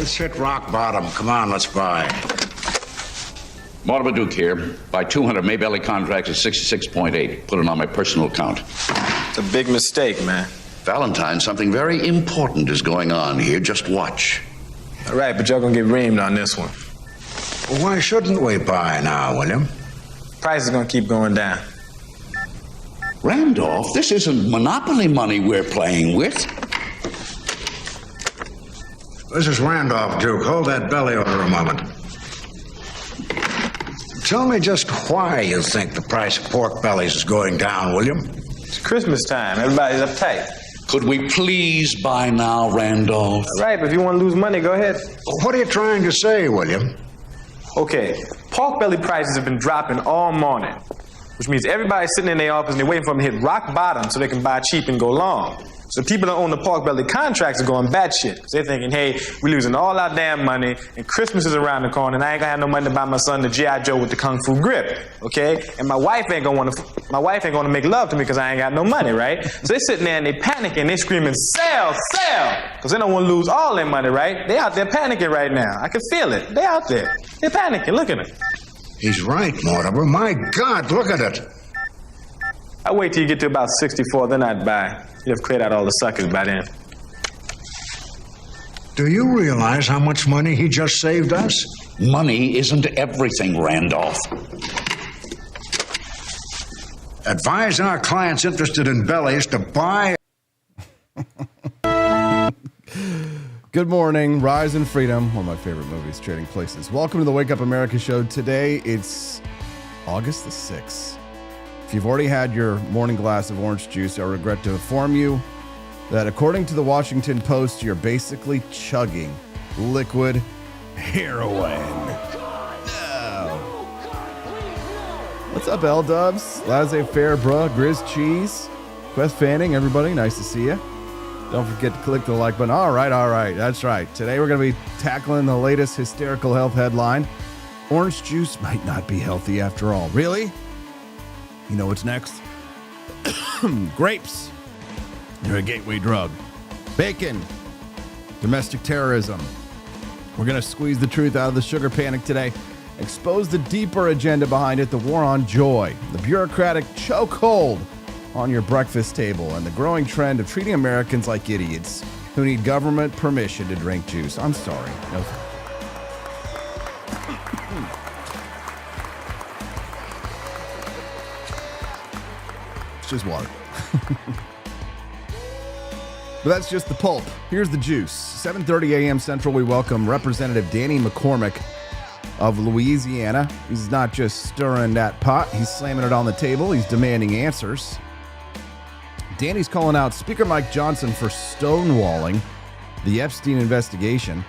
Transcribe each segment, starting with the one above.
Let's hit rock bottom. Come on, let's buy. Mortimer Duke here. Buy 200 Maybelline contracts at 66.8. Put it on my personal account. It's a big mistake, man. Valentine, something very important is going on here. Just watch. All right, but y'all gonna get reamed on this one. Well, why shouldn't we buy now, William? Price is gonna keep going down. Randolph, this isn't monopoly money we're playing with. This is Randolph, Duke. Hold that belly over a moment. Tell me just why you think the price of pork bellies is going down, William. It's Christmas time. Everybody's uptight. Could we please buy now, Randolph? All right, but if you want to lose money, go ahead. What are you trying to say, William? Okay, pork belly prices have been dropping all morning, which means everybody's sitting in their office and they're waiting for them to hit rock bottom so they can buy cheap and go long. So people that own the pork belly contracts are going batshit because they're thinking, hey, we're losing all our damn money and Christmas is around the corner and I ain't gonna have no money to buy my son the G.I. Joe with the Kung Fu grip, okay? And my wife ain't gonna make love to me because I ain't got no money, right? So they're sitting there and they panicking, they screaming, sell, sell, because they don't want to lose all their money, right? They out there panicking right now. I can feel it. They out there. They're panicking. Look at it. He's right, Mortimer. My God, look at it. I wait till you get to about 64, then I'd buy. You'd have cleared out all the suckers by then. Do you realize how much money he just saved us? Money isn't everything, Randolph. Advise our clients interested in bellies to buy. Good morning, Rise and Freedom, one of my favorite movies, Trading Places. Welcome to the Wake Up America show. Today, it's August the 6th. If you've already had your morning glass of orange juice, I regret to inform you that according to the Washington Post, you're basically chugging liquid heroin. No. What's up, L-Dubs? Laissez-faire, bruh, Grizz Cheese, Quest Fanning, everybody, nice to see you. Don't forget to click the like button. All right, that's right. Today we're going to be tackling the latest hysterical health headline. Orange juice might not be healthy after all. Really? You know what's next? Grapes. They're a gateway drug. Bacon. Domestic terrorism. We're going to squeeze the truth out of the sugar panic today. Expose the deeper agenda behind it, the war on joy, the bureaucratic chokehold on your breakfast table, and the growing trend of treating Americans like idiots who need government permission to drink juice. I'm sorry. No. It's just water. But that's just the pulp. Here's the juice. 7:30 a.m. Central, we welcome Representative Danny McCormick of Louisiana. He's not just stirring that pot, he's slamming it on the table. He's demanding answers. Danny's calling out Speaker Mike Johnson for stonewalling the Epstein investigation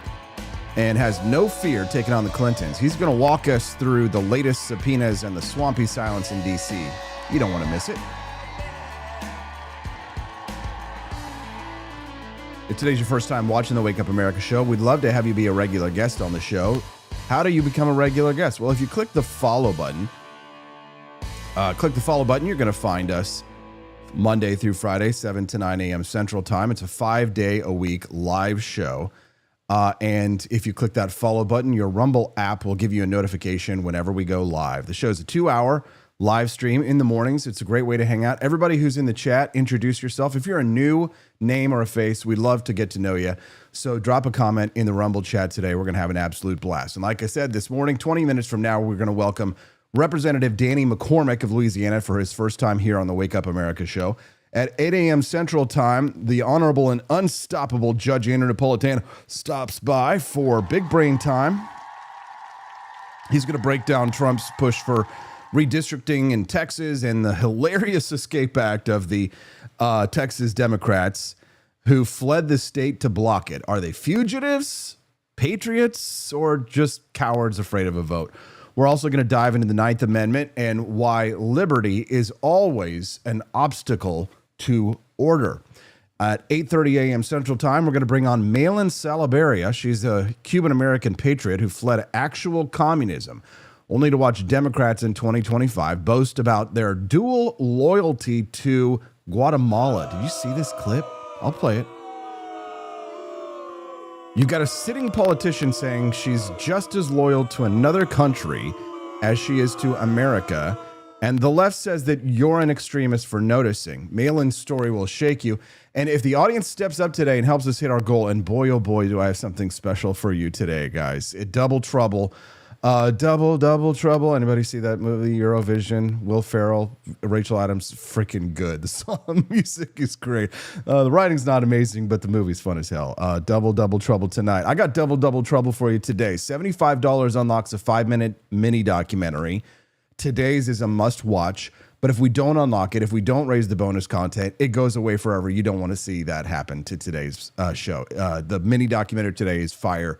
and has no fear taking on the Clintons. He's going to walk us through the latest subpoenas and the swampy silence in D.C. You don't want to miss it. If today's your first time watching the Wake Up America show, we'd love to have you be a regular guest on the show. How do you become a regular guest? Well, if you click the follow button, you're going to find us Monday through Friday, 7 to 9 a.m. Central Time. It's a 5-day-a-week live show. And if you click that follow button, your Rumble app will give you a notification whenever we go live. The show's a 2-hour live stream in the mornings. It's a great way to hang out. Everybody who's in the chat, introduce yourself. If you're a new name or a face, we'd love to get to know you. So drop a comment in the Rumble chat today. We're going to have an absolute blast. And like I said, this morning, 20 minutes from now, we're going to welcome Representative Danny McCormick of Louisiana for his first time here on the Wake Up America show. At 8 a.m. Central Time, the Honorable and Unstoppable Judge Andrew Napolitano stops by for Big Brain Time. He's going to break down Trump's push for redistricting in Texas and the hilarious escape act of the Texas Democrats who fled the state to block it. Are they fugitives, patriots, or just cowards afraid of a vote? We're also going to dive into the Ninth Amendment and why liberty is always an obstacle to order. At 8:30 a.m. Central Time, we're going to bring on Malin Salaberria. She's a Cuban-American patriot who fled actual communism, only to watch Democrats in 2025 boast about their dual loyalty to Guatemala. Did you see this clip? I'll play it. You got a sitting politician saying she's just as loyal to another country as she is to America. And the left says that you're an extremist for noticing. Malin's story will shake you. And if the audience steps up today and helps us hit our goal, and boy, oh boy, do I have something special for you today, guys. Double Trouble. Double Trouble. Anybody see that movie, Eurovision? Will Ferrell, Rachel Adams, freaking good. The song music is great. The writing's not amazing, but the movie's fun as hell. Double Trouble tonight. I got Double Trouble for you today. $75 unlocks a 5-minute mini documentary. Today's is a must watch, but if we don't unlock it, if we don't raise the bonus content, it goes away forever. You don't want to see that happen to today's show. The mini documentary today is fire.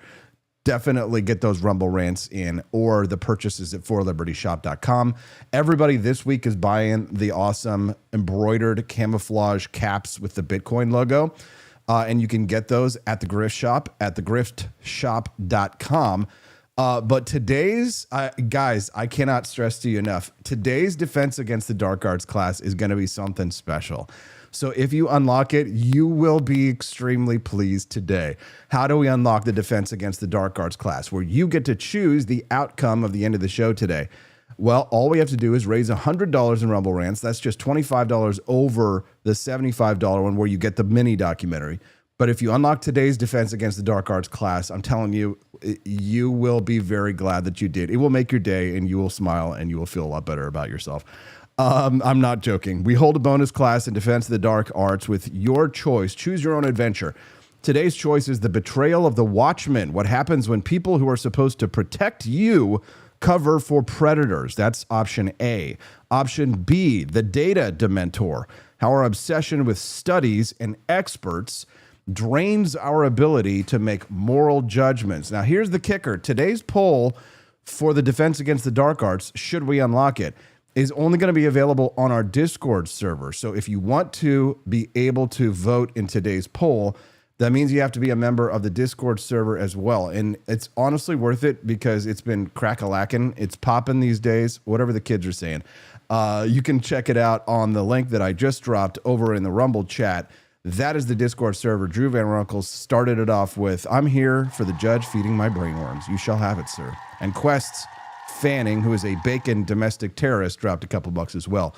Definitely get those Rumble rants in, or the purchases at forlibertyshop.com. Everybody this week is buying the awesome embroidered camouflage caps with the Bitcoin logo. And you can get those at the Grift Shop at thegriftshop.com. But today's, guys, I cannot stress to you enough, today's Defense Against the Dark Arts class is going to be something special. So if you unlock it, you will be extremely pleased today. How do we unlock the Defense Against the Dark Arts class, where you get to choose the outcome of the end of the show today? Well, all we have to do is raise $100 in Rumble Rants. That's just $25 over the $75 one where you get the mini documentary. But if you unlock today's Defense Against the Dark Arts class, I'm telling you, you will be very glad that you did. It will make your day, and you will smile, and you will feel a lot better about yourself. I'm not joking. We hold a bonus class in Defense of the Dark Arts with your choice. Choose your own adventure. Today's choice is the betrayal of the Watchmen. What happens when people who are supposed to protect you cover for predators? That's option A. Option B, the Data Dementor. How our obsession with studies and experts drains our ability to make moral judgments. Now, here's the kicker. Today's poll for the Defense Against the Dark Arts, should we unlock it, is only going to be available on our Discord server. So if you want to be able to vote in today's poll, that means you have to be a member of the Discord server as well. And it's honestly worth it because it's been crack-a-lackin'. It's popping these days, whatever the kids are saying. You can check it out on the link that I just dropped over in the Rumble chat. That is the Discord server. Drew Van Runkles started it off with, "I'm here for the judge feeding my brainworms. You shall have it, sir." And Quest Fanning, who is a bacon domestic terrorist, dropped a couple bucks as well.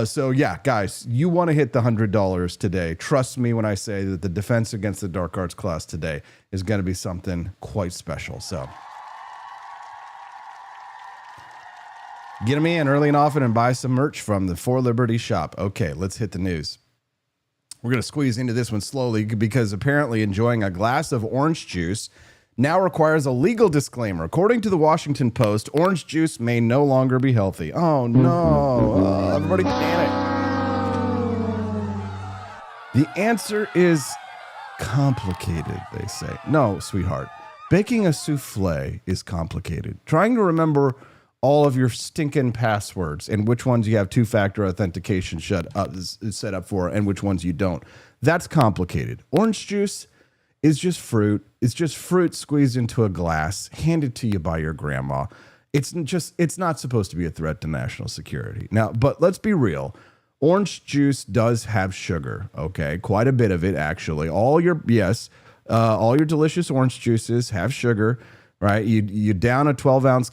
So yeah, guys, you want to hit the $100 today. Trust me when I say that the Defense Against the Dark Arts class today is going to be something quite special. So get them in early and often and buy some merch from the For Liberty shop. Okay, let's hit the news. We're going to squeeze into this one slowly because apparently enjoying a glass of orange juice now requires a legal disclaimer. According to the Washington Post, orange juice may no longer be healthy. Oh no, everybody panic. The answer is complicated, they say. No, sweetheart. Baking a souffle is complicated. Trying to remember all of your stinking passwords and which ones you have two-factor authentication set up for and which ones you don't. That's complicated. Orange juice is just fruit. It's just fruit squeezed into a glass, handed to you by your grandma. It's not supposed to be a threat to national security. Now, but let's be real. Orange juice does have sugar, okay? Quite a bit of it, actually. All your delicious orange juices have sugar, right? You down a 12-ounce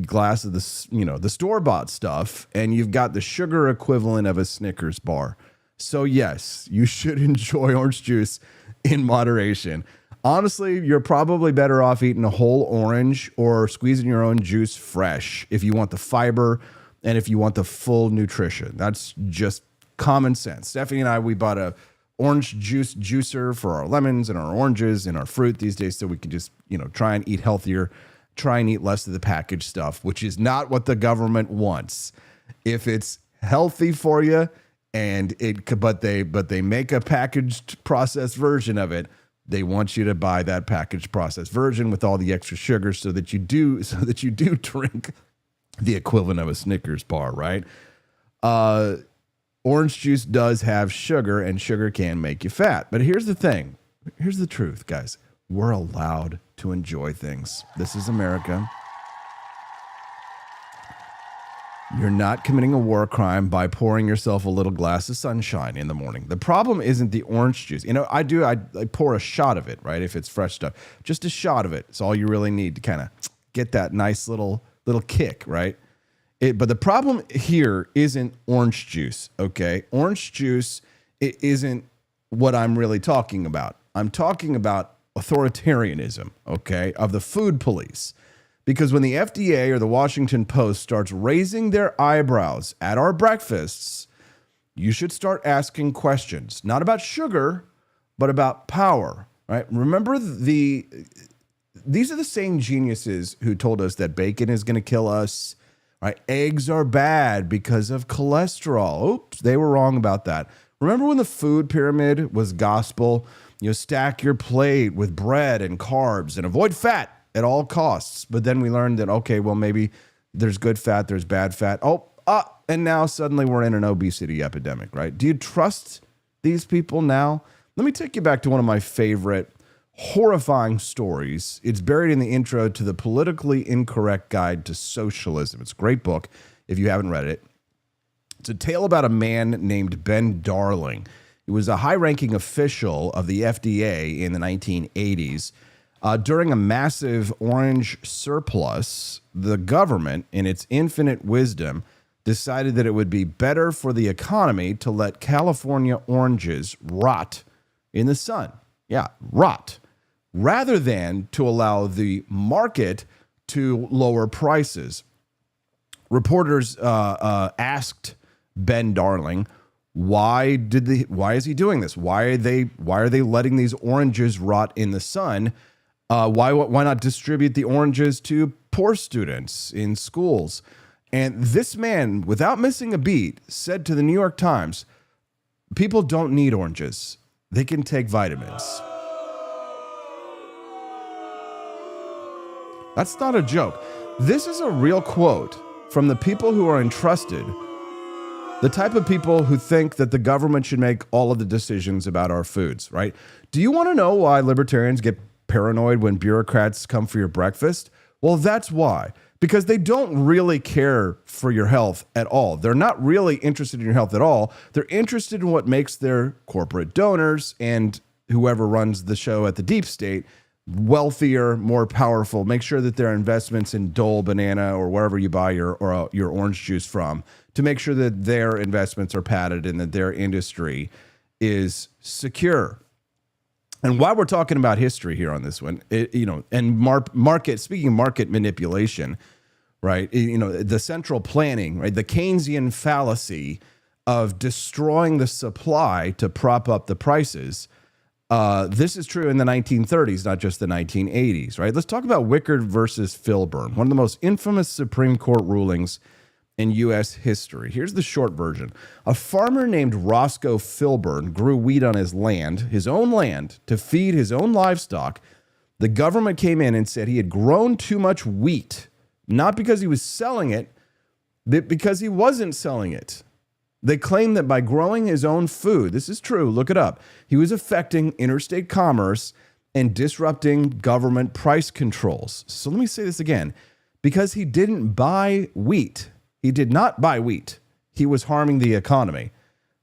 glass of the store-bought stuff, and you've got the sugar equivalent of a Snickers bar. So yes, you should enjoy orange juice in moderation. Honestly, you're probably better off eating a whole orange or squeezing your own juice fresh if you want the fiber and if you want the full nutrition. That's just common sense. Stephanie and I, we bought a orange juice juicer for our lemons and our oranges and our fruit these days so we can just, try and eat healthier, try and eat less of the packaged stuff, which is not what the government wants. If it's healthy for you, but they make a packaged processed version of it. They want you to buy that packaged processed version with all the extra sugar so that you do drink the equivalent of a Snickers bar, right? Orange juice does have sugar, and sugar can make you fat. But here's the thing. Here's the truth, guys. We're allowed to enjoy things. This is America. You're not committing a war crime by pouring yourself a little glass of sunshine in the morning. The problem isn't the orange juice. You know, I pour a shot of it, right? If it's fresh stuff, just a shot of it. It's all you really need to kind of get that nice little kick, right? But the problem here isn't orange juice, okay? Orange juice isn't what I'm really talking about. I'm talking about authoritarianism, okay, of the food police. Because when the FDA or the Washington Post starts raising their eyebrows at our breakfasts, you should start asking questions, not about sugar, but about power, right? Remember, these are the same geniuses who told us that bacon is going to kill us, right? Eggs are bad because of cholesterol. Oops, they were wrong about that. Remember when the food pyramid was gospel? You know, stack your plate with bread and carbs and avoid fat at all costs. But then we learned that, okay, well, maybe there's good fat, there's bad fat. And now suddenly we're in an obesity epidemic, right? Do you trust these people now? Let me take you back to one of my favorite horrifying stories. It's buried in the intro to the Politically Incorrect Guide to Socialism. It's a great book if you haven't read it. It's a tale about a man named Ben Darling. He was a high-ranking official of the FDA in the 1980s. During a massive orange surplus, the government, in its infinite wisdom, decided that it would be better for the economy to let California oranges rot in the sun. Yeah, rot. Rather than to allow the market to lower prices. Reporters asked Ben Darling, why is he doing this? Why are they letting these oranges rot in the sun? Why not distribute the oranges to poor students in schools? And this man, without missing a beat, said to the New York Times, people don't need oranges. They can take vitamins. That's not a joke. This is a real quote from the people who are entrusted, the type of people who think that the government should make all of the decisions about our foods, right? Do you want to know why libertarians get paranoid when bureaucrats come for your breakfast? Well, that's why. Because they don't really care for your health at all. They're not really interested in your health at all. They're interested in what makes their corporate donors and whoever runs the show at the deep state wealthier, more powerful. Make sure that their investments in Dole Banana or wherever you buy your orange juice from, to make sure that their investments are padded and that their industry is secure. And while we're talking about history here on this one, speaking of market manipulation, right? The central planning, right? The Keynesian fallacy of destroying the supply to prop up the prices. This is true in the 1930s, not just the 1980s, right? Let's talk about Wickard versus Filburn, one of the most infamous Supreme Court rulings in U.S. history. Here's the short version. A farmer named Roscoe Filburn grew wheat on his own land, to feed his own livestock. The government came in and said he had grown too much wheat, not because he was selling it, but because he wasn't selling it. They claimed that by growing his own food, this is true, look it up, he was affecting interstate commerce and disrupting government price controls. So let me say this again. Because he didn't buy wheat, he did not buy wheat, he was harming the economy.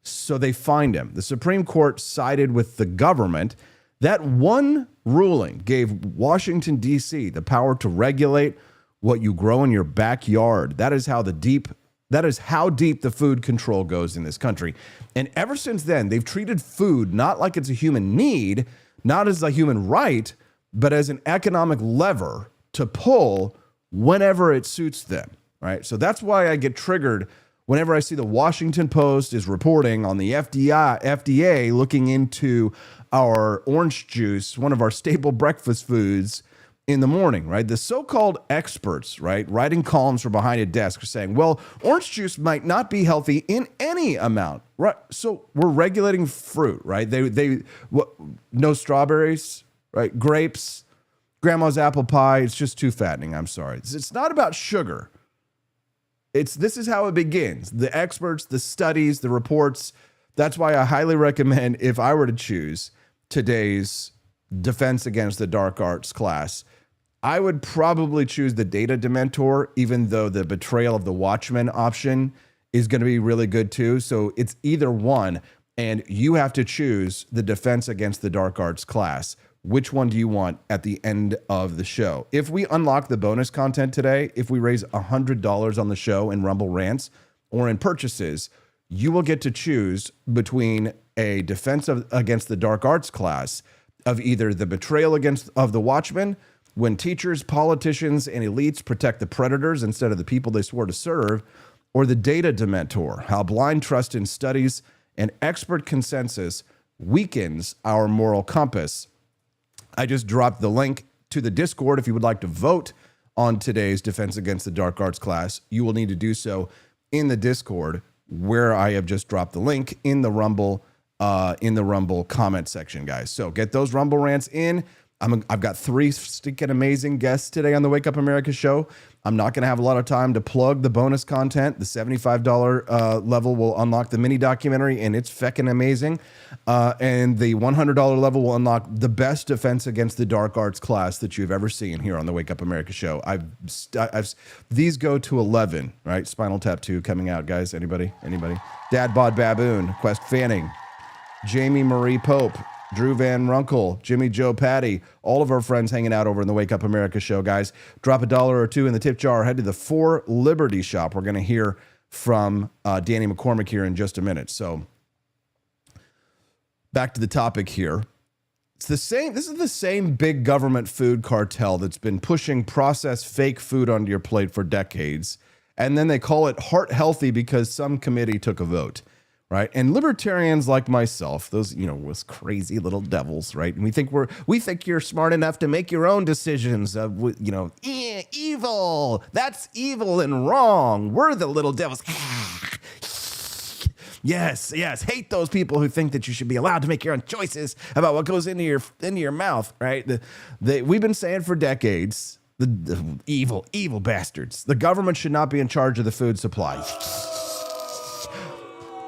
So they fined him. The Supreme Court sided with the government. That one ruling gave Washington, D.C. the power to regulate what you grow in your backyard. That is how deep the food control goes in this country. And ever since then, they've treated food not like it's a human need, not as a human right, but as an economic lever to pull whenever it suits them, right? So that's why I get triggered whenever I see the Washington Post is reporting on the FDA looking into our orange juice, one of our staple breakfast foods, in the morning, right? The so-called experts, right, writing columns from behind a desk are saying, well, orange juice might not be healthy in any amount, right? So we're regulating fruit, right? No strawberries, right? Grapes, grandma's apple pie. It's just too fattening. I'm sorry. It's not about sugar. This is how it begins. The experts, the studies, the reports. That's why I highly recommend, if I were to choose today's Defense Against the Dark Arts class, I would probably choose the Data Dementor, even though the Betrayal of the Watchmen option is going to be really good too. So it's either one, and you have to choose the Defense Against the Dark Arts class. Which one do you want at the end of the show? If we unlock the bonus content today, if we raise $100 on the show in Rumble Rants or in purchases, you will get to choose between a Defense Against the Dark Arts class of either the Betrayal of the Watchmen, when teachers, politicians, and elites protect the predators instead of the people they swore to serve, or the Data Dementor, how blind trust in studies and expert consensus weakens our moral compass. I just dropped the link to the Discord. If you would like to vote on today's Defense Against the Dark Arts class, you will need to do so in the Discord, where I have just dropped the link in the Rumble comment section, guys. So get those Rumble rants in. I've got 3 stinking amazing guests today on the Wake Up America show. I'm not going to have a lot of time to plug the bonus content. The $75 level will unlock the mini documentary, and it's feckin' amazing. And the $100 level will unlock the best Defense Against the Dark Arts class that you've ever seen here on the Wake Up America show. These go to 11, right? Spinal Tap 2 coming out, guys. Anybody? Dad Bod Baboon, Quest Fanning, Jamie Marie Pope, Drew Van Runkle, Jimmy Joe Patty, all of our friends hanging out over in the Wake Up America show, guys. Drop $1 or $2 in the tip jar. Head to the 4 Liberty shop. We're going to hear from Danny McCormick here in just a minute. So back to the topic here. It's the same. This is the same big government food cartel that's been pushing processed fake food onto your plate for decades. And then they call it heart healthy because some committee took a vote. Right. And libertarians like myself, those, was crazy little devils. Right. And we think you're smart enough to make your own decisions of, evil. That's evil and wrong. We're the little devils. Yes. Hate those people who think that you should be allowed to make your own choices about what goes into your mouth. Right. We've been saying for decades, the evil bastards. The government should not be in charge of the food supply.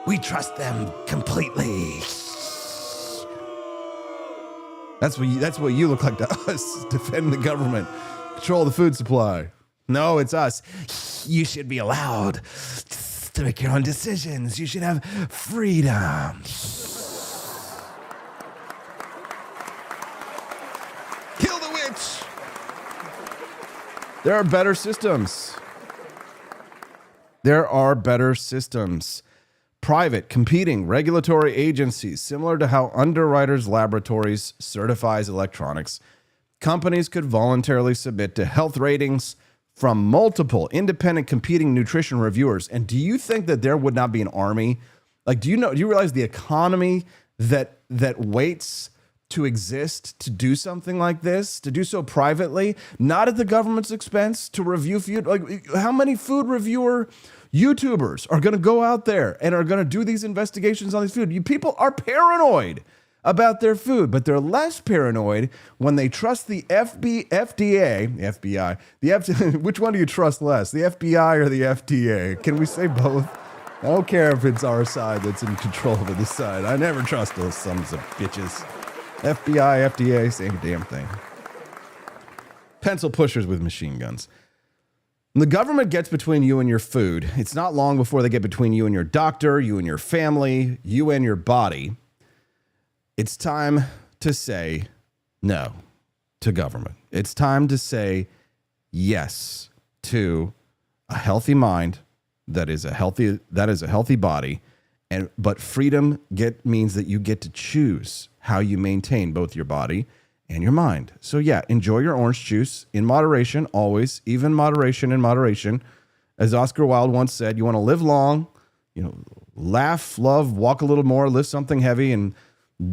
We trust them completely. That's what you look like to us. Defend the government. Control the food supply. No, it's us. You should be allowed to make your own decisions. You should have freedom. Kill the witch. There are better systems. Private, competing regulatory agencies, similar to how Underwriters Laboratories certifies electronics, companies could voluntarily submit to health ratings from multiple independent competing nutrition reviewers. And do you think that there would not be an army? Like, do you realize the economy that waits to exist to do something like this, to do so privately, not at the government's expense, to review food? Like, how many food reviewer YouTubers are going to go out there and are going to do these investigations on these food? You people are paranoid about their food, but they're less paranoid when they trust the FDA. Which one do you trust less, the FBI or the FDA? Can we say both? I don't care if it's our side that's in control of this side. I never trust those sons of bitches. FBI, FDA, same damn thing. Pencil pushers with machine guns. When the government gets between you and your food, it's not long before they get between you and your doctor, you and your family, you and your body. It's time to say no to government. It's time to say yes to a healthy mind that is a healthy body, but freedom means that you get to choose how you maintain both your body and your mind. So yeah, enjoy your orange juice in moderation, always, even moderation in moderation. As Oscar Wilde once said, you want to live long, laugh, love, walk a little more, lift something heavy, and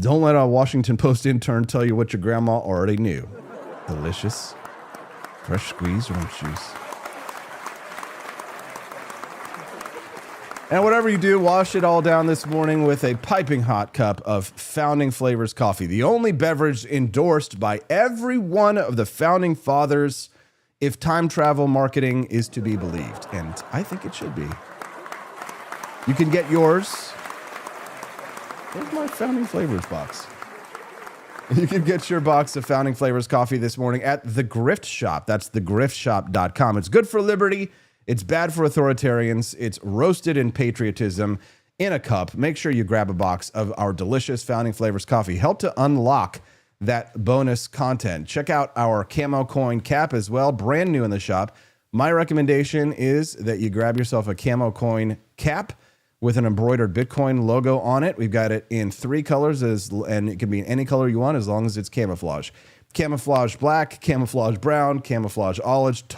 don't let a Washington Post intern tell you what your grandma already knew. Delicious, fresh squeezed orange juice. And whatever you do, wash it all down this morning with a piping hot cup of Founding Flavors coffee, the only beverage endorsed by every one of the founding fathers, if time travel marketing is to be believed. And I think it should be. You can get yours. Where's my Founding Flavors box? You can get your box of Founding Flavors coffee this morning at The Grift Shop. That's thegriftshop.com. It's good for liberty. It's bad for authoritarians. It's roasted in patriotism in a cup. Make sure you grab a box of our delicious Founding Flavors coffee. Help to unlock that bonus content. Check out our Camo Coin cap as well, brand new in the shop. My recommendation is that you grab yourself a Camo Coin cap with an embroidered Bitcoin logo on it. We've got it in 3 colors, and it can be in any color you want as long as it's camouflage. Camouflage black, camouflage brown, camouflage olive.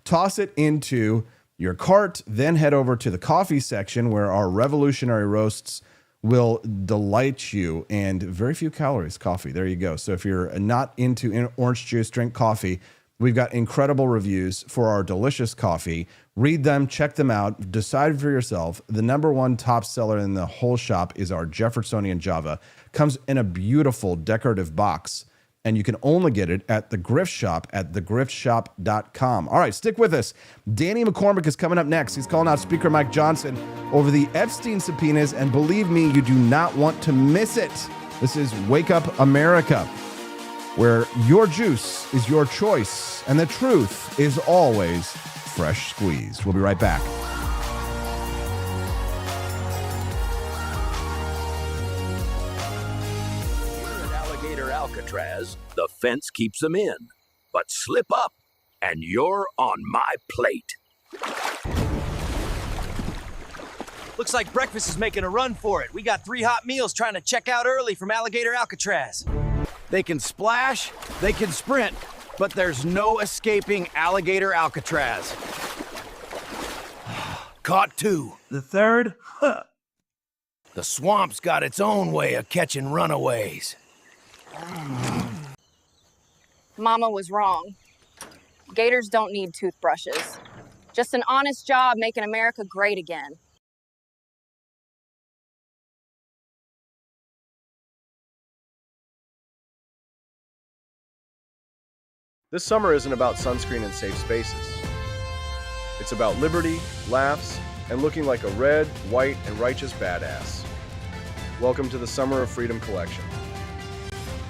Toss it into your cart, then head over to the coffee section where our revolutionary roasts will delight you, and very few calories coffee. There you go. So if you're not into orange juice, drink coffee. We've got incredible reviews for our delicious coffee. Read them, check them out, decide for yourself. The #1 top seller in the whole shop is our Jeffersonian Java. Comes in a beautiful decorative box, and you can only get it at the Grift Shop at thegriftshop.com. All right, stick with us. Danny McCormick is coming up next. He's calling out Speaker Mike Johnson over the Epstein subpoenas, and believe me, you do not want to miss it. This is Wake Up America, where your juice is your choice, and the truth is always fresh squeezed. We'll be right back. Here at Alligator Alcatraz, the fence keeps them in. But slip up, and you're on my plate. Looks like breakfast is making a run for it. We got 3 hot meals trying to check out early from Alligator Alcatraz. They can splash, they can sprint, but there's no escaping Alligator Alcatraz. Caught 2. The third? Huh. The swamp's got its own way of catching runaways. Mama was wrong. Gators don't need toothbrushes. Just an honest job making America great again. This summer isn't about sunscreen and safe spaces. It's about liberty, laughs, and looking like a red, white, and righteous badass. Welcome to the Summer of Freedom collection.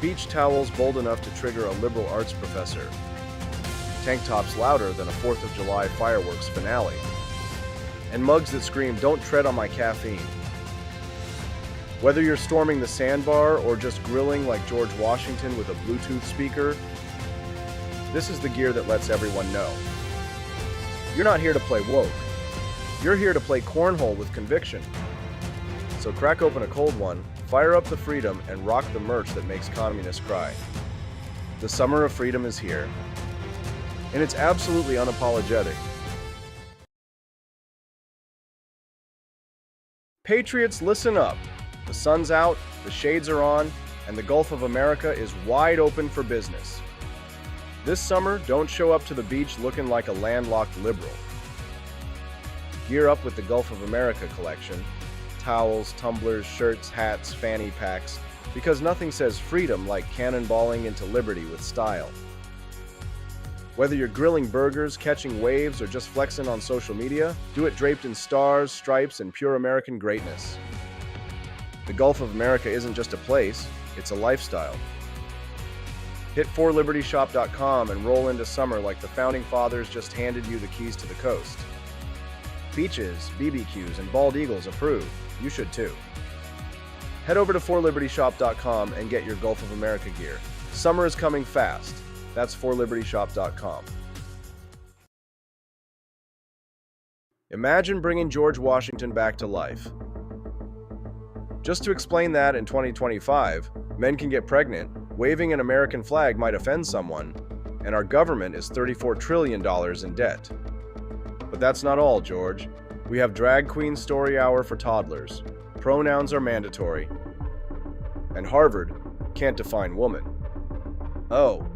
Beach towels bold enough to trigger a liberal arts professor. Tank tops louder than a 4th of July fireworks finale. And mugs that scream, "Don't tread on my caffeine." Whether you're storming the sandbar or just grilling like George Washington with a Bluetooth speaker, this is the gear that lets everyone know. You're not here to play woke. You're here to play cornhole with conviction. So crack open a cold one, fire up the freedom, and rock the merch that makes communists cry. The Summer of Freedom is here, and it's absolutely unapologetic. Patriots, listen up. The sun's out, the shades are on, and the Gulf of America is wide open for business. This summer, don't show up to the beach looking like a landlocked liberal. Gear up with the Gulf of America collection. Towels, tumblers, shirts, hats, fanny packs, because nothing says freedom like cannonballing into liberty with style. Whether you're grilling burgers, catching waves, or just flexing on social media, do it draped in stars, stripes, and pure American greatness. The Gulf of America isn't just a place, it's a lifestyle. Hit forlibertyshop.com and roll into summer like the Founding Fathers just handed you the keys to the coast. Beaches, BBQs, and bald eagles approved. You should too. Head over to forlibertyshop.com and get your Gulf of America gear. Summer is coming fast. That's forlibertyshop.com. Imagine bringing George Washington back to life. Just to explain that in 2025, men can get pregnant, waving an American flag might offend someone, and our government is $34 trillion in debt. But that's not all, George. We have drag queen story hour for toddlers. Pronouns are mandatory. And Harvard can't define woman. Oh.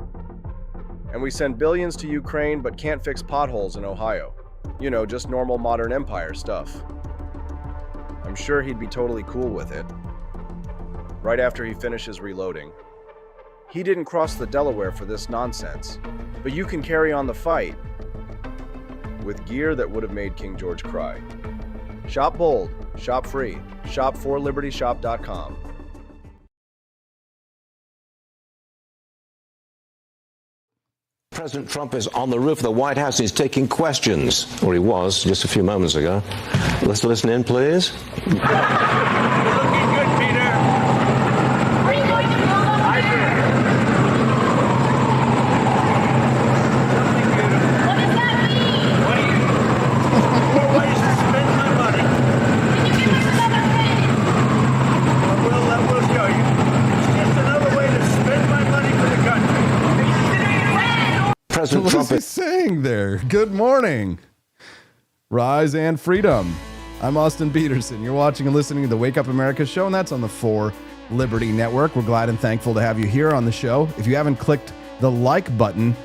And we send billions to Ukraine but can't fix potholes in Ohio. You know, just normal modern empire stuff. I'm sure he'd be totally cool with it. Right after he finishes reloading. He didn't cross the Delaware for this nonsense, but you can carry on the fight with gear that would have made King George cry. Shop bold, shop free, shop forlibertyshop.com. President Trump is on the roof of the White House. He's taking questions, or he was just a few moments ago. Let's listen in, please. Looking good, Peter. Are you going to blow up? I do. What does that mean? What do you? More ways to spend my money. Can you give us another thing? That will show you. It's just another way to spend my money for the country. President What Trump is he saying there? Good morning. Rise and freedom. I'm Austin Peterson. You're watching and listening to the Wake Up America show, and that's on the 4 Liberty Network. We're glad and thankful to have you here on the show. If you haven't clicked the like button,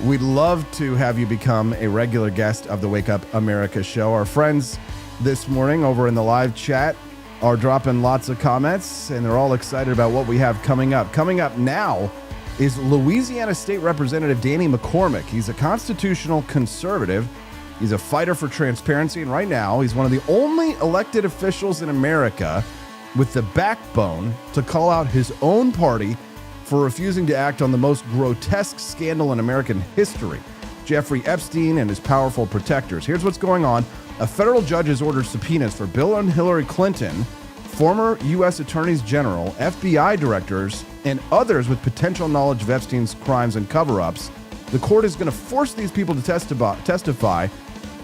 we'd love to have you become a regular guest of the Wake Up America show. Our friends this morning over in the live chat are dropping lots of comments, and they're all excited about what we have coming up. Coming up now is Louisiana State Representative Danny McCormick. He's a constitutional conservative. He's a fighter for transparency, and right now he's one of the only elected officials in America with the backbone to call out his own party for refusing to act on the most grotesque scandal in American history, Jeffrey Epstein and his powerful protectors. Here's what's going on. A federal judge has ordered subpoenas for Bill and Hillary Clinton, former U.S. attorneys general, FBI directors, and others with potential knowledge of Epstein's crimes and cover-ups. The court is going to force these people to testify.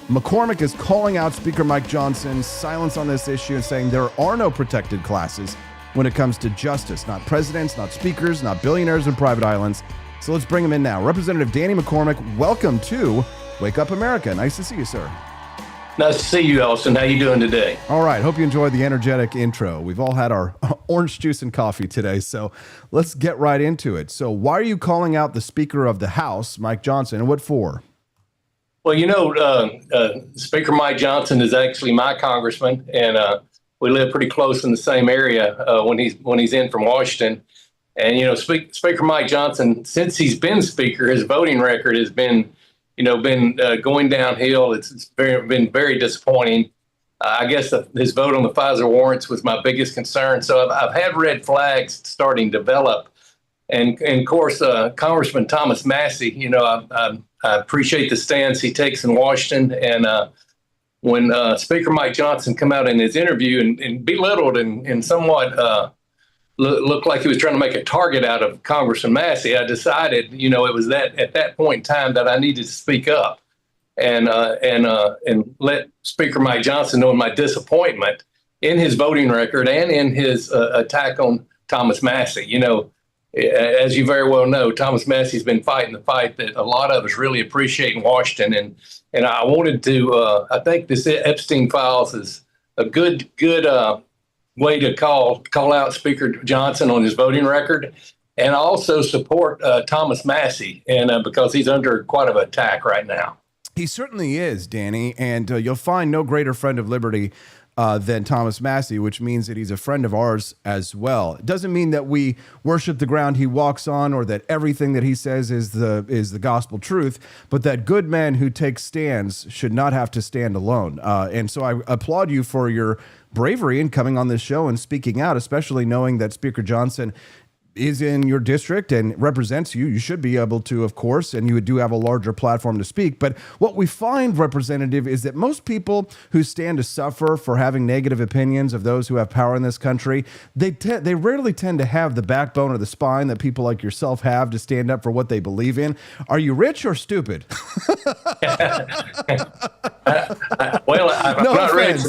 McCormick is calling out Speaker Mike Johnson's silence on this issue and saying there are no protected classes when it comes to justice. Not presidents, not speakers, not billionaires and private islands. So let's bring him in now. Representative Danny McCormick, welcome to Wake Up America. Nice to see you, sir. Nice to see you, Austin. How you doing today? All right. Hope you enjoyed the energetic intro. We've all had our orange juice and coffee today, so let's get right into it. So why are you calling out the Speaker of the House, Mike Johnson, and what for? Well, you know, Speaker Mike Johnson is actually my congressman, and we live pretty close in the same area when he's in from Washington. And, you know, Speaker Mike Johnson, since he's been Speaker, his voting record has been going downhill. It's been very disappointing. I guess his vote on the Pfizer warrants was my biggest concern. So I've had red flags starting to develop. And of course, Congressman Thomas Massie, you know, I appreciate the stance he takes in Washington. And when Speaker Mike Johnson come out in his interview and belittled and somewhat looked like he was trying to make a target out of Congressman Massie, I decided, you know, it was that at that point in time that I needed to speak up and let Speaker Mike Johnson know my disappointment in his voting record and in his attack on Thomas Massie. You know, as you very well know, Thomas Massie's been fighting the fight that a lot of us really appreciate in Washington, and I wanted to. I think this Epstein files is a good way to call out Speaker Johnson on his voting record, and also support Thomas Massie, and because he's under quite an attack right now. He certainly is, Danny, and you'll find no greater friend of liberty than Thomas Massie, which means that he's a friend of ours as well. It doesn't mean that we worship the ground he walks on or that everything that he says is the gospel truth, but that good men who take stands should not have to stand alone. And so I applaud you for your bravery in coming on this show and speaking out, especially knowing that Speaker Johnson is in your district and represents you. You should be able to, of course, and you do have a larger platform to speak. But what we find, Representative, is that most people who stand to suffer for having negative opinions of those who have power in this country, they rarely tend to have the backbone or the spine that people like yourself have to stand up for what they believe in. Are you rich or stupid? Well, I'm not rich.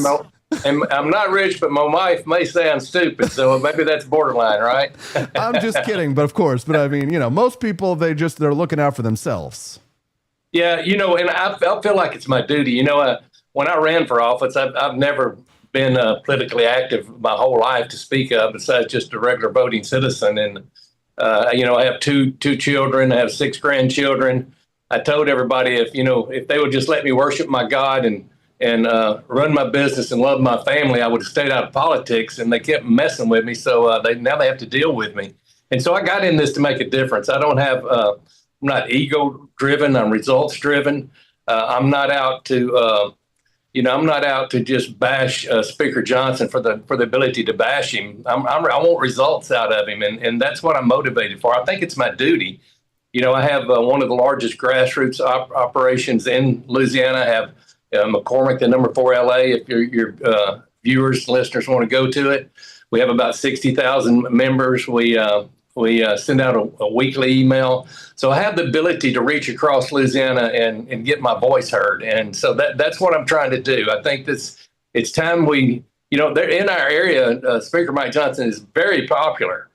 And I'm not rich, but my wife may say I'm stupid, so maybe that's borderline, right? I'm just kidding, but of course. But I mean, you know, most people, they're looking out for themselves. Yeah, you know, and I feel like it's my duty. You know, when I ran for office, I've never been politically active my whole life to speak of, besides just a regular voting citizen. And, you know, I have two children, I have 6 grandchildren. I told everybody if they would just let me worship my God and run my business and love my family, I would have stayed out of politics, and they kept messing with me. So now they have to deal with me. And so I got in this to make a difference. I don't have, I'm not ego driven. I'm results driven. I'm not out to, I'm not out to just bash Speaker Johnson for the ability to bash him. I want results out of him. And that's what I'm motivated for. I think it's my duty. I have one of the largest grassroots operations in Louisiana. I have McCormick, the number 4 LA, if your viewers, listeners want to go to it. We have about 60,000 members. We send out a weekly email. So I have the ability to reach across Louisiana and get my voice heard. And so that's what I'm trying to do. I think it's time they're in our area. Speaker Mike Johnson is very popular.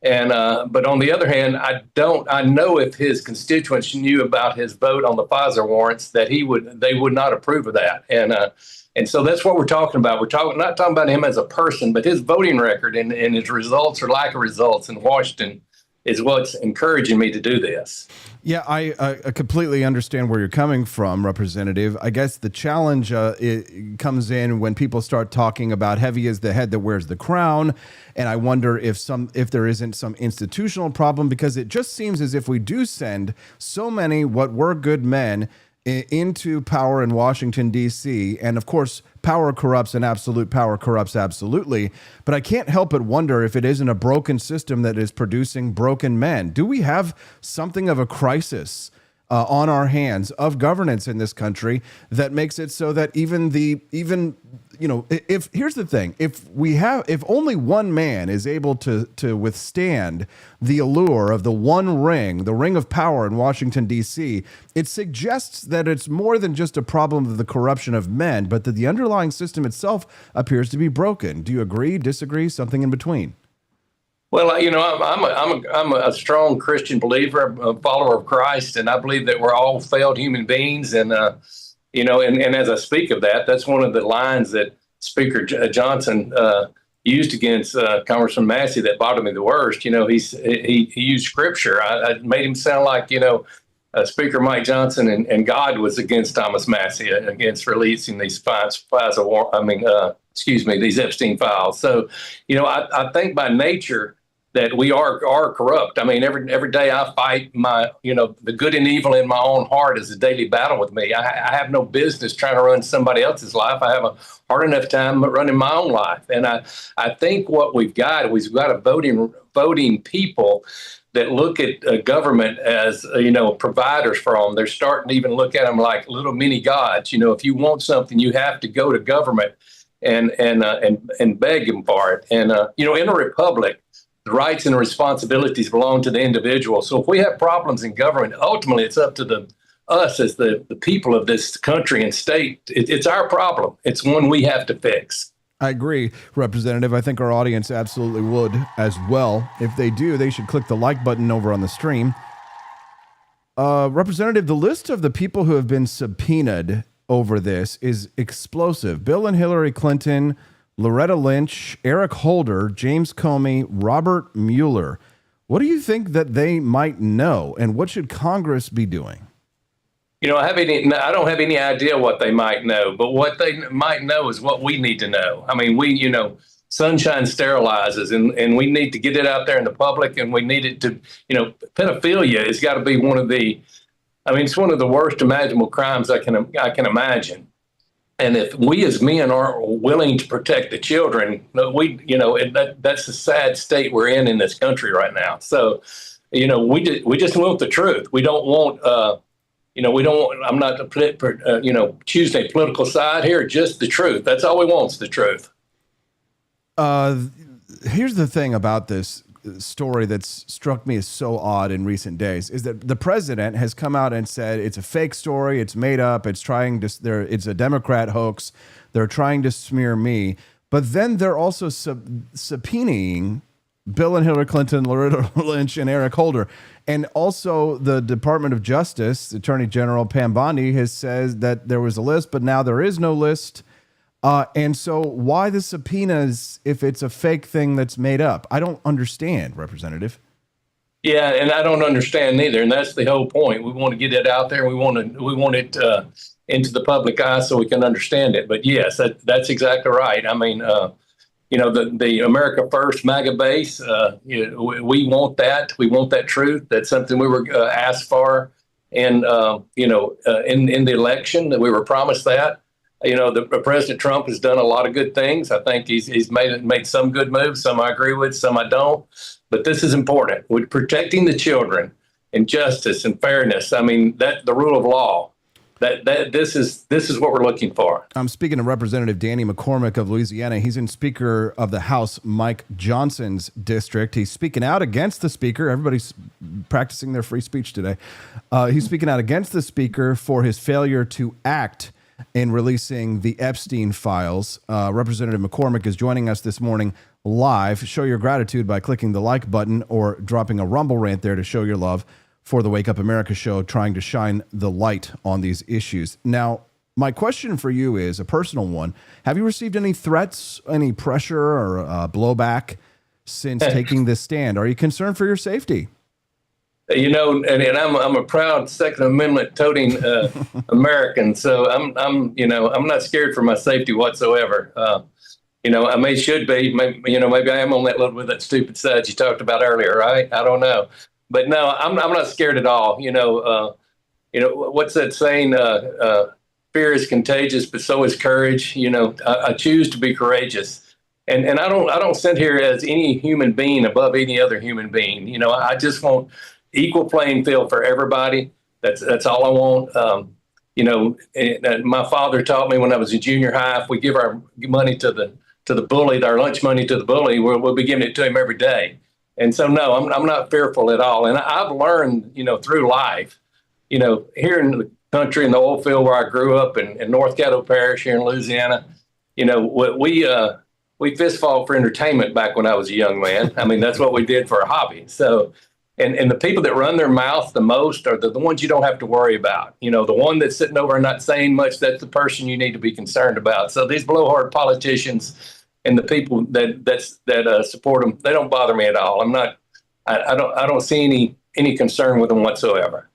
And but on the other hand, I know if his constituents knew about his vote on the FISA warrants that they would not approve of that. And so that's what we're talking about. We're not talking about him as a person, but his voting record and his results or lack of results in Washington is what's encouraging me to do this. Yeah, I completely understand where you're coming from, Representative. I guess the challenge it comes in when people start talking about heavy is the head that wears the crown, and I wonder if there isn't some institutional problem, because it just seems as if we do send so many what were good men into power in Washington, D.C. And of course, power corrupts and absolute power corrupts absolutely. But I can't help but wonder if it isn't a broken system that is producing broken men. Do we have something of a crisis on our hands of governance in this country that makes it so that if here's the thing, if only one man is able to withstand the allure of the one ring, the ring of power in Washington, D.C., it suggests that it's more than just a problem of the corruption of men, but that the underlying system itself appears to be broken. Do you agree, disagree, something in between? Well, I'm a strong Christian believer, a follower of Christ, and I believe that we're all failed human beings. And and as I speak of that, that's one of the lines that Speaker Johnson used against Congressman Massey that bothered me the worst. He used scripture. I made him sound like Speaker Mike Johnson and God was against Thomas Massey, against releasing these these Epstein files. So, I think by nature that we are corrupt. I mean, every day I fight the good and evil in my own heart is a daily battle with me. I have no business trying to run somebody else's life. I have a hard enough time running my own life. And I think what we've got a voting people that look at government as, providers for them. They're starting to even look at them like little mini gods. If you want something, you have to go to government and beg them for it. And, in a republic, the rights and responsibilities belong to the individual. So if we have problems in government, ultimately it's up to us as the people of this country and state. It's our problem. It's one we have to fix. I agree, Representative. I think our audience absolutely would as well. If they do, they should click the like button over on the stream. Representative, the list of the people who have been subpoenaed over this is explosive. Bill and Hillary Clinton, Loretta Lynch, Eric Holder, James Comey, Robert Mueller. What do you think that they might know, and what should Congress be doing? I don't have any idea what they might know, but what they might know is what we need to know. I mean, sunshine sterilizes, and we need to get it out there in the public, and we need it to, pedophilia has got to be it's one of the worst imaginable crimes I can imagine. And if we as men aren't willing to protect the children, that's the sad state we're in this country right now. So, we just want the truth. We don't want, I'm not choosing a political side here, just the truth. That's all we want is the truth. Here's the thing about this story that's struck me as so odd in recent days is that the president has come out and said it's a fake story, it's made up, it's a Democrat hoax, they're trying to smear me. But then they're also subpoenaing Bill and Hillary Clinton, Loretta Lynch, and Eric Holder. And also the Department of Justice, Attorney General Pam Bondi, has said that there was a list, but now there is no list. And so why the subpoenas if it's a fake thing that's made up? I don't understand, Representative. Yeah, and I don't understand neither. And that's the whole point. We want to get it out there. We want it into the public eye so we can understand it. But yes, that's exactly right. I mean, the America First MAGA base, we want that. We want that truth. That's something we were asked for in the election, that we were promised that. President Trump has done a lot of good things. I think he's made some good moves. Some I agree with, some I don't. But this is important. We're protecting the children. and justice and fairness. I mean, that the rule of law. This is what we're looking for. I'm speaking to Representative Danny McCormick of Louisiana. He's in Speaker of the House Mike Johnson's district. He's speaking out against the Speaker. Everybody's practicing their free speech today. He's speaking out against the Speaker for his failure to act in releasing the Epstein files. Representative McCormick is joining us this morning live. Show your gratitude by clicking the like button or dropping a Rumble rant there to show your love for the Wake Up America show, trying to shine the light on these issues. Now, my question for you is a personal one. Have you received any threats, any pressure or blowback since taking this stand? Are you concerned for your safety? You know, and I'm a proud Second Amendment toting American, so I'm not scared for my safety whatsoever. I should be. Maybe I am on that little bit of that stupid side you talked about earlier, right? I don't know. But no, I'm not scared at all. What's that saying? Fear is contagious, but so is courage. I choose to be courageous, and I don't sit here as any human being above any other human being. I just want equal playing field for everybody. That's all I want. And my father taught me when I was in junior high, if we give our money to the bully, our lunch money to the bully, we'll be giving it to him every day. And so, no, I'm not fearful at all. And I've learned, through life, here in the country, in the oil field where I grew up in North Caddo Parish here in Louisiana, we fist fought for entertainment back when I was a young man. I mean, that's what we did for a hobby. So, and the people that run their mouth the most are the ones you don't have to worry about. The one that's sitting over and not saying much, that's the person you need to be concerned about. So these blowhard politicians and the people that support them, they don't bother me at all. I don't see any concern with them whatsoever.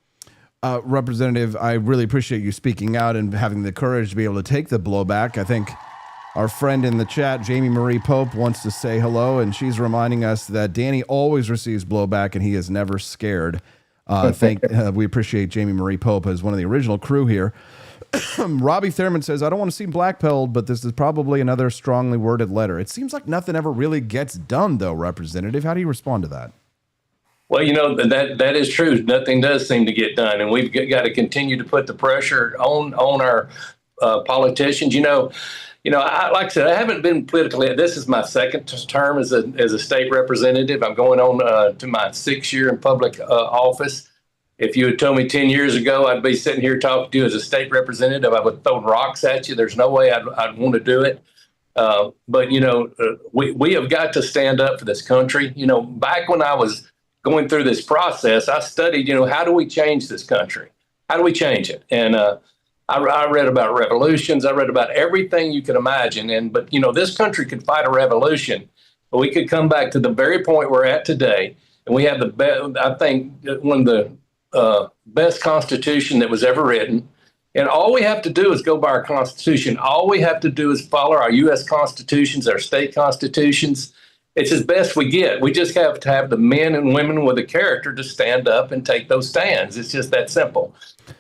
Representative, I really appreciate you speaking out and having the courage to be able to take the blowback. I think our friend in the chat, Jamie Marie Pope, wants to say hello, and she's reminding us that Danny always receives blowback and he is never scared. We appreciate Jamie Marie Pope as one of the original crew here. Robbie Thurman says, I don't want to seem blackpilled, but this is probably another strongly worded letter. It seems like nothing ever really gets done, though, Representative. How do you respond to that? Well, that is true. Nothing does seem to get done, and we've got to continue to put the pressure on our politicians. Like I said, I haven't been politically. This is my second term as a state representative. I'm going on to my 6th year in public office. If you had told me 10 years ago I'd be sitting here talking to you as a state representative, I would throw rocks at you. There's no way I'd want to do it. But we have got to stand up for this country. Back when I was going through this process, I studied, how do we change this country? How do we change it? And I read about revolutions. I read about everything you could imagine. But this country could fight a revolution, but we could come back to the very point we're at today. And we have I think, one of the best Constitution that was ever written. And all we have to do is go by our Constitution. All we have to do is follow our U.S. constitutions, our state constitutions. It's as best we get. We just have to have the men and women with the character to stand up and take those stands. It's just that simple,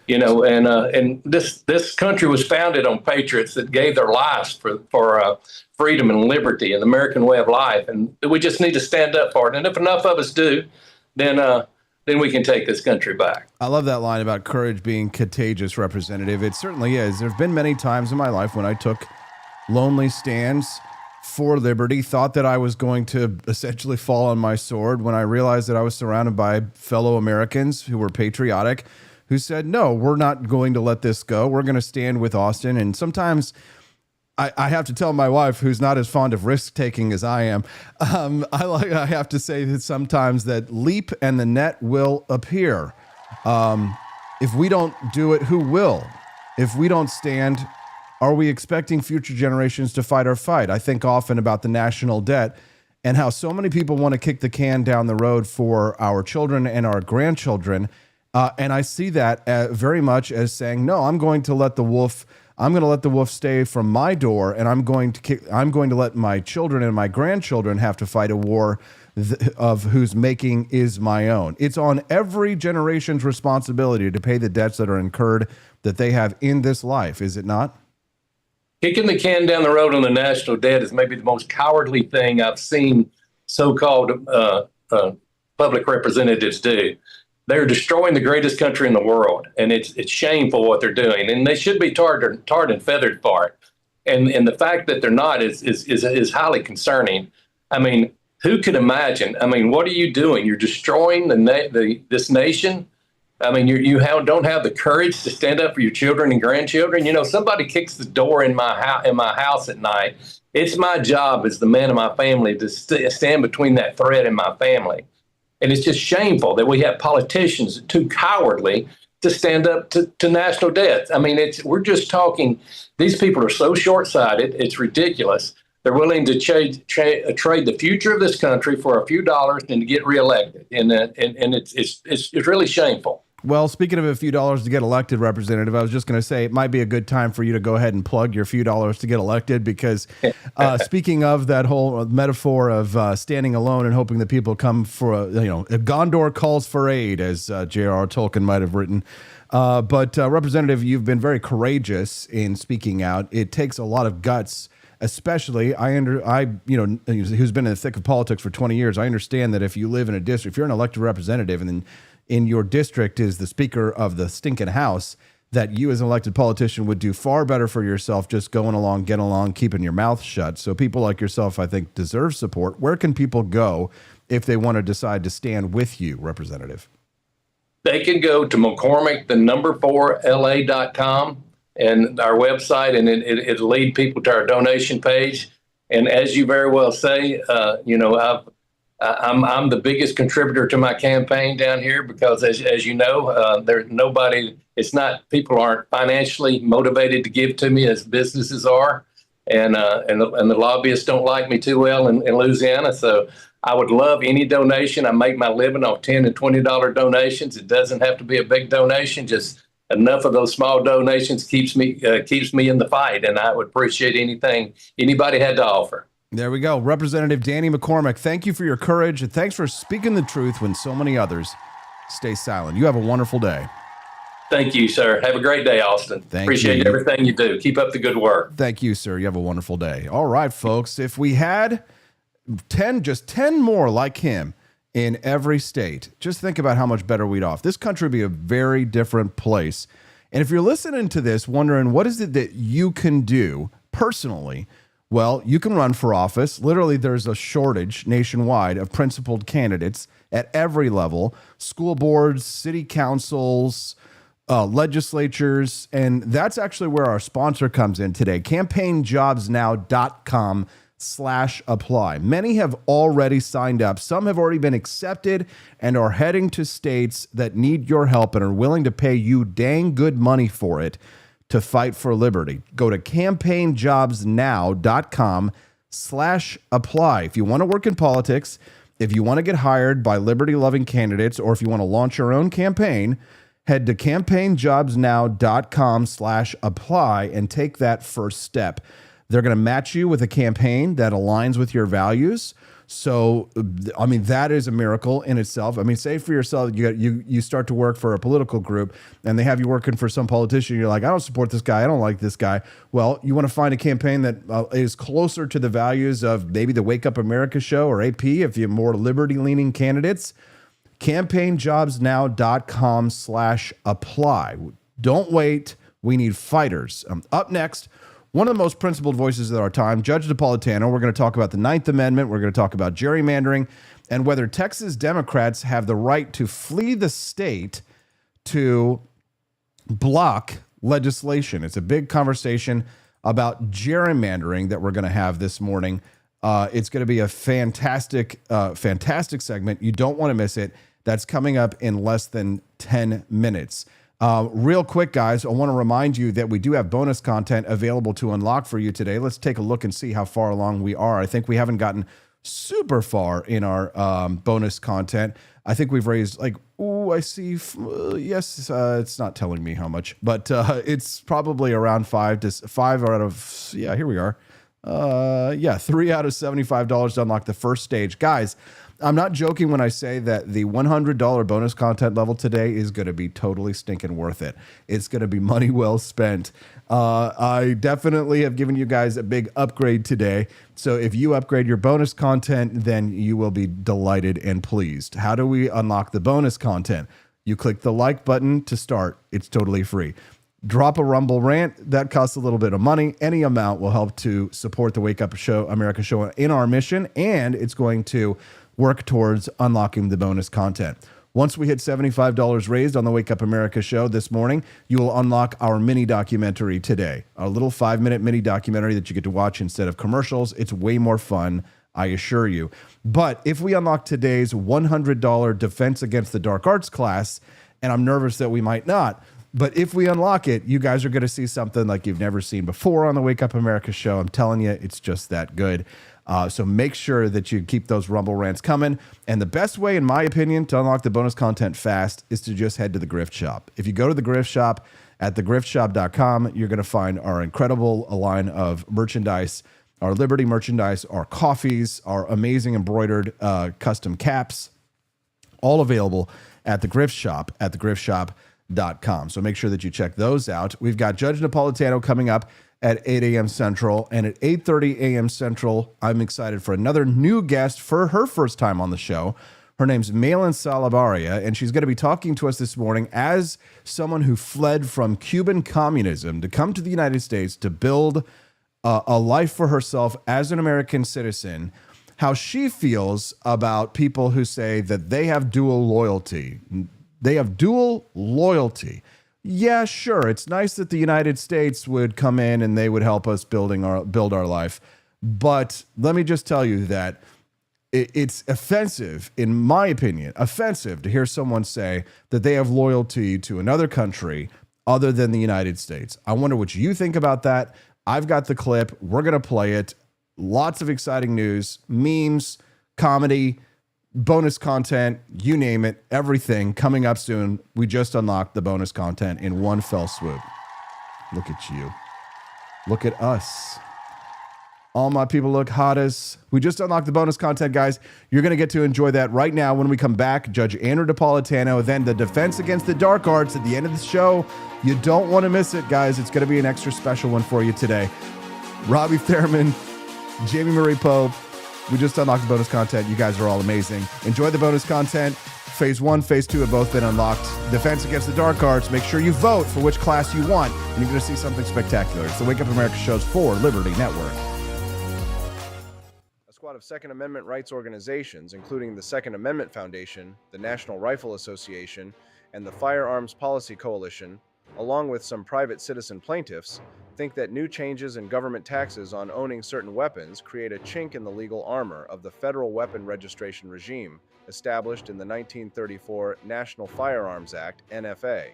and this country was founded on patriots that gave their lives for freedom and liberty and the American way of life. And we just need to stand up for it. And if enough of us do, then we can take this country back. I love that line about courage being contagious, Representative. It certainly is. There have been many times in my life when I took lonely stands for liberty, thought that I was going to essentially fall on my sword, when I realized that I was surrounded by fellow Americans who were patriotic, who said, no, we're not going to let this go. We're going to stand with Austin. And sometimes I have to tell my wife, who's not as fond of risk-taking as I am, I have to say that sometimes that leap and the net will appear. If we don't do it, who will? If we don't stand, are we expecting future generations to fight our fight? I think often about the national debt and how so many people want to kick the can down the road for our children and our grandchildren. And I see that very much as saying, no, I'm going to let the wolf stay from my door, and I'm going to let my children and my grandchildren have to fight a war of whose making is my own. It's on every generation's responsibility to pay the debts that are incurred that they have in this life, is it not? Kicking the can down the road on the national debt is maybe the most cowardly thing I've seen so-called public representatives do. They're destroying the greatest country in the world, and it's shameful what they're doing, and they should be tarred and feathered for it. And the fact that they're not is highly concerning. I mean, who could imagine? I mean, what are you doing? You're destroying this nation. I mean, you don't have the courage to stand up for your children and grandchildren. You know, somebody kicks the door in my house at night. It's my job as the man of my family to stand between that threat and my family. And it's just shameful that we have politicians too cowardly to stand up to national debt. I mean, we're just talking. These people are so short-sighted. It's ridiculous. They're willing to trade the future of this country for a few dollars and to get reelected, and it's really shameful. Well, speaking of a few dollars to get elected, Representative, I was just going to say it might be a good time for you to go ahead and plug your few dollars to get elected, because speaking of that whole metaphor of standing alone and hoping that people come for if Gondor calls for aid, as J.R.R. Tolkien might have written. But Representative, you've been very courageous in speaking out. It takes a lot of guts. Especially, who's been in the thick of politics for 20 years, I understand that if you live in a district, if you're an elected representative and then in your district is the Speaker of the stinking House, that you as an elected politician would do far better for yourself just going along, getting along, keeping your mouth shut. So people like yourself, I think, deserve support. Where can people go if they want to decide to stand with you, Representative? They can go to McCormick, 4la.com. and our website, and it'll lead people to our donation page. And as you very well say, I'm the biggest contributor to my campaign down here because, as you know, there's nobody. It's not people aren't financially motivated to give to me as businesses are, and the lobbyists don't like me too well in Louisiana. So I would love any donation. I make my living off $10 and $20 donations. It doesn't have to be a big donation. Just enough of those small donations keeps me in the fight, and I would appreciate anything anybody had to offer. There we go. Representative Danny McCormick, thank you for your courage, and thanks for speaking the truth when so many others stay silent. You have a wonderful day. Thank you, sir. Have a great day, Austin. Appreciate everything you do. Keep up the good work. Thank you, sir. You have a wonderful day. All right, folks. If we had 10 more like him in every state, just think about how much better we'd off. This country would be a very different place. And if you're listening to this wondering what is it that you can do personally, well, you can run for office. Literally, there's a shortage nationwide of principled candidates at every level: school boards, city councils, legislatures. And that's actually where our sponsor comes in today, campaignjobsnow.com/apply. Many have already signed up. Some have already been accepted and are heading to states that need your help and are willing to pay you dang good money for it to fight for liberty. Go to campaignjobsnow.com/apply. If you want to work in politics, if you want to get hired by liberty-loving candidates, or if you want to launch your own campaign, head to campaignjobsnow.com/apply and take that first step. They're going to match you with a campaign that aligns with your values. So, I mean, that is a miracle in itself. I mean, say for yourself, you start to work for a political group and they have you working for some politician. You're like, I don't support this guy. I don't like this guy. Well, you want to find a campaign that is closer to the values of maybe the Wake Up America show or AP, if you're more liberty-leaning candidates. campaignjobsnow.com/apply. Don't wait. We need fighters. Up next, one of the most principled voices of our time, Judge Napolitano. We're going to talk about the Ninth Amendment. We're going to talk about gerrymandering and whether Texas Democrats have the right to flee the state to block legislation. It's a big conversation about gerrymandering that we're going to have this morning. It's going to be a fantastic segment. You don't want to miss it. That's coming up in less than 10 minutes. Real quick, guys, I want to remind you that we do have bonus content available to unlock for you today. Let's take a look and see how far along we are. I think we haven't gotten super far in our bonus content. I think we've raised I see. Yes, it's not telling me how much, but it's probably around 5 out of, here we are. 3 out of $75 to unlock the first stage. Guys, I'm not joking when I say that the $100 bonus content level today is going to be totally stinking worth it. It's going to be money well spent. I definitely have given you guys a big upgrade today. So if you upgrade your bonus content, then you will be delighted and pleased. How do we unlock the bonus content? You click the like button to start. It's totally free. Drop a Rumble rant. That costs a little bit of money. Any amount will help to support the Wake Up Show, America show in our mission, and it's going to work towards unlocking the bonus content. Once we hit $75 raised on the Wake Up America show this morning, you will unlock our mini documentary today. A little 5-minute mini documentary that you get to watch instead of commercials. It's way more fun, I assure you. But if we unlock today's $100 Defense Against the Dark Arts class, and I'm nervous that we might not, but if we unlock it, you guys are going to see something like you've never seen before on the Wake Up America show. I'm telling you, it's just that good. So make sure that you keep those Rumble rants coming. And the best way, in my opinion, to unlock the bonus content fast is to just head to the Grift Shop. If you go to the Grift Shop at thegriftshop.com, you're going to find our incredible line of merchandise, our Liberty merchandise, our coffees, our amazing embroidered custom caps, all available at the Grift Shop at thegriftshop.com. So make sure that you check those out. We've got Judge Napolitano coming up at 8 a.m. Central, and at 8:30 a.m. Central, I'm excited for another new guest for her first time on the show. Her name's Malin Salabaria, and she's going to be talking to us this morning as someone who fled from Cuban communism to come to the United States to build a life for herself as an American citizen, how she feels about people who say that they have dual loyalty. They have dual loyalty. Yeah, sure. It's nice that the United States would come in and they would help us build our life. But let me just tell you that it's offensive, in my opinion, offensive to hear someone say that they have loyalty to another country other than the United States. I wonder what you think about that. I've got the clip. We're going to play it. Lots of exciting news, memes, comedy, bonus content, you name it, everything coming up soon. We just unlocked the bonus content in one fell swoop. Look at you. Look at us. All my people look hottest. We just unlocked the bonus content, guys. You're going to get to enjoy that right now when we come back. Judge Andrew Napolitano, then the Defense Against the Dark Arts at the end of the show. You don't want to miss it, guys. It's going to be an extra special one for you today. Robbie Thurman, Jamie Marie Pope. We just unlocked the bonus content. You guys are all amazing. Enjoy the bonus content. Phase 1, Phase 2 have both been unlocked. Defense Against the Dark Arts. Make sure you vote for which class you want, and you're going to see something spectacular. It's the Wake Up America shows for Liberty Network. A squad of Second Amendment rights organizations, including the Second Amendment Foundation, the National Rifle Association, and the Firearms Policy Coalition, along with some private citizen plaintiffs, think that new changes in government taxes on owning certain weapons create a chink in the legal armor of the federal weapon registration regime established in the 1934 National Firearms Act, NFA.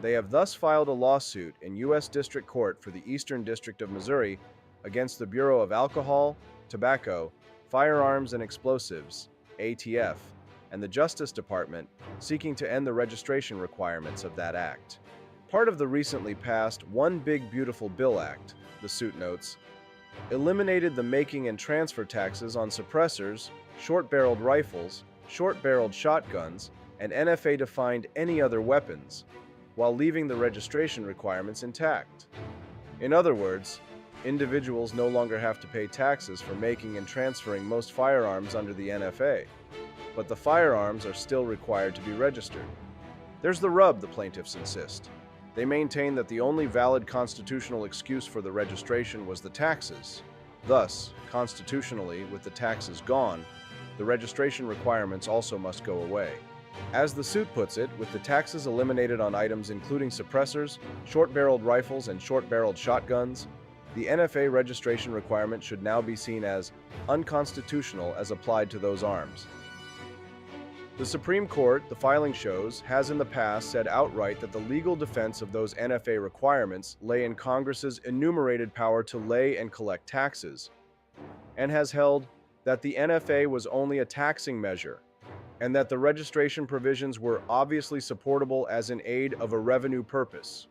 They have thus filed a lawsuit in U.S. District Court for the Eastern District of Missouri against the Bureau of Alcohol, Tobacco, Firearms and Explosives, ATF, and the Justice Department, seeking to end the registration requirements of that act. Part of the recently passed One Big Beautiful Bill Act, the suit notes, eliminated the making and transfer taxes on suppressors, short-barreled rifles, short-barreled shotguns, and NFA-defined any other weapons, while leaving the registration requirements intact. In other words, individuals no longer have to pay taxes for making and transferring most firearms under the NFA, but the firearms are still required to be registered. There's the rub, the plaintiffs insist. They maintain that the only valid constitutional excuse for the registration was the taxes. Thus, constitutionally, with the taxes gone, the registration requirements also must go away. As the suit puts it, with the taxes eliminated on items including suppressors, short-barreled rifles, and short-barreled shotguns, the NFA registration requirement should now be seen as unconstitutional as applied to those arms. The Supreme Court, the filing shows, has in the past said outright that the legal defense of those NFA requirements lay in Congress's enumerated power to lay and collect taxes, and has held that the NFA was only a taxing measure, and that the registration provisions were obviously supportable as an aid of a revenue purpose.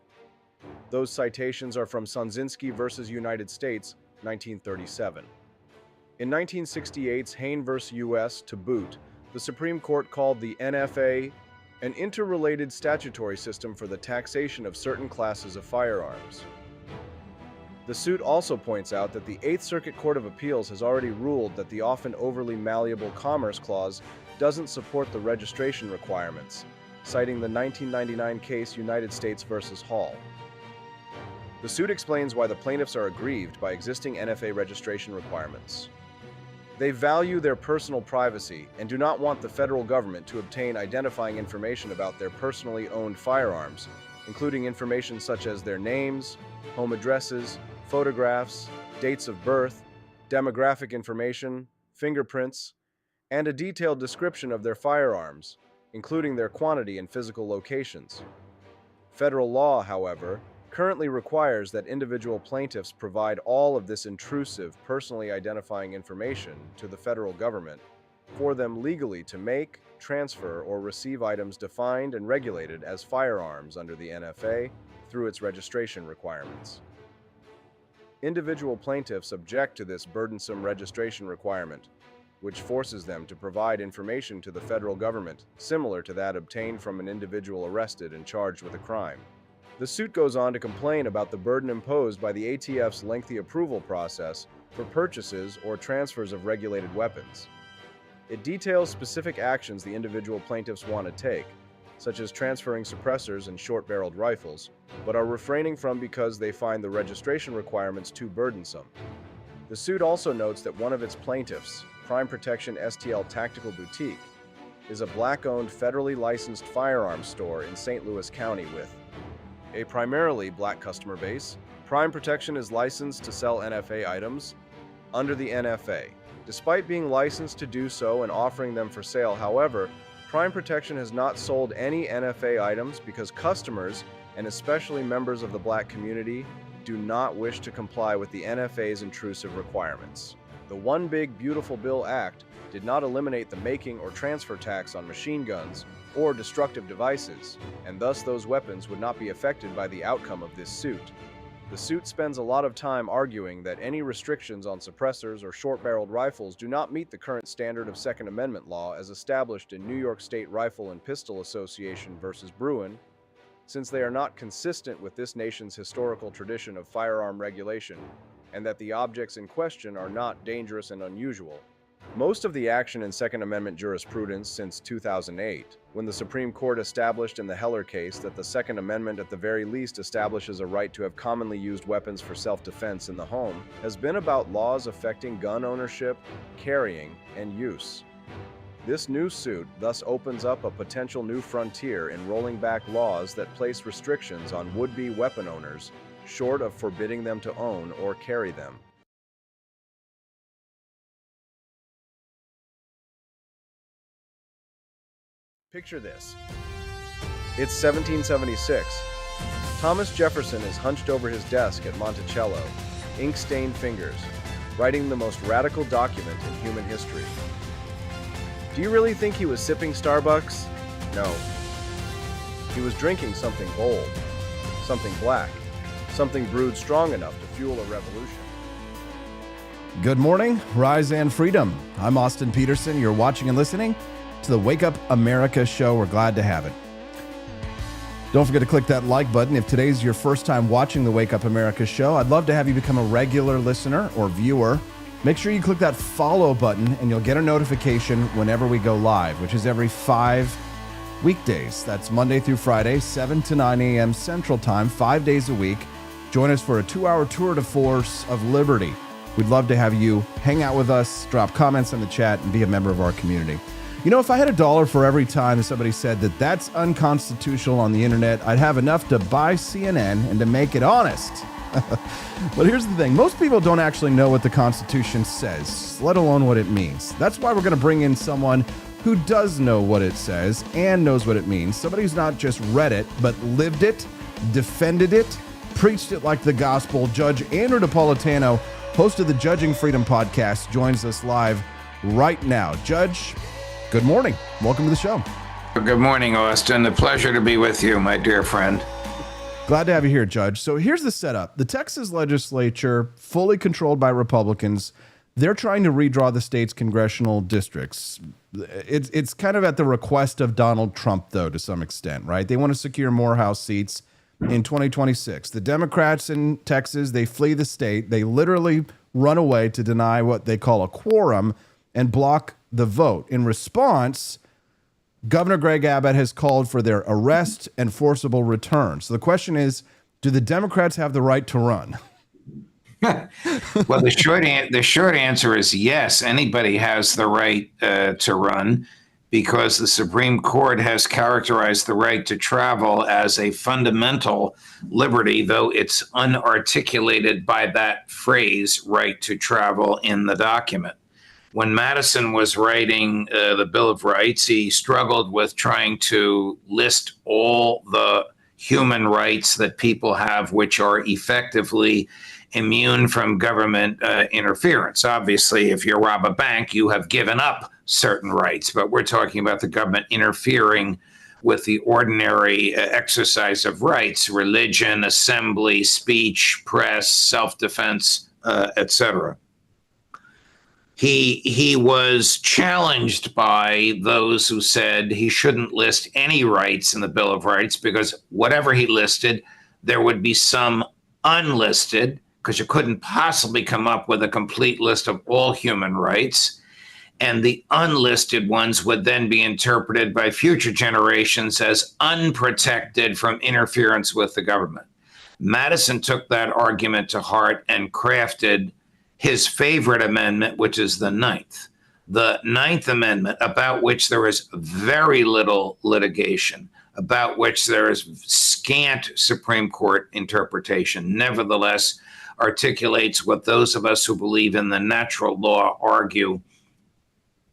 Those citations are from Sonzinski v. United States, 1937. In 1968's Hain v. U.S. to boot, the Supreme Court called the NFA an interrelated statutory system for the taxation of certain classes of firearms. The suit also points out that the Eighth Circuit Court of Appeals has already ruled that the often overly malleable Commerce Clause doesn't support the registration requirements, citing the 1999 case United States versus Hall. The suit explains why the plaintiffs are aggrieved by existing NFA registration requirements. They value their personal privacy and do not want the federal government to obtain identifying information about their personally owned firearms, including information such as their names, home addresses, photographs, dates of birth, demographic information, fingerprints, and a detailed description of their firearms, including their quantity and physical locations. Federal law, however, currently requires that individual plaintiffs provide all of this intrusive, personally identifying information to the federal government for them legally to make, transfer, or receive items defined and regulated as firearms under the NFA through its registration requirements. Individual plaintiffs object to this burdensome registration requirement, which forces them to provide information to the federal government similar to that obtained from an individual arrested and charged with a crime. The suit goes on to complain about the burden imposed by the ATF's lengthy approval process for purchases or transfers of regulated weapons. It details specific actions the individual plaintiffs want to take, such as transferring suppressors and short-barreled rifles, but are refraining from because they find the registration requirements too burdensome. The suit also notes that one of its plaintiffs, Crime Protection STL Tactical Boutique, is a black-owned federally licensed firearms store in St. Louis County with a primarily black customer base. Crime Protection is licensed to sell NFA items under the NFA. Despite being licensed to do so and offering them for sale, however, Crime Protection has not sold any NFA items because customers, and especially members of the black community, do not wish to comply with the NFA's intrusive requirements. The One Big Beautiful Bill Act did not eliminate the making or transfer tax on machine guns or destructive devices, and thus those weapons would not be affected by the outcome of this suit. The suit spends a lot of time arguing that any restrictions on suppressors or short-barreled rifles do not meet the current standard of Second Amendment law as established in New York State Rifle and Pistol Association versus Bruin, since they are not consistent with this nation's historical tradition of firearm regulation, and that the objects in question are not dangerous and unusual. Most of the action in Second Amendment jurisprudence since 2008, when the Supreme Court established in the Heller case that the Second Amendment at the very least establishes a right to have commonly used weapons for self-defense in the home, has been about laws affecting gun ownership, carrying, and use. This new suit thus opens up a potential new frontier in rolling back laws that place restrictions on would-be weapon owners, short of forbidding them to own or carry them. Picture this. It's 1776. Thomas Jefferson is hunched over his desk at Monticello, ink-stained fingers, writing the most radical document in human history. Do you really think he was sipping Starbucks? No. He was drinking something bold, something black, something brewed strong enough to fuel a revolution. Good morning, rise and freedom. I'm Austin Peterson. You're watching and listening to the Wake Up America show. We're glad to have it. Don't forget to click that like button. If today's your first time watching the Wake Up America show, I'd love to have you become a regular listener or viewer. Make sure you click that follow button and you'll get a notification whenever we go live, which is every 5 weekdays. That's Monday through Friday, 7 to 9 a.m. Central Time, 5 days a week. Join us for a 2-hour tour de force of liberty. We'd love to have you hang out with us, drop comments in the chat, and be a member of our community. You know, if I had $1 for every time somebody said that that's unconstitutional on the internet, I'd have enough to buy CNN and to make it honest. But here's the thing. Most people don't actually know what the Constitution says, let alone what it means. That's why we're going to bring in someone who does know what it says and knows what it means. Somebody who's not just read it, but lived it, defended it, preached it like the gospel. Judge Andrew Napolitano, host of the Judging Freedom podcast, joins us live right now. Judge, good morning. Welcome to the show. Good morning, Austin. A pleasure to be with you, my dear friend. Glad to have you here, Judge. So here's the setup. The Texas legislature, fully controlled by Republicans, they're trying to redraw the state's congressional districts. It's kind of at the request of Donald Trump, though, to some extent, right? They want to secure more House seats in 2026. The Democrats in Texas, they flee the state. They literally run away to deny what they call a quorum and block the vote. In response, Governor Greg Abbott has called for their arrest and forcible return. So the question is, do the Democrats have the right to run? Well, the short answer is yes. Anybody has the right to run, because the Supreme Court has characterized the right to travel as a fundamental liberty, though it's unarticulated by that phrase, right to travel, in the document. When Madison was writing the Bill of Rights, he struggled with trying to list all the human rights that people have, which are effectively immune from government interference. Obviously, if you rob a bank, you have given up certain rights, but we're talking about the government interfering with the ordinary exercise of rights: religion, assembly, speech, press, self-defense, etc. He was challenged by those who said he shouldn't list any rights in the Bill of Rights, because whatever he listed, there would be some unlisted, because you couldn't possibly come up with a complete list of all human rights. And the unlisted ones would then be interpreted by future generations as unprotected from interference with the government. Madison took that argument to heart and crafted his favorite amendment, which is the Ninth. The Ninth Amendment, about which there is very little litigation, about which there is scant Supreme Court interpretation, nevertheless articulates what those of us who believe in the natural law argue: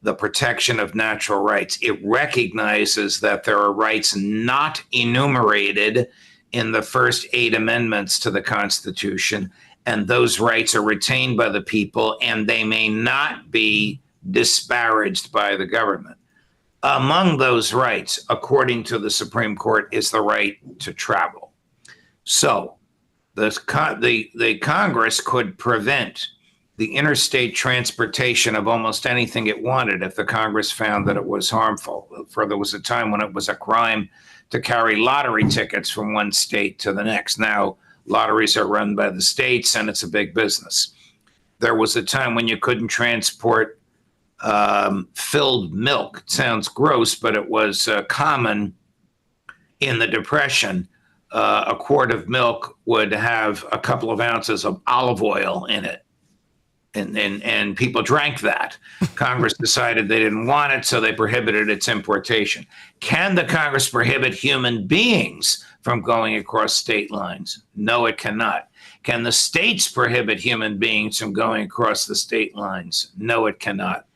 the protection of natural rights. It recognizes that there are rights not enumerated in the first 8 amendments to the Constitution, and those rights are retained by the people, and they may not be disparaged by the government. Among those rights, according to the Supreme Court, is the right to travel. So the Congress could prevent the interstate transportation of almost anything it wanted if the Congress found that it was harmful. For there was a time when it was a crime to carry lottery tickets from one state to the next. Now, lotteries are run by the states, and it's a big business. There was a time when you couldn't transport filled milk. It sounds gross, but it was common in the Depression. A quart of milk would have a couple of ounces of olive oil in it. And people drank that. Congress decided they didn't want it, so they prohibited its importation. Can the Congress prohibit human beings from going across state lines? No, it cannot. Can the states prohibit human beings from going across the state lines? No, it cannot.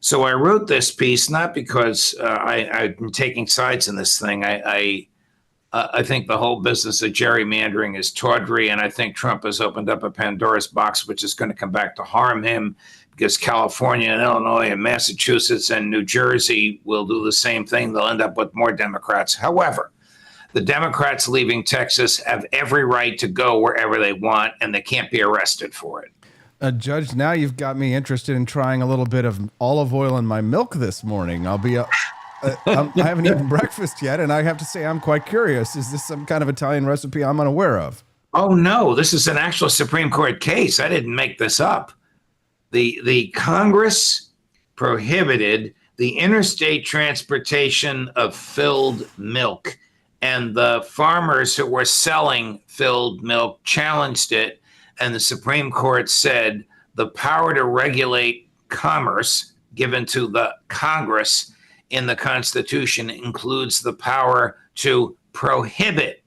So I wrote this piece not because I've been taking sides in this thing. I think the whole business of gerrymandering is tawdry, and I think Trump has opened up a Pandora's box, which is going to come back to harm him, because California and Illinois and Massachusetts and New Jersey will do the same thing. They'll end up with more Democrats. However, the Democrats leaving Texas have every right to go wherever they want, and they can't be arrested for it. Judge, now you've got me interested in trying a little bit of olive oil in my milk this morning. I haven't eaten breakfast yet, and I have to say I'm quite curious. Is this some kind of Italian recipe I'm unaware of? Oh, no, this is an actual Supreme Court case. I didn't make this up. The Congress prohibited the interstate transportation of filled milk, and the farmers who were selling filled milk challenged it, and the Supreme Court said the power to regulate commerce given to the Congress in the Constitution includes the power to prohibit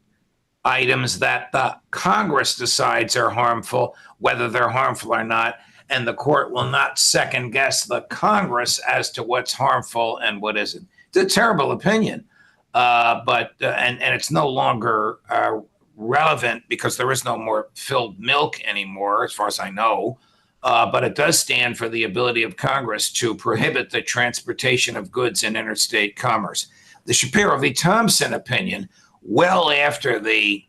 items that the Congress decides are harmful, whether they're harmful or not, and the court will not second guess the Congress as to what's harmful and what isn't. It's a terrible opinion, but it's no longer relevant because there is no more filled milk anymore, as far as I know. But it does stand for the ability of Congress to prohibit the transportation of goods in interstate commerce. The Shapiro v. Thompson opinion, well after the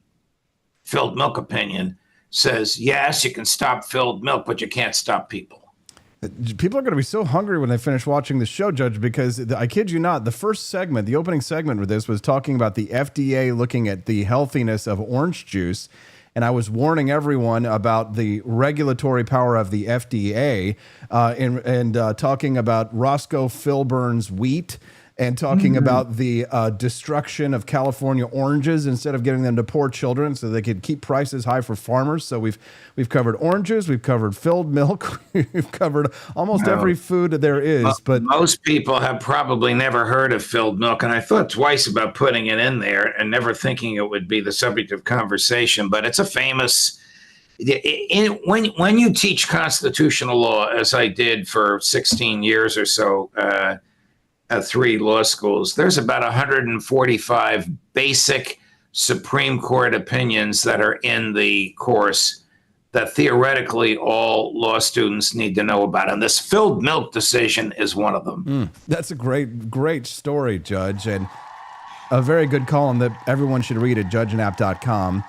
filled milk opinion, says, yes, you can stop filled milk, but you can't stop people. People are going to be so hungry when they finish watching the show, Judge, because I kid you not, the first segment, the opening segment with this was talking about the FDA looking at the healthiness of orange juice. And I was warning everyone about the regulatory power of the FDA and talking about Roscoe Filburn's wheat and talking about the destruction of California oranges instead of giving them to poor children so they could keep prices high for farmers. So we've covered oranges, we've covered filled milk, we've covered almost every food there is. But most people have probably never heard of filled milk, and I thought twice about putting it in there and never thinking it would be the subject of conversation. But it's a famous. When you teach constitutional law, as I did for 16 years or so at 3 law schools, there's about 145 basic Supreme Court opinions that are in the course that theoretically all law students need to know about. And this filled milk decision is one of them. That's a great story, Judge, and a very good column that everyone should read at judgeandapp.com.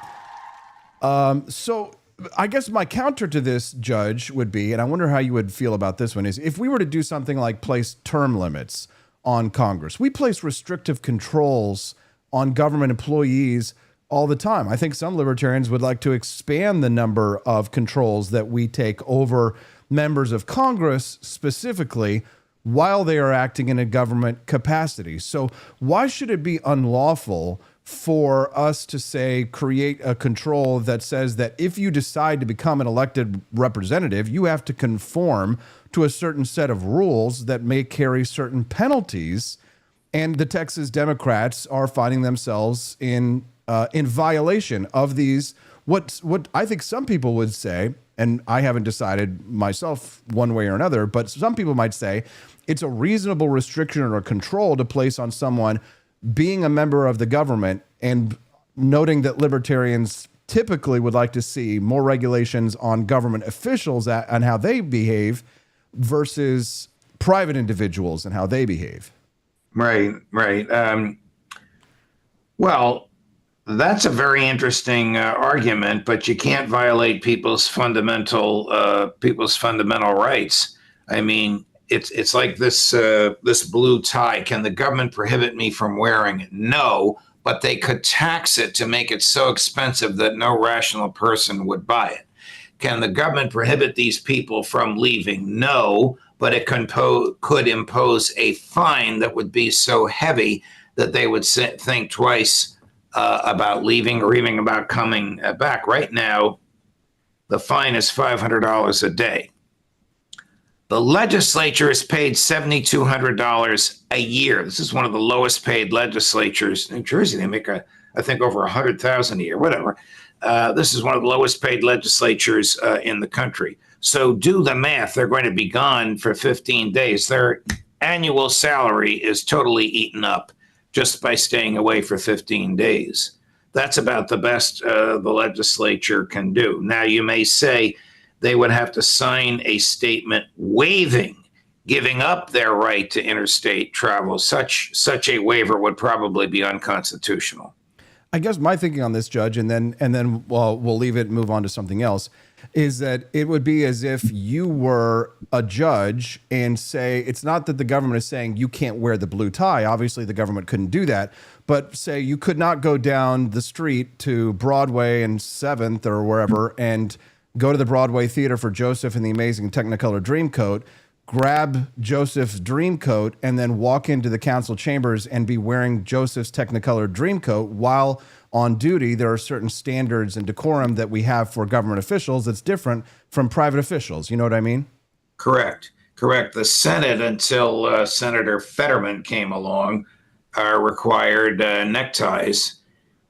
So I guess my counter to this, Judge, would be, and I wonder how you would feel about this one, is if we were to do something like place term limits on Congress. We place restrictive controls on government employees all the time. I think some libertarians would like to expand the number of controls that we take over members of Congress specifically while they are acting in a government capacity. So why should it be unlawful for us to say, create a control that says that if you decide to become an elected representative, you have to conform to a certain set of rules that may carry certain penalties? And the Texas Democrats are finding themselves in violation of these, what I think some people would say, and I haven't decided myself one way or another, but some people might say it's a reasonable restriction or control to place on someone being a member of the government, and noting that libertarians typically would like to see more regulations on government officials and how they behave versus private individuals and how they behave. Right. Well, that's a very interesting argument, but you can't violate people's fundamental rights. I mean, it's like this blue tie. Can the government prohibit me from wearing it? No, but they could tax it to make it so expensive that no rational person would buy it. Can the government prohibit these people from leaving? No, but it could impose a fine that would be so heavy that they would think twice about leaving or even about coming back. Right now, the fine is $500 a day. The legislature is paid $7,200 a year. This is one of the lowest paid legislatures. New Jersey, they make I think over $100,000 a year, whatever. This is one of the lowest paid legislatures in the country. So do the math. They're going to be gone for 15 days. Their annual salary is totally eaten up just by staying away for 15 days. That's about the best the legislature can do. Now, you may say they would have to sign a statement giving up their right to interstate travel. Such a waiver would probably be unconstitutional. I guess my thinking on this, Judge, and then we'll leave it and move on to something else, is that it would be as if you were a judge and say, it's not that the government is saying you can't wear the blue tie. Obviously, the government couldn't do that. But say you could not go down the street to Broadway and 7th or wherever and go to the Broadway Theater for Joseph and the Amazing Technicolor Dreamcoat, grab Joseph's Dreamcoat, and then walk into the council chambers and be wearing Joseph's Technicolor Dreamcoat while on duty. There are certain standards and decorum that we have for government officials that's different from private officials. You know what I mean? Correct. The Senate, until Senator Fetterman came along, required neckties,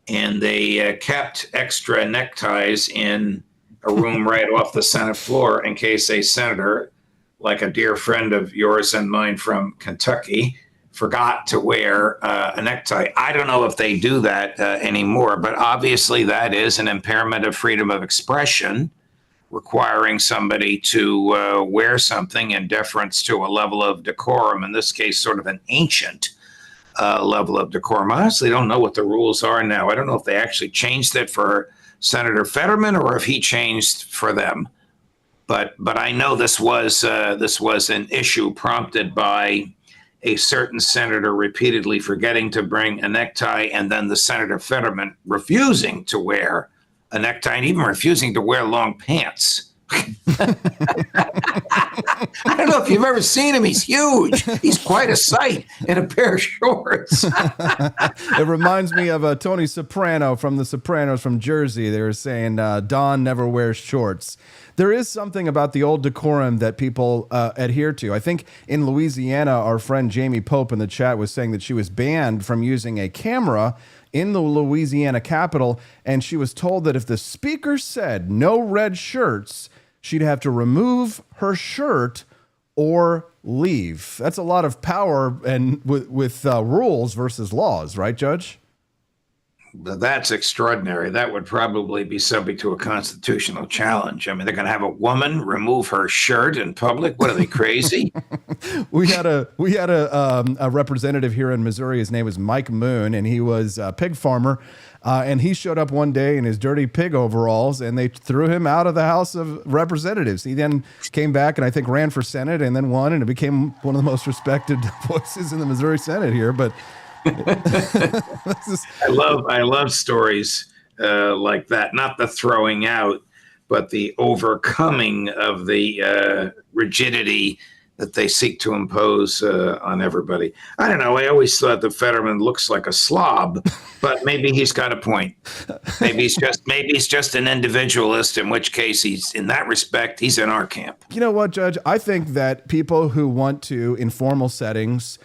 and they kept extra neckties in a room right off the Senate floor in case a senator, like a dear friend of yours and mine from Kentucky, forgot to wear a necktie. I don't know if they do that anymore, but obviously that is an impairment of freedom of expression, requiring somebody to wear something in deference to a level of decorum, in this case, sort of an ancient level of decorum. I honestly don't know what the rules are now. I don't know if they actually changed it for Senator Fetterman or if he changed for them. But I know this was an issue prompted by a certain senator repeatedly forgetting to bring a necktie, and then the Senator Fetterman refusing to wear a necktie and even refusing to wear long pants I don't know if you've ever seen him. He's huge. He's quite a sight in a pair of shorts. It reminds me of Tony Soprano from The Sopranos from Jersey. They were saying Don never wears shorts. There is something about the old decorum that people adhere to. I think in Louisiana, our friend Jamie Pope in the chat was saying that she was banned from using a camera in the Louisiana Capitol, and she was told that if the speaker said no red shirts, she'd have to remove her shirt or leave. That's a lot of power and with rules versus laws, right, Judge? That's extraordinary. That would probably be subject to a constitutional challenge. I mean, they're going to have a woman remove her shirt in public. What are they, crazy? We had a representative here in Missouri. His name was Mike Moon, and he was a pig farmer. And he showed up one day in his dirty pig overalls, and they threw him out of the House of Representatives. He then came back and I think ran for Senate and then won, and it became one of the most respected voices in the Missouri Senate here. But I love stories like that. Not the throwing out, but the overcoming of the rigidity that they seek to impose on everybody. I don't know. I always thought the Fetterman looks like a slob, but maybe he's got a point. Maybe he's just an individualist, in which case he's, in that respect, he's in our camp. You know what, Judge? I think that people who want to, in formal settings,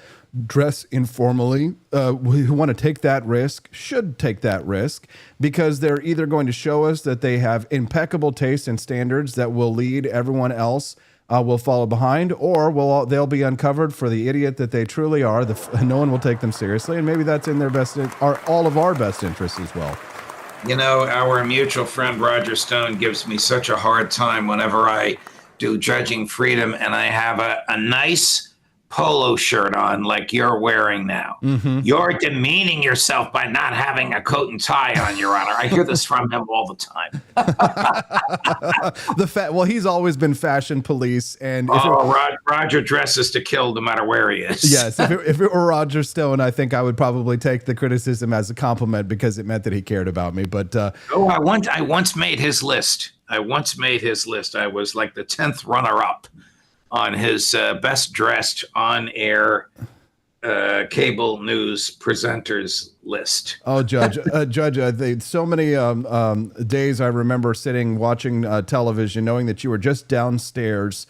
dress informally, who want to take that risk, should take that risk, because they're either going to show us that they have impeccable taste and standards that will lead everyone else will follow behind, or they'll be uncovered for the idiot that they truly are. No one will take them seriously, and maybe that's in their best, all of our best interests as well. You know, our mutual friend Roger Stone gives me such a hard time whenever I do Judging Freedom and I have a nice polo shirt on like you're wearing now. Mm-hmm. You're demeaning yourself by not having a coat and tie on, Your Honor. I hear this from him all the time. Well, he's always been fashion police, and Roger dresses to kill no matter where he is. Yes, if it were Roger Stone, I think I would probably take the criticism as a compliment because it meant that he cared about me. But I once made his list. I was like the 10th runner-up on his best dressed on-air cable news presenters list. Oh, Judge, so many days I remember sitting watching television, knowing that you were just downstairs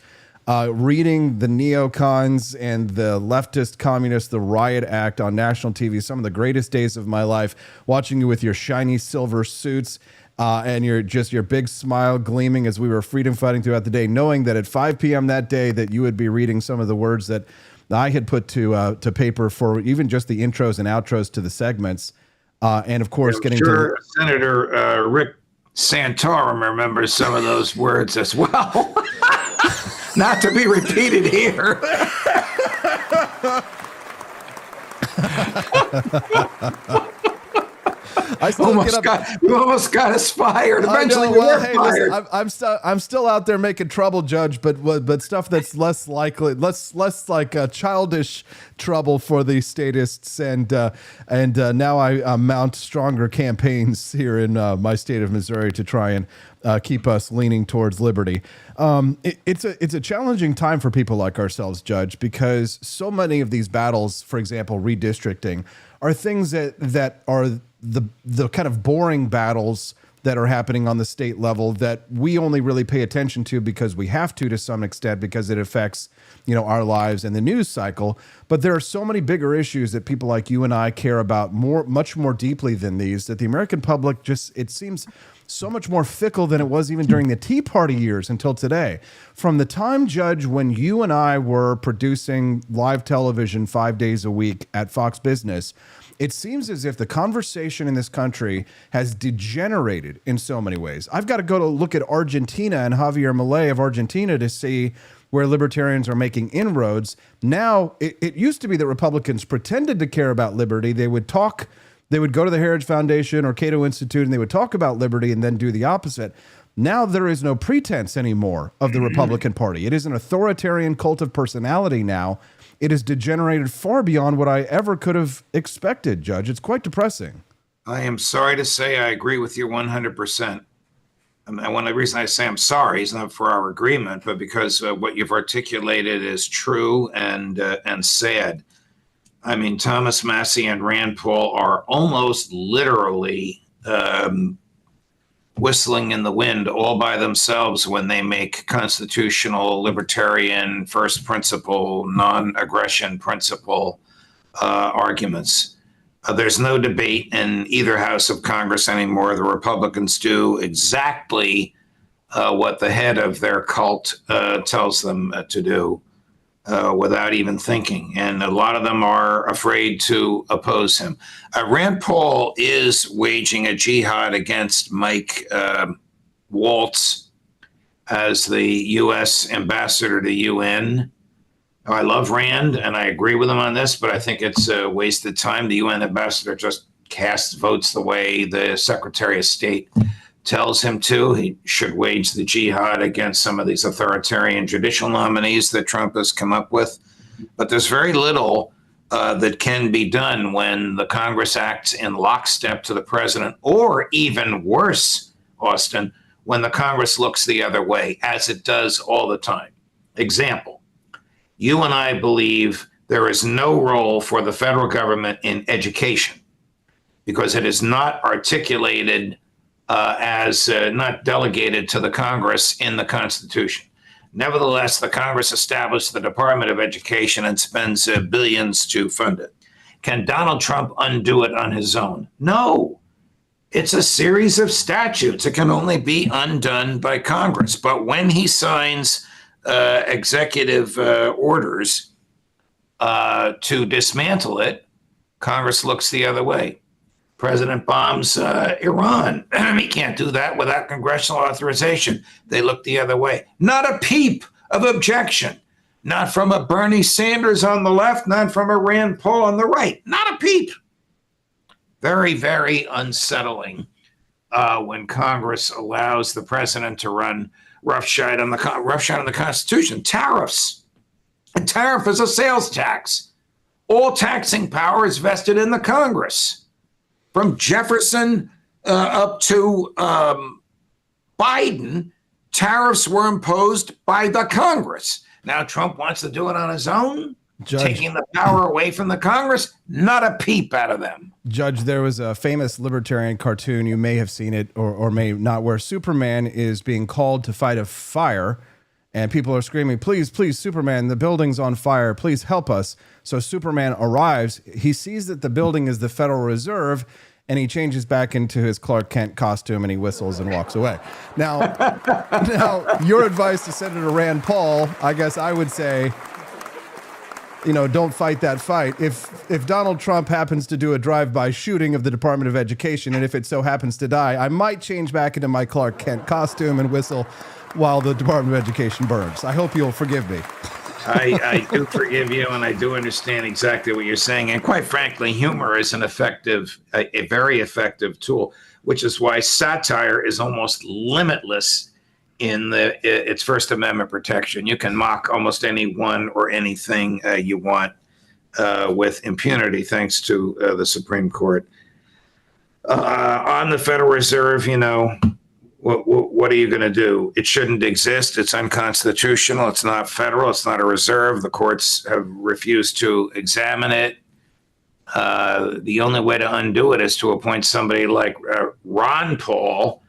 reading the neocons and the leftist communists, the riot act on national TV. Some of the greatest days of my life, watching you with your shiny silver suits. And your big smile gleaming as we were freedom fighting throughout the day, knowing that at 5 p.m. that day that you would be reading some of the words that I had put to paper for even just the intros and outros to the segments. And of course, Senator Rick Santorum remembers some of those words as well. Not to be repeated here. You almost got us fired. Eventually, we were fired. Listen, I'm still out there making trouble, Judge, but stuff that's less likely, less like childish trouble for the statists, and now I mount stronger campaigns here in my state of Missouri to try and keep us leaning towards liberty. It's a challenging time for people like ourselves, Judge, because so many of these battles, for example, redistricting, are things that are the kind of boring battles that are happening on the state level that we only really pay attention to because we have to some extent, because it affects, our lives and the news cycle. But there are so many bigger issues that people like you and I care about much more deeply than these, that the American public it seems so much more fickle than it was even during the Tea Party years until today. From the time, Judge, when you and I were producing live television 5 days a week at Fox Business, it seems as if the conversation in this country has degenerated in so many ways. I've got to go to look at Argentina and Javier Milei of Argentina to see where libertarians are making inroads. Now, it used to be that Republicans pretended to care about liberty. They would go to the Heritage Foundation or Cato Institute and they would talk about liberty and then do the opposite. Now there is no pretense anymore of the Republican Party. It is an authoritarian cult of personality now. It has degenerated far beyond what I ever could have expected, Judge. It's quite depressing. I am sorry to say I agree with you 100%. And one of the reasons I say I'm sorry is not for our agreement, but because what you've articulated is true and sad. I mean, Thomas Massie and Rand Paul are almost literally whistling in the wind all by themselves when they make constitutional, libertarian, first principle, non-aggression principle arguments. There's no debate in either house of Congress anymore. The Republicans do exactly what the head of their cult tells them to do without even thinking. And a lot of them are afraid to oppose him. Rand Paul is waging a jihad against Mike Waltz as the U.S. ambassador to the UN. I love Rand, and I agree with him on this, but I think it's a wasted time. The UN ambassador just casts votes the way the Secretary of State tells him to. He should wage the jihad against some of these authoritarian judicial nominees that Trump has come up with. But there's very little that can be done when the Congress acts in lockstep to the president, or even worse, Austin, when the Congress looks the other way, as it does all the time. Example. You and I believe there is no role for the federal government in education because it is not articulated as not delegated to the Congress in the Constitution. Nevertheless, the Congress established the Department of Education and spends billions to fund it. Can Donald Trump undo it on his own? No. It's a series of statutes. It can only be undone by Congress. But when he signs executive orders to dismantle it, Congress looks the other way. President bombs Iran. He can't do that without congressional authorization. They look the other way. Not a peep of objection. Not from a Bernie Sanders on the left, not from a Rand Paul on the right. Not a peep. Very, very unsettling when Congress allows the president to run roughshod on the Constitution. Tariffs. A tariff is a sales tax. All taxing power is vested in the Congress. From Jefferson up to Biden, tariffs were imposed by the Congress. Now Trump wants to do it on his own, taking the power away from the Congress. Not a peep out of them. Judge, there was a famous libertarian cartoon, you may have seen it or may not, where Superman is being called to fight a fire, and people are screaming, please, please, Superman, the building's on fire, please help us. So Superman arrives, he sees that the building is the Federal Reserve, and he changes back into his Clark Kent costume and he whistles and walks away. Now, your advice to Senator Rand Paul, I guess I would say, don't fight that fight. If Donald Trump happens to do a drive-by shooting of the Department of Education, and if it so happens to die, I might change back into my Clark Kent costume and whistle while the Department of Education burns. I hope you'll forgive me. I do forgive you, and I do understand exactly what you're saying. And quite frankly, humor is a very effective tool, which is why satire is almost limitless in its First Amendment protection. You can mock almost anyone or anything you want with impunity, thanks to the Supreme Court. On the Federal Reserve, what are you going to do? It shouldn't exist. It's unconstitutional. It's not federal. It's not a reserve. The courts have refused to examine it. The only way to undo it is to appoint somebody like Ron Paul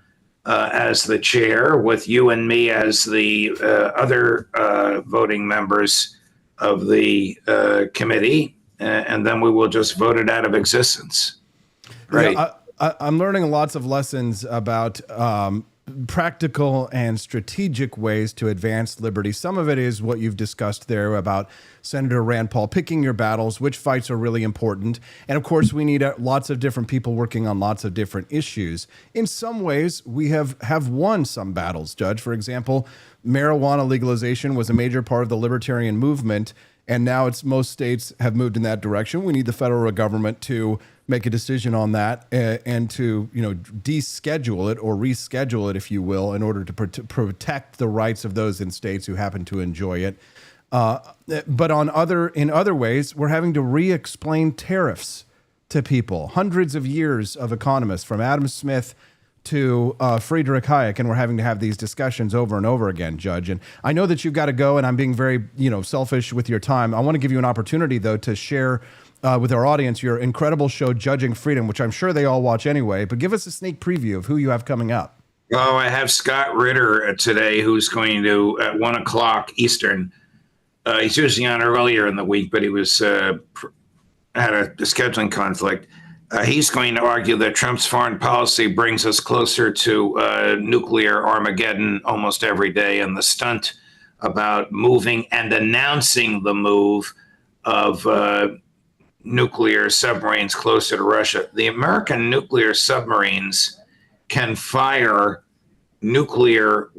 as the chair, with you and me as the other voting members of the committee, and then we will just vote it out of existence. Right. I'm learning lots of lessons about practical and strategic ways to advance liberty. Some of it is what you've discussed there about Senator Rand Paul, picking your battles, which fights are really important. And of course, we need lots of different people working on lots of different issues. In some ways, we have won some battles, Judge. For example, marijuana legalization was a major part of the libertarian movement, and now most states have moved in that direction. We need the federal government to make a decision on that and to deschedule it or reschedule it, if you will, in order to protect the rights of those in states who happen to enjoy it. But in other ways, we're having to re-explain tariffs to people. Hundreds of years of economists, from Adam Smith to Friedrich Hayek, and we're having to have these discussions over and over again, Judge. And I know that you've got to go, and I'm being very, selfish with your time. I want to give you an opportunity, though, to share with our audience your incredible show, Judging Freedom, which I'm sure they all watch anyway. But give us a sneak preview of who you have coming up. Oh, I have Scott Ritter today, who's going to, at 1 o'clock Eastern. He's usually on earlier in the week, but he was had a scheduling conflict. He's going to argue that Trump's foreign policy brings us closer to nuclear Armageddon almost every day, and the stunt about moving and announcing the move of nuclear submarines closer to Russia. The American nuclear submarines can fire nuclear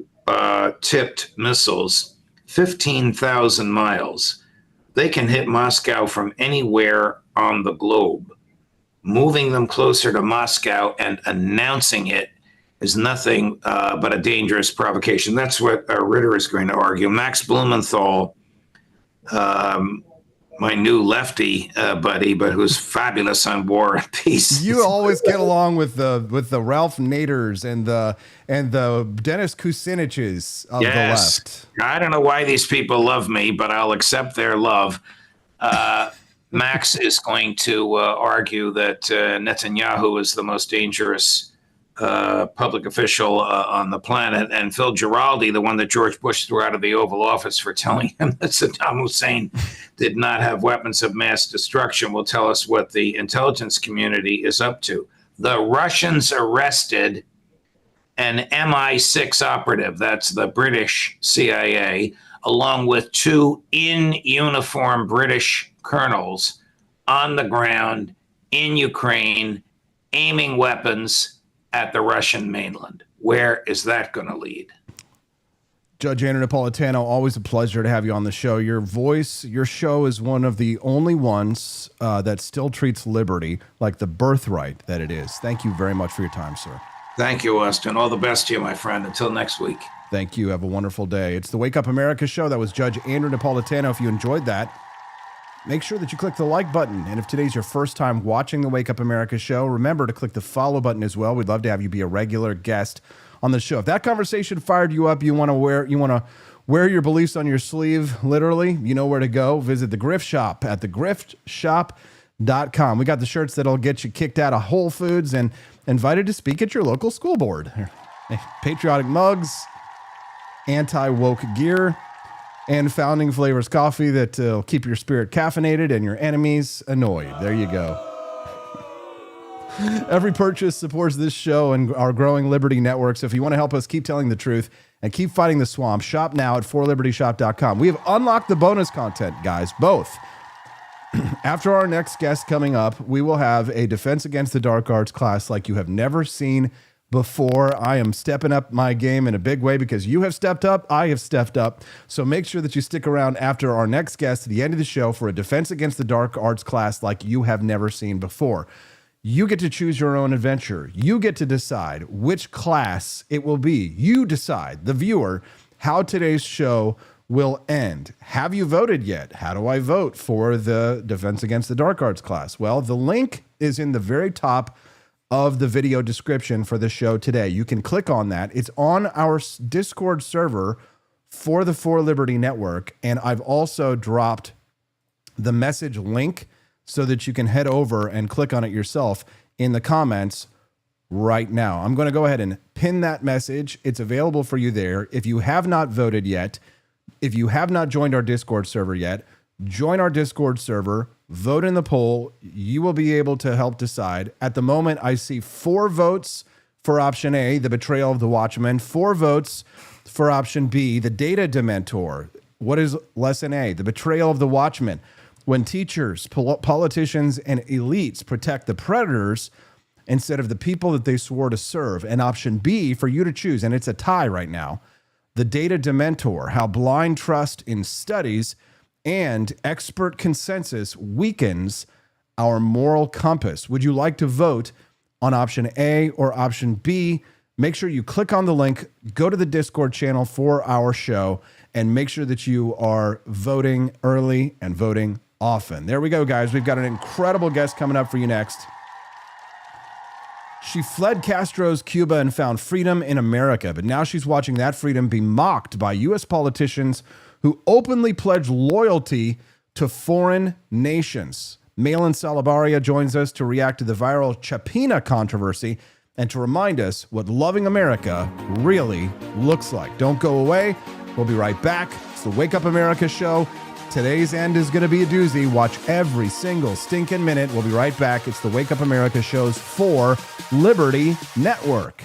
tipped missiles 15,000 miles. They can hit Moscow from anywhere on the globe. Moving them closer to Moscow and announcing it is nothing but a dangerous provocation. That's what Ritter is going to argue. Max Blumenthal, my new lefty buddy, but who's fabulous on War and Peace. You always get along with the Ralph Naders and the Dennis Kuciniches of the left. I don't know why these people love me, but I'll accept their love. Max is going to argue that Netanyahu is the most dangerous public official on the planet, and Phil Giraldi, the one that George Bush threw out of the Oval Office for telling him that Saddam Hussein did not have weapons of mass destruction, will tell us what the intelligence community is up to. The Russians arrested an MI6 operative, that's the British CIA, along with 2 in-uniform British colonels on the ground in Ukraine, aiming weapons at the Russian mainland. Where is that going to lead? Judge Andrew Napolitano, always a pleasure to have you on the show. Your voice, your show is one of the only ones that still treats liberty like the birthright that it is. Thank you very much for your time, sir. Thank you, Austin. All the best to you, my friend. Until next week. Thank you. Have a wonderful day. It's the Wake Up America show. That was Judge Andrew Napolitano. If you enjoyed that, make sure that you click the like button. And if today's your first time watching the Wake Up America show, remember to click the follow button as well. We'd love to have you be a regular guest on the show. If that conversation fired you up, you want to wear your beliefs on your sleeve, literally, you know where to go. Visit the Grift Shop at thegriftshop.com. We got the shirts that'll get you kicked out of Whole Foods and invited to speak at your local school board. Patriotic mugs, anti-woke gear, and Founding Flavors coffee that will keep your spirit caffeinated and your enemies annoyed. There you go. Every purchase supports this show and our growing Liberty Network. So if you want to help us keep telling the truth and keep fighting the swamp, shop now at forlibertyshop.com. We have unlocked the bonus content, guys, both. After our next guest coming up, we will have a Defense Against the Dark Arts class like you have never seen before. I am stepping up my game in a big way because you have stepped up, I have stepped up. So make sure that you stick around after our next guest at the end of the show for a Defense Against the Dark Arts class like you have never seen before. You get to choose your own adventure. You get to decide which class it will be. You decide, the viewer, how today's show will end. Have you voted yet? How do I vote for the Defense Against the Dark Arts class? Well, the link is in the very top of the video description for the show today. You can click on that. It's on our Discord server for the For Liberty Network, and I've also dropped the message link so that you can head over and click on it yourself in the comments right now. I'm going to go ahead and pin that message. It's available for you there. If you have not voted yet, if you have not joined our Discord server yet, join our Discord server, vote in the poll. You will be able to help decide. At the moment, I see 4 votes for option A, the betrayal of the Watchmen, 4 votes for option B, the data dementor. What is lesson A? The betrayal of the Watchmen. When teachers, politicians, and elites protect the predators instead of the people that they swore to serve. And option B for you to choose, and it's a tie right now, the data dementor, how blind trust in studies and expert consensus weakens our moral compass. Would you like to vote on option A or option B? Make sure you click on the link, go to the Discord channel for our show, and make sure that you are voting early and voting often. There we go, guys. We've got an incredible guest coming up for you next. She fled Castro's Cuba and found freedom in America, but now she's watching that freedom be mocked by U.S. politicians who openly pledge loyalty to foreign nations. Malin Salabaria joins us to react to the viral Chapina controversy and to remind us what loving America really looks like. Don't go away. We'll be right back. It's the Wake Up America show. Today's end is going to be a doozy. Watch every single stinking minute. We'll be right back. It's the Wake Up America shows for Liberty Network.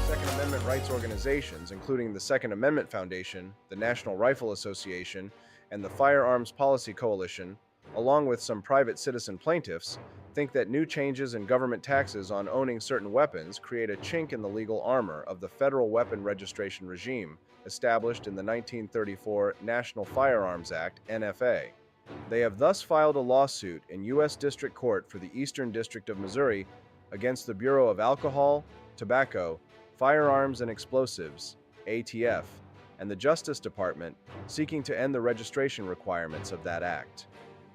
Second Amendment rights organizations, including the Second Amendment Foundation, the National Rifle Association, and the Firearms Policy Coalition, along with some private citizen plaintiffs, think that new changes in government taxes on owning certain weapons create a chink in the legal armor of the federal weapon registration regime established in the 1934 National Firearms Act, NFA. They have thus filed a lawsuit in U.S. District Court for the Eastern District of Missouri against the Bureau of Alcohol, Tobacco, Firearms and Explosives, ATF, and the Justice Department, seeking to end the registration requirements of that act.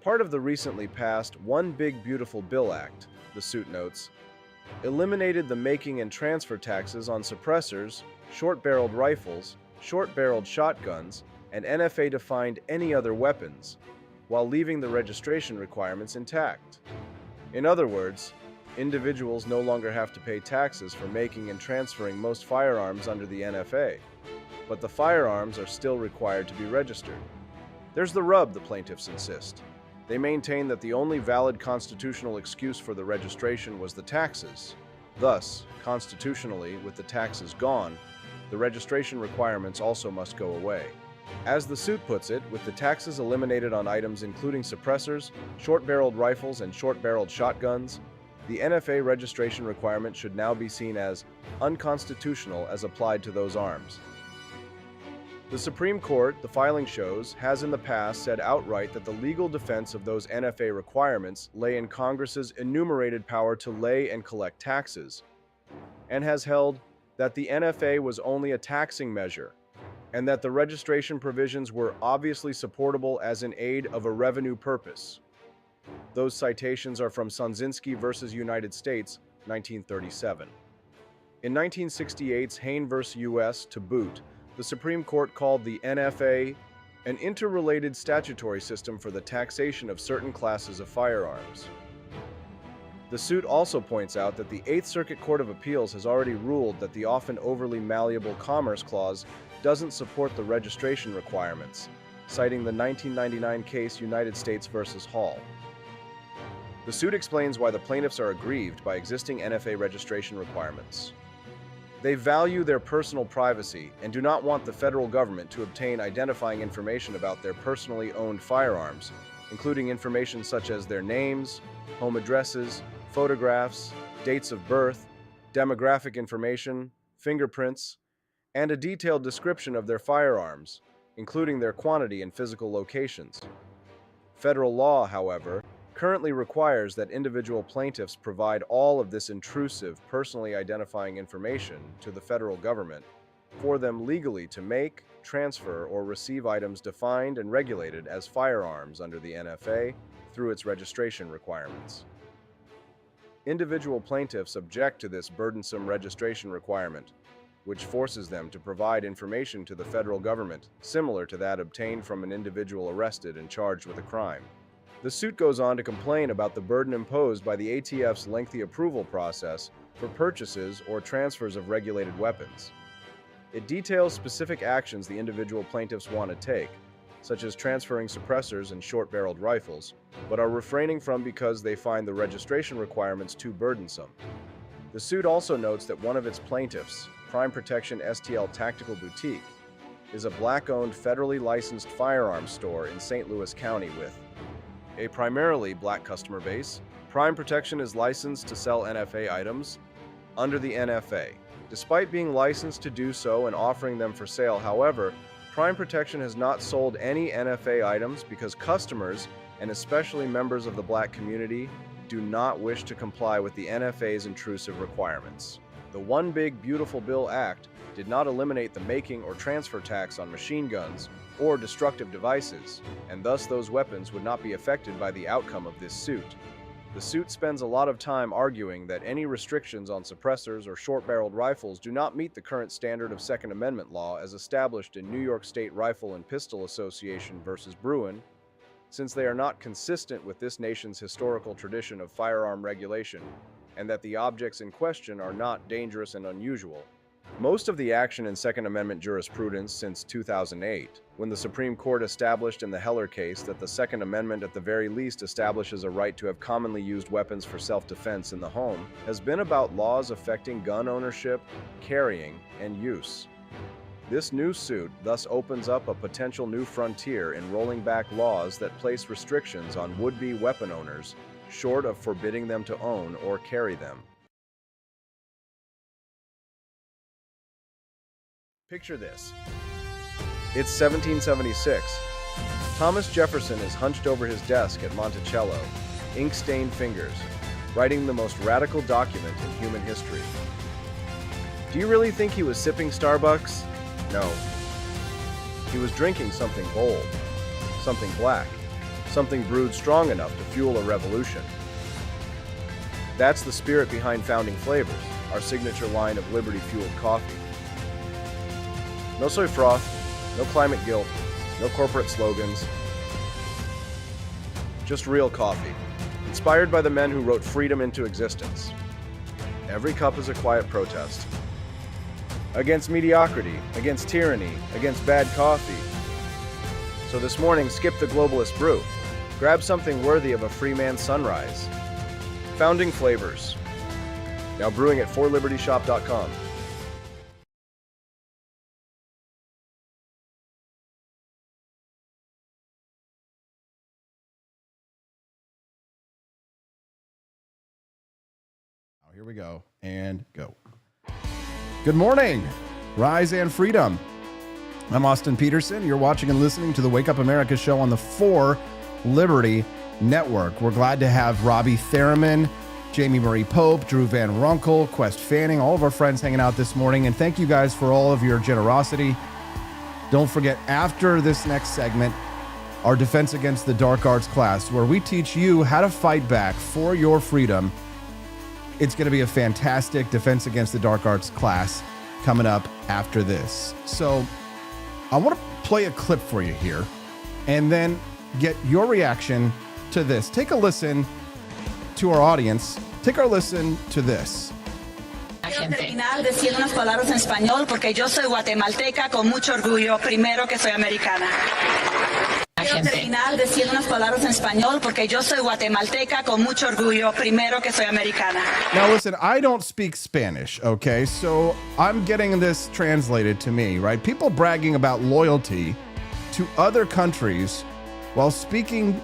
Part of the recently passed One Big Beautiful Bill Act, the suit notes, eliminated the making and transfer taxes on suppressors, short-barreled rifles, short-barreled shotguns, and NFA-defined any other weapons, while leaving the registration requirements intact. In other words, individuals no longer have to pay taxes for making and transferring most firearms under the NFA, but the firearms are still required to be registered. There's the rub, the plaintiffs insist. They maintain that the only valid constitutional excuse for the registration was the taxes. Thus, constitutionally, with the taxes gone, the registration requirements also must go away. As the suit puts it, with the taxes eliminated on items including suppressors, short-barreled rifles, and short-barreled shotguns, the NFA registration requirement should now be seen as unconstitutional as applied to those arms. The Supreme Court, the filing shows, has in the past said outright that the legal defense of those NFA requirements lay in Congress's enumerated power to lay and collect taxes, and has held that the NFA was only a taxing measure, and that the registration provisions were obviously supportable as an aid of a revenue purpose. Those citations are from Sonzinski v. United States, 1937. In 1968's Hain v. U.S. to boot, the Supreme Court called the NFA an interrelated statutory system for the taxation of certain classes of firearms. The suit also points out that the Eighth Circuit Court of Appeals has already ruled that the often overly malleable Commerce Clause doesn't support the registration requirements, citing the 1999 case United States v. Hall. The suit explains why the plaintiffs are aggrieved by existing NFA registration requirements. They value their personal privacy and do not want the federal government to obtain identifying information about their personally owned firearms, including information such as their names, home addresses, photographs, dates of birth, demographic information, fingerprints, and a detailed description of their firearms, including their quantity and physical locations. Federal law, however, currently requires that individual plaintiffs provide all of this intrusive, personally identifying information to the federal government for them legally to make, transfer, or receive items defined and regulated as firearms under the NFA through its registration requirements. Individual plaintiffs object to this burdensome registration requirement, which forces them to provide information to the federal government similar to that obtained from an individual arrested and charged with a crime. The suit goes on to complain about the burden imposed by the ATF's lengthy approval process for purchases or transfers of regulated weapons. It details specific actions the individual plaintiffs want to take, such as transferring suppressors and short-barreled rifles, but are refraining from because they find the registration requirements too burdensome. The suit also notes that one of its plaintiffs, Prime Protection STL Tactical Boutique, is a black-owned federally licensed firearms store in St. Louis County with a primarily black customer base. Prime Protection is licensed to sell NFA items under the NFA. Despite being licensed to do so and offering them for sale, however, Prime Protection has not sold any NFA items because customers, and especially members of the black community, do not wish to comply with the NFA's intrusive requirements. The One Big Beautiful Bill Act did not eliminate the making or transfer tax on machine guns or destructive devices, and thus those weapons would not be affected by the outcome of this suit. The suit spends a lot of time arguing that any restrictions on suppressors or short-barreled rifles do not meet the current standard of Second Amendment law as established in New York State Rifle and Pistol Association versus Bruin, since they are not consistent with this nation's historical tradition of firearm regulation, and that the objects in question are not dangerous and unusual. Most of the action in Second Amendment jurisprudence since 2008, when the Supreme Court established in the Heller case that the Second Amendment at the very least establishes a right to have commonly used weapons for self-defense in the home, has been about laws affecting gun ownership, carrying, and use. This new suit thus opens up a potential new frontier in rolling back laws that place restrictions on would-be weapon owners, short of forbidding them to own or carry them. Picture this. It's 1776. Thomas Jefferson is hunched over his desk at Monticello, ink-stained fingers, writing the most radical document in human history. Do you really think he was sipping Starbucks? No. He was drinking something bold, something black, something brewed strong enough to fuel a revolution. That's the spirit behind Founding Flavors, our signature line of Liberty-fueled coffee. No soy froth, no climate guilt, no corporate slogans. Just real coffee, inspired by the men who wrote freedom into existence. Every cup is a quiet protest. Against mediocrity, against tyranny, against bad coffee. So this morning, skip the globalist brew. Grab something worthy of a free man's sunrise. Founding Flavors. Now brewing at forlibertyshop.com. Here we go, and go. Good morning, Rise and Freedom. I'm Austin Peterson. You're watching and listening to the Wake Up America show on the 4 Liberty Network. We're glad to have Robbie Theriman, Jamie Marie Pope, Drew Van Runkle, Quest Fanning, all of our friends hanging out this morning. And thank you guys for all of your generosity. Don't forget, after this next segment, our Defense Against the Dark Arts class, where we teach you how to fight back for your freedom. It's going to be a fantastic Defense Against the Dark Arts class coming up after this. So I want to play a clip for you here and then get your reaction to this. Take a listen to our audience. Take a listen to this. Quiero terminar diciendo unas palabras en español porque yo soy guatemalteca con mucho orgullo, primero que soy americana. Quiero terminar diciendo unas palabras en español porque yo soy guatemalteca con mucho orgullo, primero que soy americana. Now listen, I don't speak Spanish, okay? So I'm getting this translated to me, right? People bragging about loyalty to other countries while speaking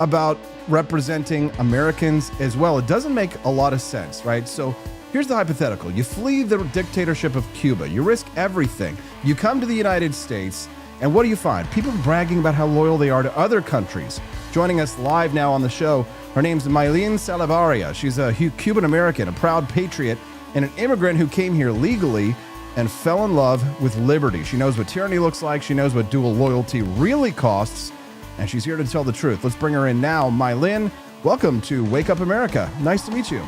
about representing Americans as well. It doesn't make a lot of sense, right? So here's the hypothetical. You flee the dictatorship of Cuba. You risk everything. You come to the United States, and what do you find? People bragging about how loyal they are to other countries. Joining us live now on the show, her name's Maylene Salavaria. She's a Cuban-American, a proud patriot, and an immigrant who came here legally and fell in love with liberty. She knows what tyranny looks like. She knows what dual loyalty really costs, and she's here to tell the truth. Let's bring her in now. Maylene, welcome to Wake Up America. Nice to meet you.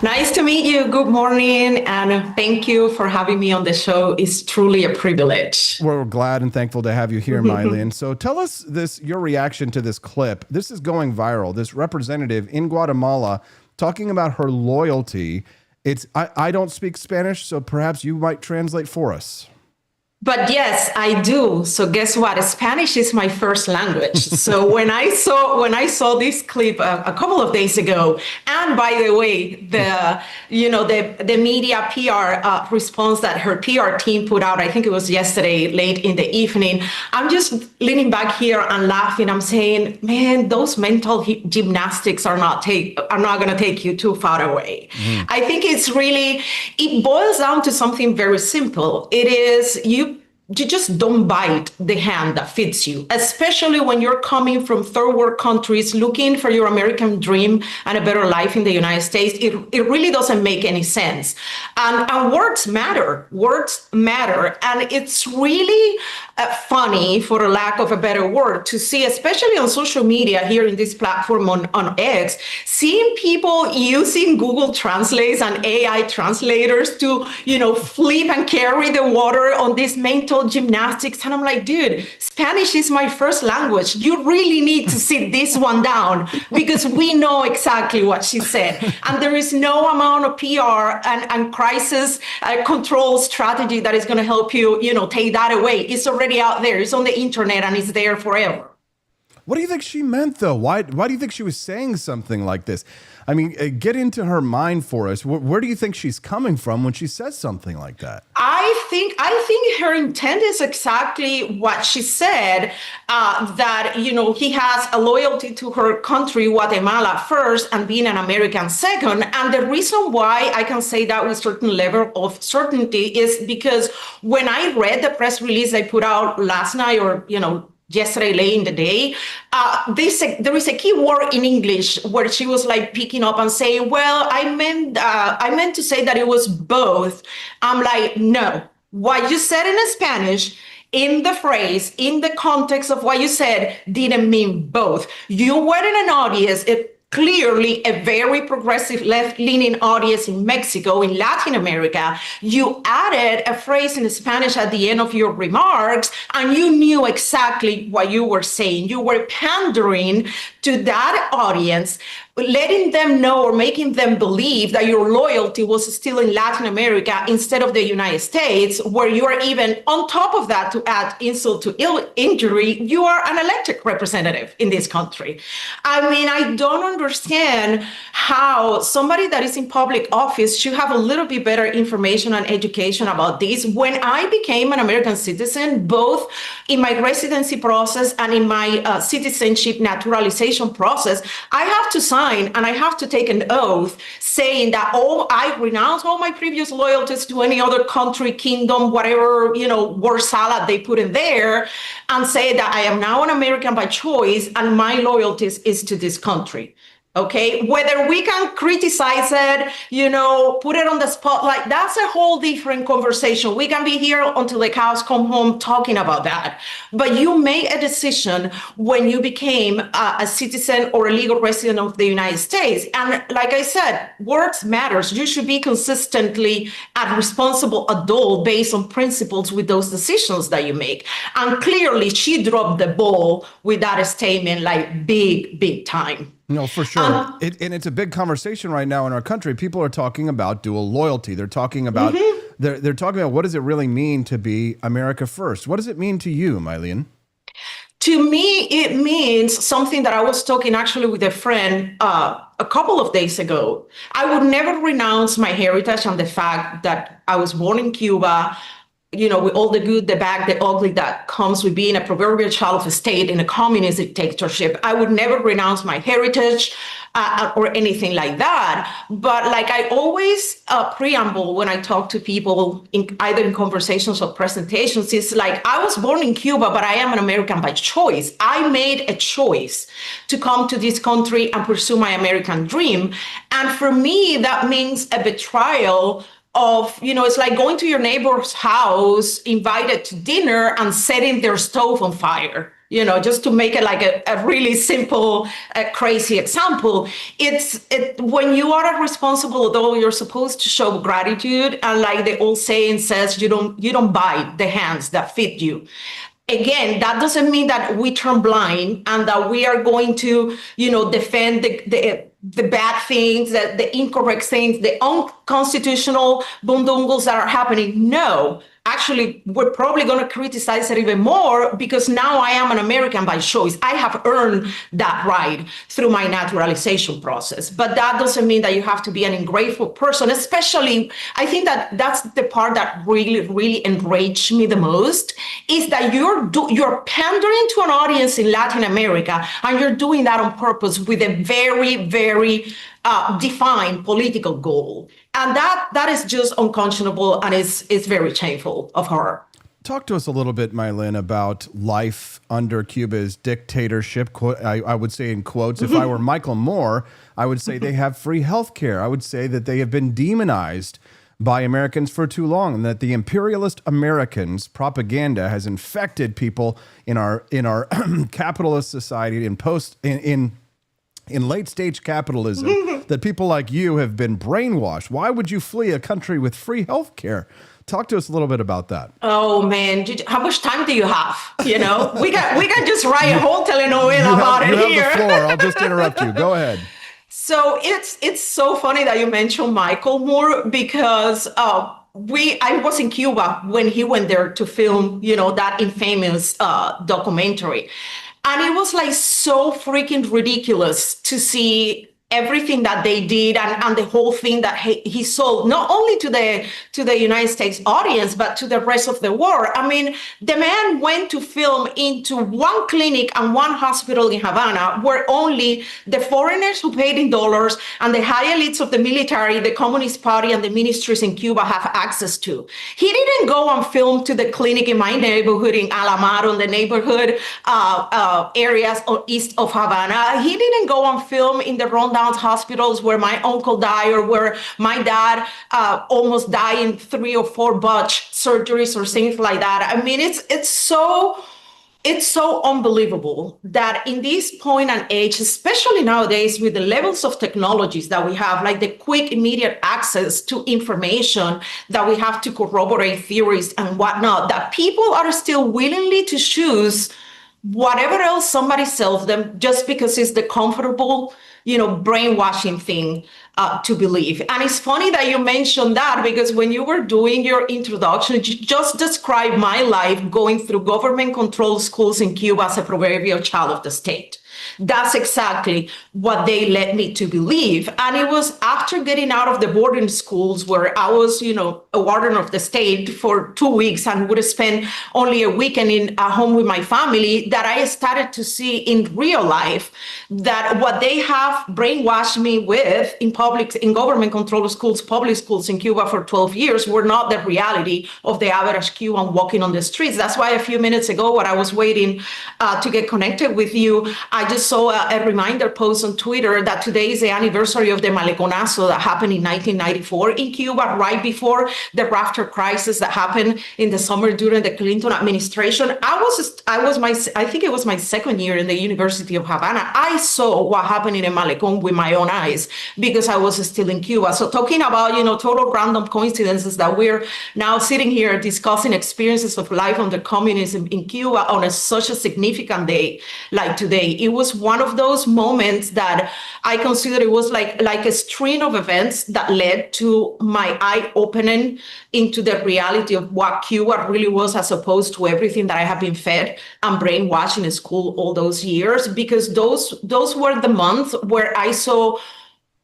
Nice to meet you. Good morning, and thank you for having me on the show. It's truly a privilege. We're glad and thankful to have you here, Maylene. So tell us your reaction to this clip. This is going viral. This representative in Guatemala talking about her loyalty. I don't speak Spanish, so perhaps you might translate for us. But yes, I do. So guess what? Spanish is my first language. So when I saw this clip a couple of days ago, and by the way, the media PR response that her PR team put out, I think it was yesterday late in the evening, I'm just leaning back here and laughing. I'm saying, man, those mental gymnastics are not going to take you too far away. I think it boils down to something very simple. It is you just don't bite the hand that feeds you, especially when you're coming from third world countries looking for your American dream and a better life in the United States. It really doesn't make any sense. And words matter. Words matter. And it's really funny, for a lack of a better word, to see, especially on social media here in this platform on X, seeing people using Google Translates and AI translators to, flip and carry the water on this mental gymnastics. And I'm like, dude, Spanish is my first language. You really need to sit this one down, because we know exactly what she said. And there is no amount of PR and crisis control strategy that is going to help you, take that away. It's already out there. It's on the internet and it's there forever. What do you think she meant, though? Why do you think she was saying something like this? I mean, get into her mind for us. Where do you think she's coming from when she says something like that? I think her intent is exactly what she said, that, he has a loyalty to her country, Guatemala, first, and being an American second. And the reason why I can say that with certain level of certainty is because when I read the press release I put out last night, or, yesterday late in the day, there is a key word in English where she was like picking up and saying, well, I meant to say that it was both. I'm like, no, what you said in Spanish, in the phrase, in the context of what you said, didn't mean both. You were in an audience, clearly a very progressive left-leaning audience in Mexico, in Latin America. You added a phrase in Spanish at the end of your remarks, and you knew exactly what you were saying. You were pandering to that audience, letting them know or making them believe that your loyalty was still in Latin America instead of the United States, where you are even on top of that, to add insult to injury, you are an elected representative in this country. I mean, I don't understand how somebody that is in public office should have a little bit better information and education about this. When I became an American citizen, both in my residency process and in my citizenship naturalization process, I have to sign and I have to take an oath saying that, I renounce all my previous loyalties to any other country, kingdom, whatever, word salad they put in there, and say that I am now an American by choice and my loyalties is to this country. Okay, whether we can criticize it, put it on the spotlight, that's a whole different conversation. We can be here until the cows come home talking about that. But you made a decision when you became a citizen or a legal resident of the United States. And like I said, words matters. You should be consistently a responsible adult based on principles with those decisions that you make. And clearly she dropped the ball with that statement, like big time. No, for sure. And it's a big conversation right now in our country. People are talking about dual loyalty. They're talking about they're talking about what does it really mean to be America first? What does it mean to you, Mylene? To me, it means something that I was talking actually with a friend a couple of days ago. I would never renounce my heritage and the fact that I was born in Cuba, with all the good, the bad, the ugly that comes with being a proverbial child of a state in a communist dictatorship. I would never renounce my heritage or anything like that. But like I always preamble when I talk to people, either in conversations or presentations, it's like, I was born in Cuba, but I am an American by choice. I made a choice to come to this country and pursue my American dream. And for me, that means a betrayal of, it's like going to your neighbor's house, invited to dinner, and setting their stove on fire. Just to make it like a really simple, crazy example. When you are a responsible adult, you're supposed to show gratitude, and like the old saying says, you don't bite the hands that feed you. Again, that doesn't mean that we turn blind and that we are going to, defend the bad things, the incorrect things, the unconstitutional bundungles that are happening. No, actually, we're probably going to criticize it even more, because now I am an American by choice. I have earned that right through my naturalization process. But that doesn't mean that you have to be an ungrateful person. Especially, I think that's the part that really enraged me the most, is that you're pandering to an audience in Latin America, and you're doing that on purpose with a very defined political goal. And that is just unconscionable, and it's very shameful of her. Talk to us a little bit, Mylin, about life under Cuba's dictatorship. I would say in quotes, if I were Michael Moore, I would say they have free health care. I would say that they have been demonized by Americans for too long, and that the imperialist Americans' propaganda has infected people in our capitalist society in late stage capitalism, that people like you have been brainwashed. Why would you flee a country with free health care? Talk to us a little bit about that. Oh man, how much time do you have? You know, we can just write a whole telenovela about it here. You have the floor. I'll just interrupt you. Go ahead. So it's so funny that you mentioned Michael Moore, because I was in Cuba when he went there to film, that infamous documentary. And it was like so freaking ridiculous to see everything that they did and the whole thing that he sold, not only to the United States audience, but to the rest of the world. I mean, the man went to film into one clinic and one hospital in Havana where only the foreigners who paid in dollars and the high elites of the military, the Communist Party, and the ministries in Cuba have access to. He didn't go and film to the clinic in my neighborhood in Alamaro, in the neighborhood areas east of Havana. He didn't go and film in the rundown hospitals where my uncle died, or where my dad almost died in 3 or 4 botched surgeries or things like that. I mean, it's so unbelievable that in this point and age, especially nowadays with the levels of technologies that we have, like the quick, immediate access to information that we have to corroborate theories and whatnot, that people are still willingly to choose whatever else somebody sells them just because it's the comfortable, brainwashing thing to believe. And it's funny that you mentioned that, because when you were doing your introduction, you just described my life going through government-controlled schools in Cuba as a proverbial child of the state. That's exactly what they led me to believe. And it was after getting out of the boarding schools where I was, a warden of the state for 2 weeks and would spend only a weekend at home with my family, that I started to see in real life that what they have brainwashed me with in government-controlled schools, public schools in Cuba for 12 years were not the reality of the average Cuban walking on the streets. That's why a few minutes ago, when I was waiting to get connected with you, I just saw a reminder post on Twitter that today is the anniversary of the Maleconazo that happened in 1994 in Cuba, right before the rafter crisis that happened in the summer during the Clinton administration. I think it was my second year in the University of Havana. I saw what happened in a Malecon with my own eyes because I was still in Cuba. So talking about, total random coincidences that we're now sitting here discussing experiences of life under communism in Cuba on such a significant day like today. It was one of those moments that I consider it was like a string of events that led to my eye opening into the reality of what Cuba really was, as opposed to everything that I have been fed and brainwashed in school all those years, because those were the months where I saw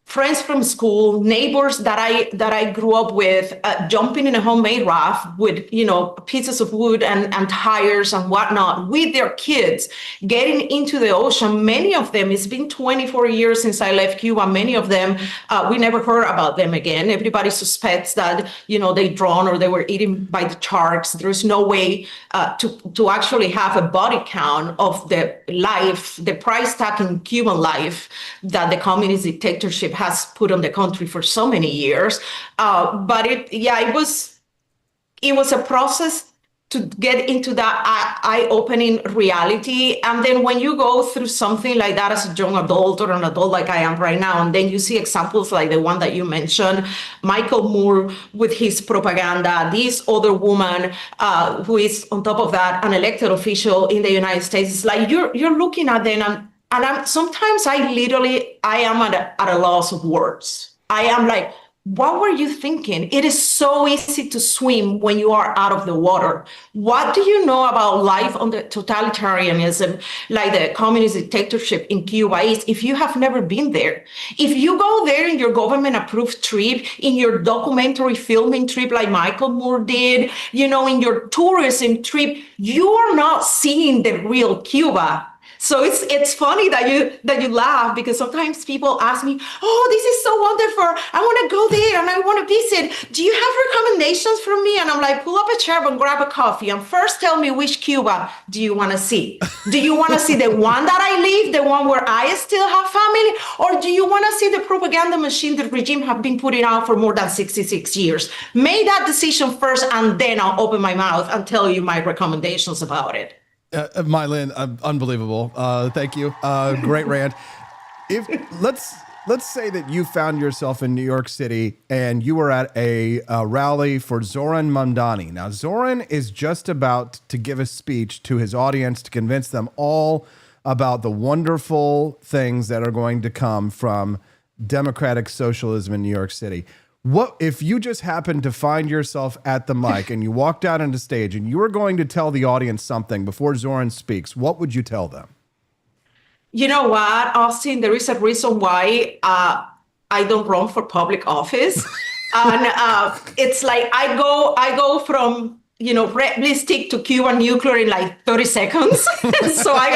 friends from school, neighbors that I grew up with, jumping in a homemade raft with, pieces of wood and tires and whatnot with their kids, getting into the ocean. Many of them, it's been 24 years since I left Cuba. Many of them, we never heard about them again. Everybody suspects that, they drowned or they were eaten by the sharks. There's no way to actually have a body count of the life, the price tag in Cuban life that the communist dictatorship has put on the country for so many years. But it was a process to get into that eye-opening reality. And then when you go through something like that as a young adult or an adult like I am right now, and then you see examples like the one that you mentioned, Michael Moore with his propaganda, this other woman who is on top of that an elected official in the United States, it's like you're looking at them and sometimes I am at a loss of words. I am like, what were you thinking? It is so easy to swim when you are out of the water. What do you know about life under totalitarianism, like the communist dictatorship in Cuba is, if you have never been there? If you go there in your government-approved trip, in your documentary filming trip like Michael Moore did, in your tourism trip, you are not seeing the real Cuba. So it's funny that you laugh, because sometimes people ask me, oh, this is so wonderful. I want to go there and I want to visit. Do you have recommendations from me? And I'm like, pull up a chair and grab a coffee and first tell me which Cuba do you want to see? Do you want to see the one that I live, the one where I still have family? Or do you want to see the propaganda machine the regime have been putting out for more than 66 years? Make that decision first, and then I'll open my mouth and tell you my recommendations about it. Mylin, unbelievable. Thank you. Great rant. Let's say that you found yourself in New York City and you were at a rally for Zoran Mamdani. Now, Zoran is just about to give a speech to his audience to convince them all about the wonderful things that are going to come from democratic socialism in New York City. What if you just happened to find yourself at the mic and you walked out on the stage and you were going to tell the audience something before Zoran speaks? What would you tell them? You know what, Austin? There is a reason why I don't run for public office, and it's like I go from red lipstick to Cuban nuclear in like 30 seconds. So I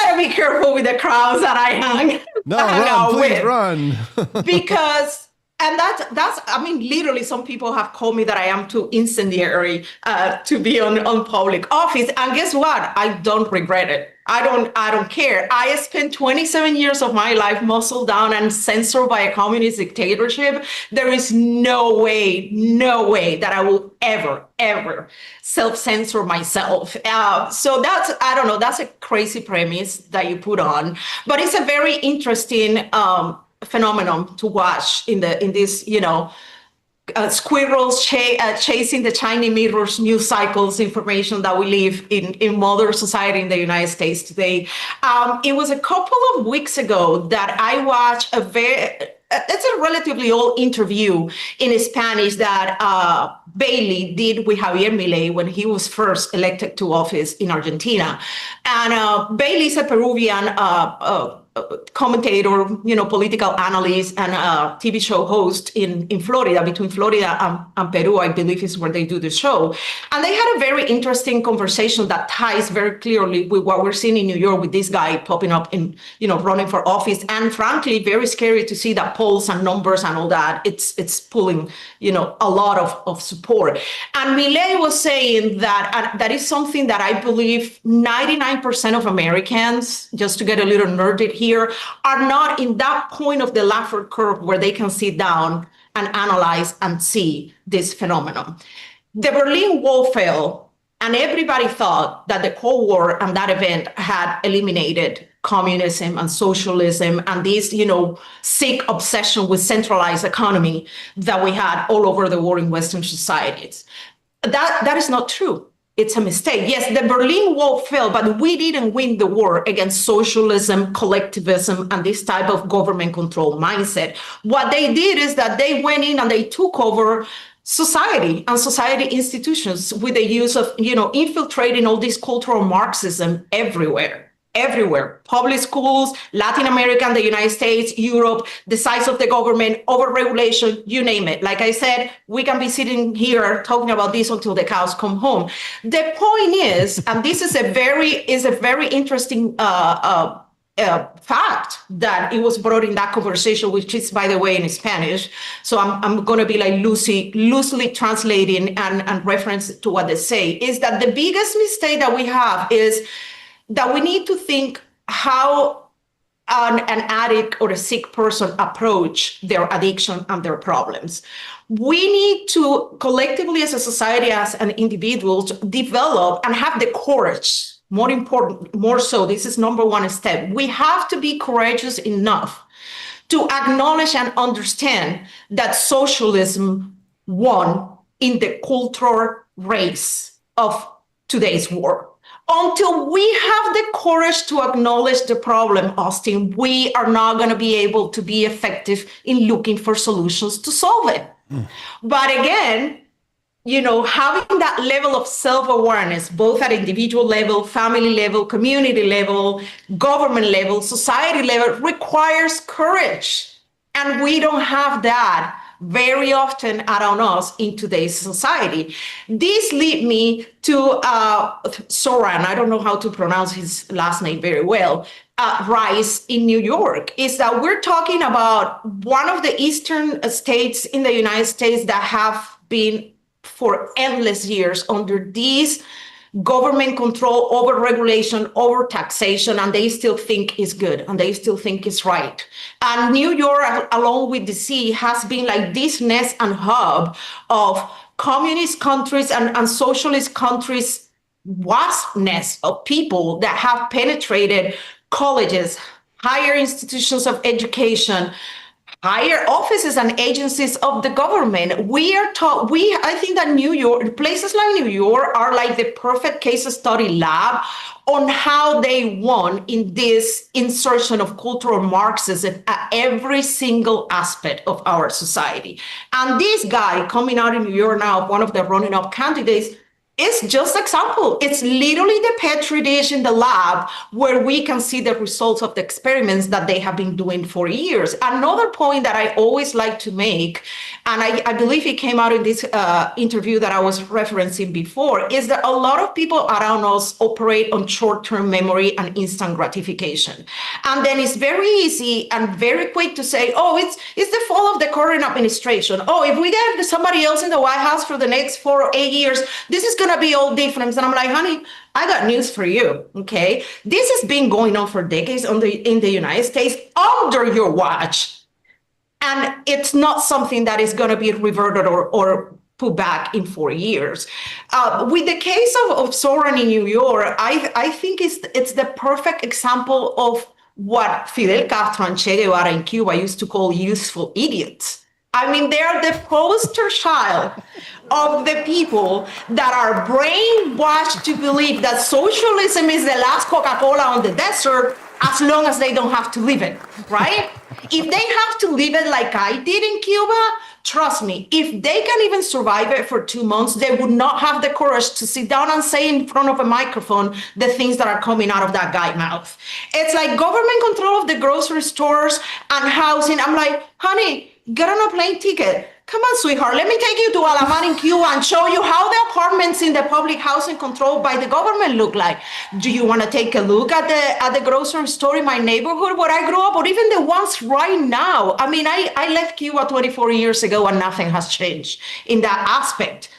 gotta be careful with the crowds that I hang out with. Run. Because. And that's, I mean, literally some people have called me that I am too incendiary to be on public office. And guess what? I don't regret it. I don't care. I spent 27 years of my life muscled down and censored by a communist dictatorship. There is no way that I will ever self-censor myself. So that's a crazy premise that you put on, but it's a very interesting phenomenon to watch in this, squirrels chasing the tiny mirrors, news cycles, information that we live in modern society in the United States today. It was a couple of weeks ago that I watched it's a relatively old interview in Spanish that Bailey did with Javier Milei when he was first elected to office in Argentina. And Bailey is a Peruvian commentator, political analyst, and a TV show host in Florida, between Florida and Peru, I believe is where they do the show. And they had a very interesting conversation that ties very clearly with what we're seeing in New York with this guy popping up in, running for office. And frankly, very scary to see that polls and numbers and all that. It's pulling, a lot of support. And Milei was saying that that is something that I believe 99% of Americans, just to get a little nerded here, are not in that point of the Laffer curve where they can sit down and analyze and see this phenomenon. The Berlin Wall fell, and everybody thought that the Cold War and that event had eliminated communism and socialism and this, sick obsession with centralized economy that we had all over the world in Western societies. That is not true. It's a mistake. Yes, the Berlin Wall fell, but we didn't win the war against socialism, collectivism, and this type of government control mindset. What they did is that they went in and they took over society and society institutions with the use of, infiltrating all this cultural Marxism everywhere. Public schools, Latin America and the United States, Europe, the size of the government, overregulation, you name it. Like I said, we can be sitting here talking about this until the cows come home. The point is, and this is a very interesting fact that it was brought in that conversation, which is, by the way, in Spanish. So I'm going to be like loosely translating and reference to what they say, is that the biggest mistake that we have is that we need to think how an addict or a sick person approach their addiction and their problems. We need to collectively as a society, as an individuals, develop and have the courage, more so, this is number one step. We have to be courageous enough to acknowledge and understand that socialism won in the cultural race of today's world. Until we have the courage to acknowledge the problem, Austin, we are not going to be able to be effective in looking for solutions to solve it. But again, having that level of self-awareness, both at individual level, family level, community level, government level, society level, requires courage. And we don't have that very often around us in today's society. This lead me to Soran, I don't know how to pronounce his last name very well, Rice in New York, is that we're talking about one of the eastern states in the United States that have been for endless years under these government control, over regulation, over taxation, and they still think is good and they still think is right. And New York, along with DC, has been like this nest and hub of communist countries and socialist countries, wasp nest of people that have penetrated colleges, higher institutions of education, higher offices and agencies of the government. I think that New York, places like New York are like the perfect case study lab on how they won in this insertion of cultural Marxism at every single aspect of our society. And this guy coming out in New York now, one of the running up candidates, it's just example. It's literally the petri dish in the lab where we can see the results of the experiments that they have been doing for years. Another point that I always like to make, and I believe it came out in this interview that I was referencing before, is that a lot of people around us operate on short-term memory and instant gratification. And then it's very easy and very quick to say, oh, it's the fault of the current administration. Oh, if we get somebody else in the White House for the next 4 or 8 years, this is going to be all different. And I'm like, honey, I got news for you, okay? This has been going on for decades in the United States under your watch. And it's not something that is going to be reverted or put back in 4 years. With the case of Soran in New York, I think it's the perfect example of what Fidel Castro and Che Guevara in Cuba used to call useful idiots. I mean, they are the poster child of the people that are brainwashed to believe that socialism is the last Coca-Cola on the desert as long as they don't have to live it, right? If they have to live it like I did in Cuba, trust me, if they can even survive it for 2 months, they would not have the courage to sit down and say in front of a microphone the things that are coming out of that guy's mouth. It's like government control of the grocery stores and housing. I'm like, honey, get on a plane ticket. Come on, sweetheart, let me take you to Alamar in Cuba and show you how the apartments in the public housing controlled by the government look like. Do you want to take a look at the grocery store in my neighborhood where I grew up, or even the ones right now? I mean, I left Cuba 24 years ago and nothing has changed in that aspect.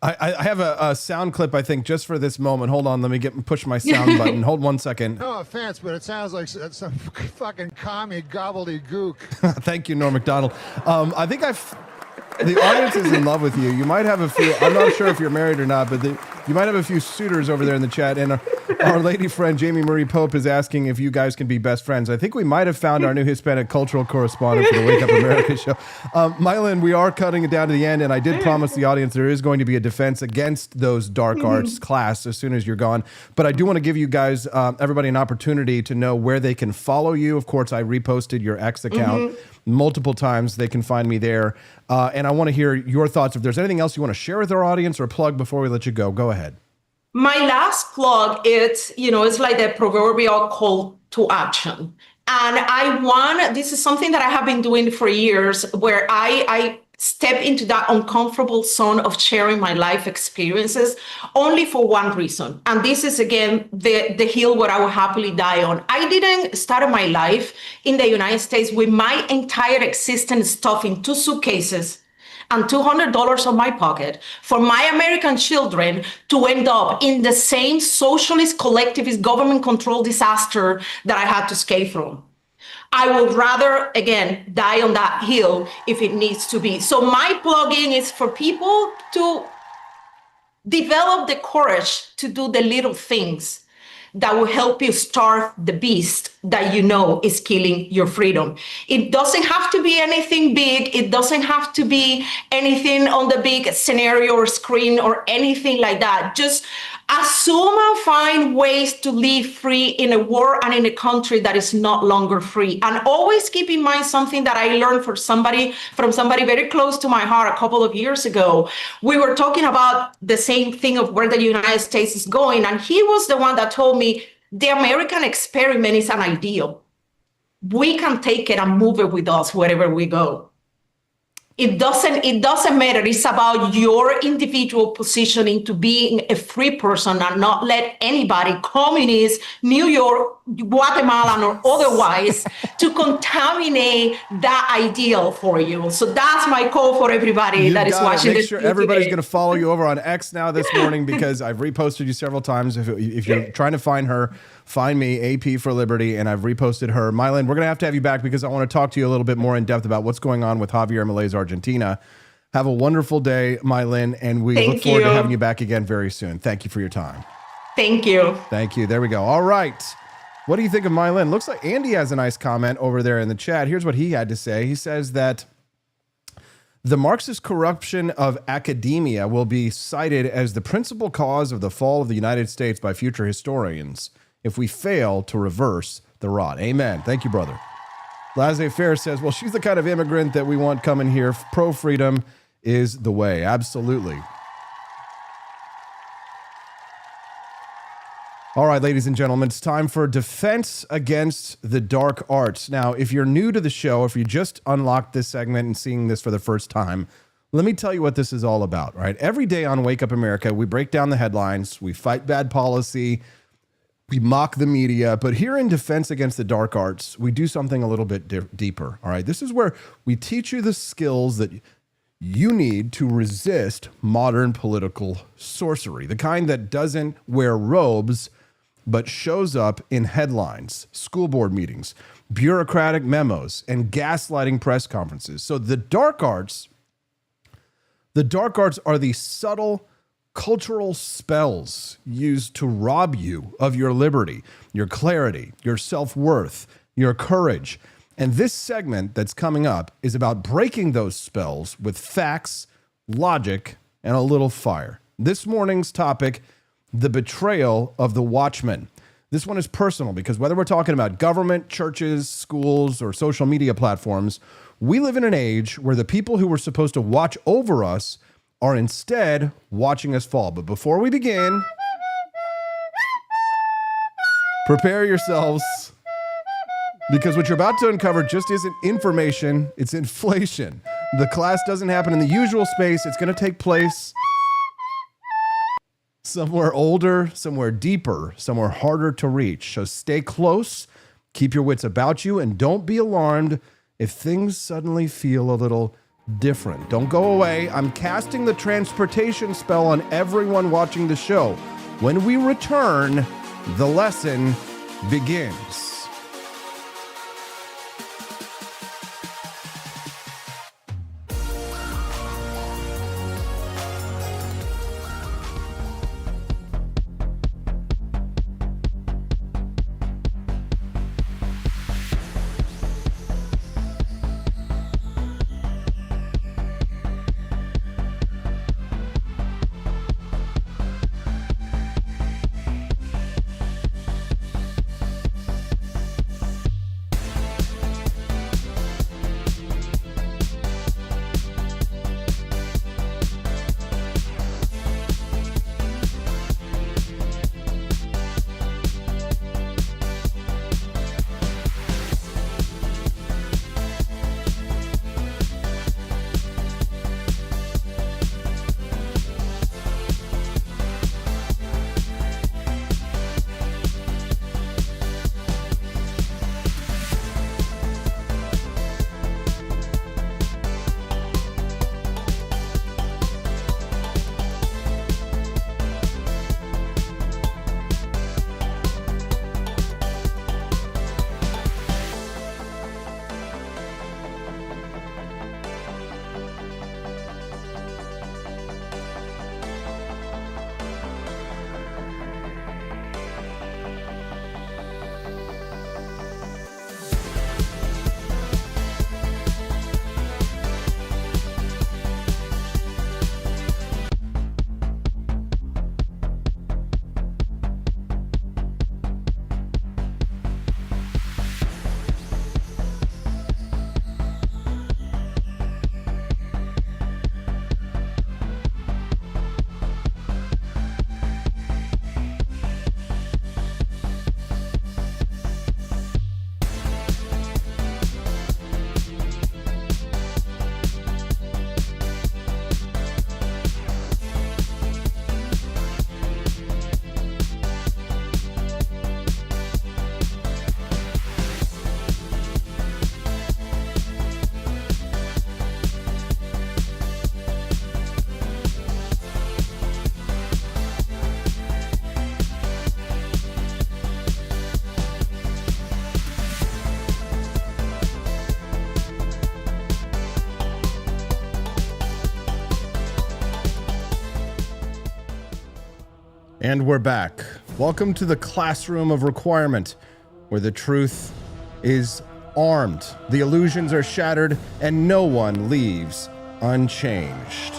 I have a sound clip, I think, just for this moment. Hold on, let me push my sound button. Hold 1 second. No offense, but it sounds like some fucking commie gobbledygook. Thank you, Norm Macdonald. I think the audience is in love with you. You might have a few, I'm not sure if you're married or not, but you might have a few suitors over there in the chat. And our lady friend, Jamie Marie Pope, is asking if you guys can be best friends. I think we might have found our new Hispanic cultural correspondent for the Wake Up America show. Mylan, we are cutting it down to the end, and I did promise the audience there is going to be a defense against those dark arts class as soon as you're gone. But I do want to give you guys, everybody, an opportunity to know where they can follow you. Of course, I reposted your X account multiple times. They can find me there. And I want to hear your thoughts. If there's anything else you want to share with our audience or plug before we let you go, go ahead. My last plug, it's like the proverbial call to action. And this is something that I have been doing for years, where I step into that uncomfortable zone of sharing my life experiences only for one reason. And this is, again, the hill where I will happily die on. I didn't start my life in the United States with my entire existence stuffed in 2 suitcases and $200 on my pocket for my American children to end up in the same socialist, collectivist, government-controlled disaster that I had to escape from. I would rather, again, die on that hill if it needs to be. So my plugin is for people to develop the courage to do the little things that will help you starve the beast that you know is killing your freedom. It doesn't have to be anything big. It doesn't have to be anything on the big scenario or screen or anything like that. Just assume and find ways to live free in a world and in a country that is not longer free. And always keep in mind something that I learned from somebody very close to my heart a couple of years ago. We were talking about the same thing of where the United States is going. And he was the one that told me the American experiment is an ideal. We can take it and move it with us wherever we go. It doesn't matter. It's about your individual positioning to being a free person and not let anybody, communist, New York, Guatemalan, or otherwise, to contaminate that ideal for you. So that's my call for everybody that is watching this. Make sure everybody's going to follow you over on X now this morning, because I've reposted you several times. If you're trying to find her, find me, AP for Liberty, and I've reposted her. Mylan, we're going to have you back because I want to talk to you a little bit more in depth about what's going on with Javier Milei's Argentina. Have a wonderful day, Mylan, and we look forward to having you back again very soon. Thank you for your time. Thank you. Thank you. There we go. All right. What do you think of Mylan? Looks like Andy has a nice comment over there in the chat. Here's what he had to say. He says that the Marxist corruption of academia will be cited as the principal cause of the fall of the United States by future historians if we fail to reverse the rot. Amen. Thank you, brother. Laissez-faire says, well, she's the kind of immigrant that we want coming here. Pro-freedom is the way. Absolutely. All right, ladies and gentlemen, it's time for Defense Against the Dark Arts. Now, if you're new to the show, if you just unlocked this segment and seeing this for the first time, let me tell you what this is all about, right? Every day on Wake Up America, we break down the headlines, we fight bad policy, we mock the media, but here in Defense Against the Dark Arts, we do something a little bit deeper, all right? This is where we teach you the skills that you need to resist modern political sorcery, the kind that doesn't wear robes, but shows up in headlines, school board meetings, bureaucratic memos, and gaslighting press conferences. So the dark arts are the subtle cultural spells used to rob you of your liberty, your clarity, your self-worth, your courage. And this segment that's coming up is about breaking those spells with facts, logic, and a little fire. This morning's topic, the betrayal of the watchman. This one is personal because whether we're talking about government, churches, schools, or social media platforms, we live in an age where the people who were supposed to watch over us are instead watching us fall. But before we begin, prepare yourselves, because what you're about to uncover just isn't information, it's inflation. The class doesn't happen in the usual space. It's going to take place somewhere older, somewhere deeper, somewhere harder to reach. So stay close, keep your wits about you, and don't be alarmed if things suddenly feel a little different. Don't go away. I'm casting the transportation spell on everyone watching the show. When we return, the lesson begins. And we're back. Welcome to the classroom of requirement, where the truth is armed, the illusions are shattered, and no one leaves unchanged.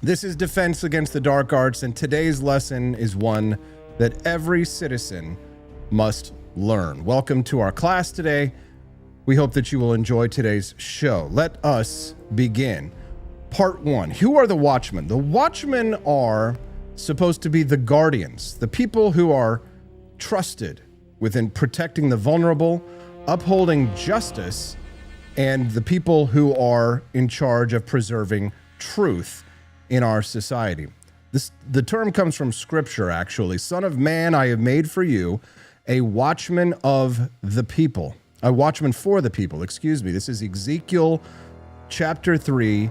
This is Defense Against the Dark Arts, and today's lesson is one that every citizen must learn. Welcome to our class today. We hope that you will enjoy today's show. Let us begin. Part 1. Who are the Watchmen? The Watchmen are supposed to be the guardians, the people who are trusted within protecting the vulnerable, upholding justice, and the people who are in charge of preserving truth in our society. The term comes from Scripture, actually. Son of man, I have made for you a watchman of the people. A watchman for the people, excuse me. This is Ezekiel chapter 3,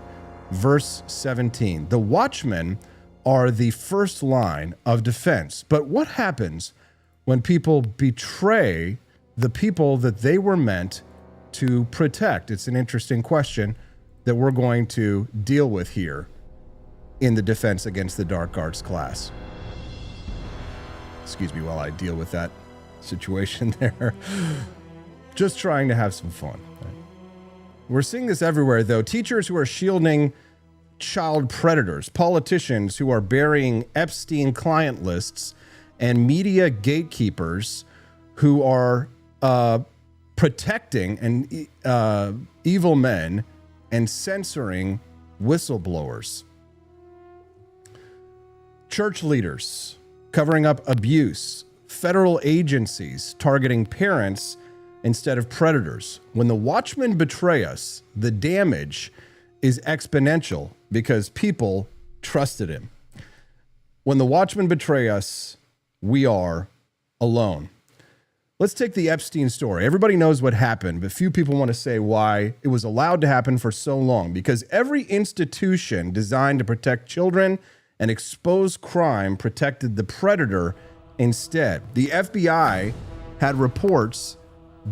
verse 17. The watchmen are the first line of defense. But what happens when people betray the people that they were meant to protect? It's an interesting question that we're going to deal with here in the Defense Against the Dark Arts class. Excuse me while I deal with that situation there. Just trying to have some fun. We're seeing this everywhere, though. Teachers who are shielding child predators, politicians who are burying Epstein client lists, and media gatekeepers who are protecting evil men and censoring whistleblowers. Church leaders covering up abuse, federal agencies targeting parents instead of predators. When the watchmen betray us, the damage is exponential because people trusted him. When the watchmen betray us, we are alone. Let's take the Epstein story. Everybody knows what happened, but few people want to say why it was allowed to happen for so long. Because every institution designed to protect children and expose crime protected the predator instead. The FBI had reports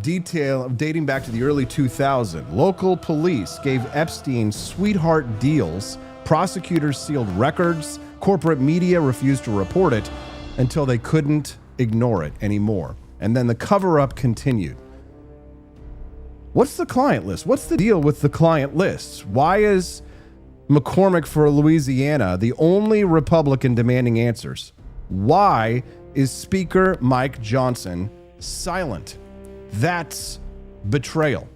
dating back to the early 2000s. Local police gave Epstein sweetheart deals. Prosecutors sealed records. Corporate media refused to report it until they couldn't ignore it anymore. And then the cover-up continued. What's the client list? What's the deal with the client lists? Why is McCormick for Louisiana the only Republican demanding answers? Why is Speaker Mike Johnson silent? That's betrayal.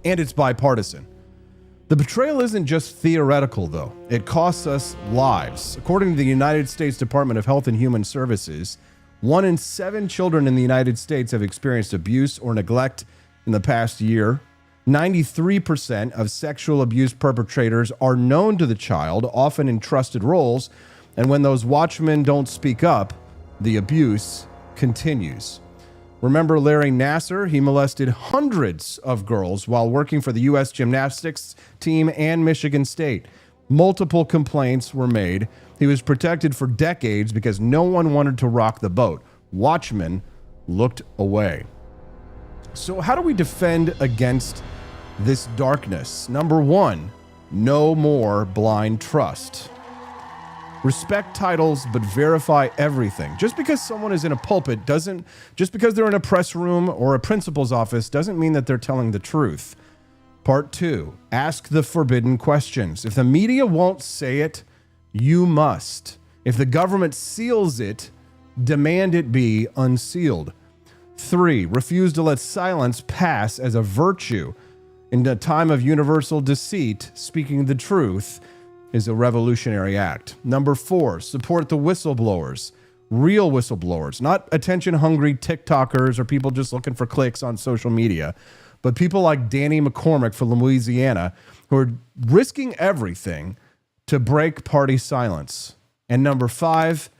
And it's bipartisan. The betrayal isn't just theoretical, though. It costs us lives. According to the United States Department of Health and Human Services, 1 in 7 children in the United States have experienced abuse or neglect in the past year. 93% of sexual abuse perpetrators are known to the child, often in trusted roles. And when those watchmen don't speak up, the abuse continues. Remember Larry Nassar? He molested hundreds of girls while working for the U.S. gymnastics team and Michigan State. Multiple complaints were made. He was protected for decades because no one wanted to rock the boat. Watchmen looked away. So how do we defend against this darkness? Number 1, no more blind trust. Respect titles, but verify everything. Just because someone is in a pulpit just because they're in a press room or a principal's office doesn't mean that they're telling the truth. Part 2, ask the forbidden questions. If the media won't say it, you must. If the government seals it, demand it be unsealed. 3, refuse to let silence pass as a virtue. In a time of universal deceit, speaking the truth is a revolutionary act. Number 4, support the whistleblowers. Real whistleblowers, not attention-hungry TikTokers or people just looking for clicks on social media, but people like Danny McCormick from Louisiana who are risking everything to break party silence. And number 5,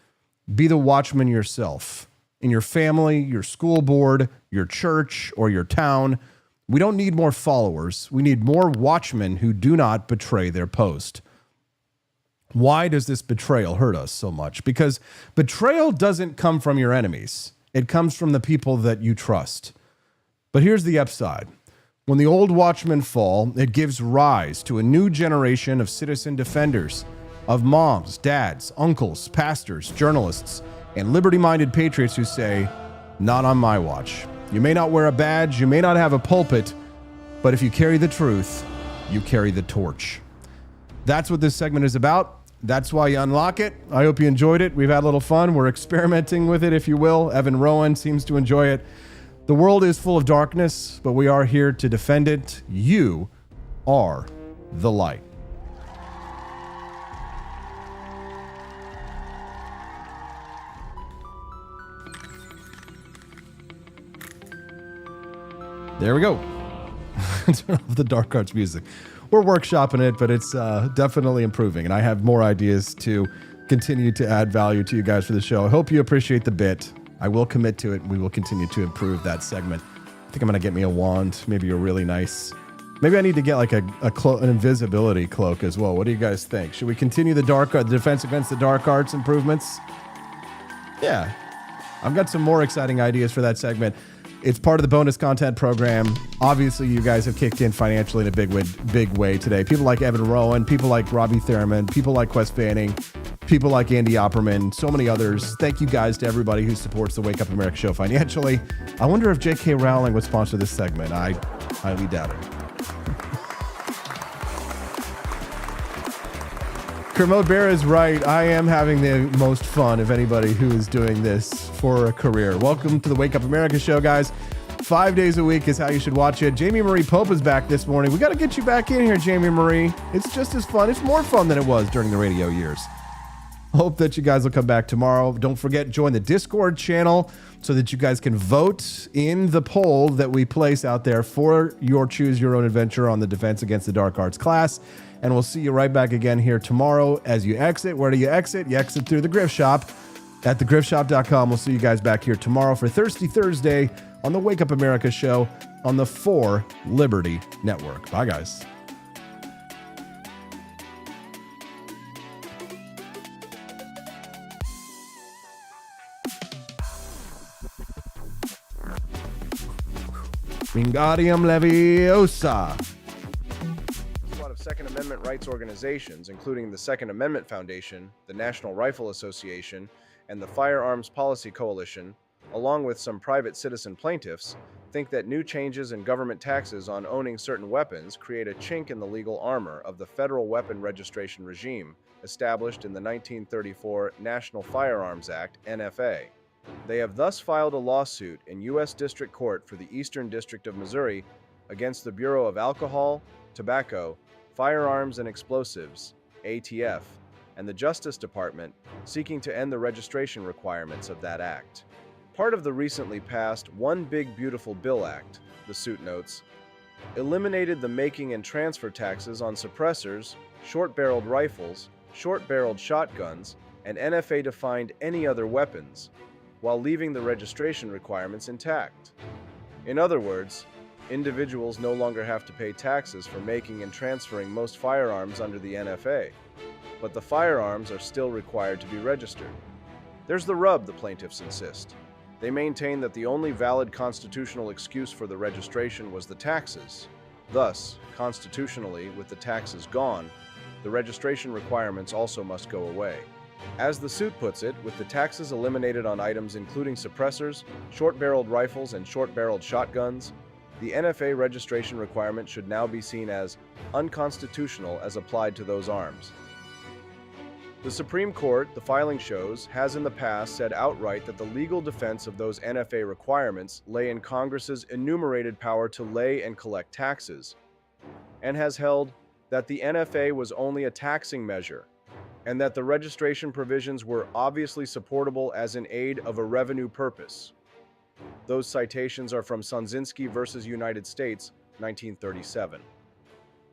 be the watchman yourself. In your family, your school board, your church, or your town, we don't need more followers. We need more watchmen who do not betray their post. Why does this betrayal hurt us so much? Because betrayal doesn't come from your enemies. It comes from the people that you trust. But here's the upside. When the old watchmen fall, it gives rise to a new generation of citizen defenders, of moms, dads, uncles, pastors, journalists, and liberty-minded patriots who say, not on my watch. You may not wear a badge, you may not have a pulpit, but if you carry the truth, you carry the torch. That's what this segment is about. That's why you unlock it. I hope you enjoyed it. We've had a little fun. We're experimenting with it, if you will. Evan Rowan seems to enjoy it. The world is full of darkness, but we are here to defend it. You are the light. There we go. Turn off the Dark Arts music. We're workshopping it, but it's definitely improving, and I have more ideas to continue to add value to you guys for the show. I hope you appreciate the bit. I will commit to it. We will continue to improve that segment. I think I'm going to get me a wand, maybe a really nice... Maybe I need to get like an invisibility cloak as well. What do you guys think? Should we continue the defense against the dark arts improvements? Yeah. I've got some more exciting ideas for that segment. It's part of the bonus content program. Obviously, you guys have kicked in financially in a big way today. People like Evan Rowan, people like Robbie Thurman, people like Quest Fanning, people like Andy Opperman, so many others. Thank you guys to everybody who supports the Wake Up America show financially. I wonder if J.K. Rowling would sponsor this segment. I highly doubt it. Kermode Bear is right. I am having the most fun of anybody who is doing this for a career. Welcome to the Wake Up America show, guys. 5 days a week is how you should watch it. Jamie Marie Pope is back this morning. We got to get you back in here, Jamie Marie. It's just as fun. It's more fun than it was during the radio years. Hope that you guys will come back tomorrow. Don't forget, join the Discord channel so that you guys can vote in the poll that we place out there for your Choose Your Own Adventure on the Defense Against the Dark Arts class. And we'll see you right back again here tomorrow as you exit. Where do you exit? You exit through the Grift Shop at thegriftshop.com. We'll see you guys back here tomorrow for Thirsty Thursday on the Wake Up America show on the 4 Liberty Network. Bye, guys. Wingardium Leviosa. Second Amendment rights organizations, including the Second Amendment Foundation, the National Rifle Association, and the Firearms Policy Coalition, along with some private citizen plaintiffs, think that new changes in government taxes on owning certain weapons create a chink in the legal armor of the federal weapon registration regime established in the 1934 National Firearms Act, NFA. They have thus filed a lawsuit in U.S. District Court for the Eastern District of Missouri against the Bureau of Alcohol, Tobacco, Firearms and Explosives, ATF, and the Justice Department, seeking to end the registration requirements of that act. Part of the recently passed One Big Beautiful Bill Act, the suit notes, eliminated the making and transfer taxes on suppressors, short-barreled rifles, short-barreled shotguns, and NFA-defined any other weapons, while leaving the registration requirements intact. In other words, individuals no longer have to pay taxes for making and transferring most firearms under the NFA, but the firearms are still required to be registered. There's the rub, the plaintiffs insist. They maintain that the only valid constitutional excuse for the registration was the taxes. Thus, constitutionally, with the taxes gone, the registration requirements also must go away. As the suit puts it, with the taxes eliminated on items including suppressors, short-barreled rifles, and short-barreled shotguns, the NFA registration requirement should now be seen as unconstitutional as applied to those arms. The Supreme Court, the filing shows, has in the past said outright that the legal defense of those NFA requirements lay in Congress's enumerated power to lay and collect taxes, and has held that the NFA was only a taxing measure, and that the registration provisions were obviously supportable as an aid of a revenue purpose. Those citations are from Sonzinski v. United States, 1937.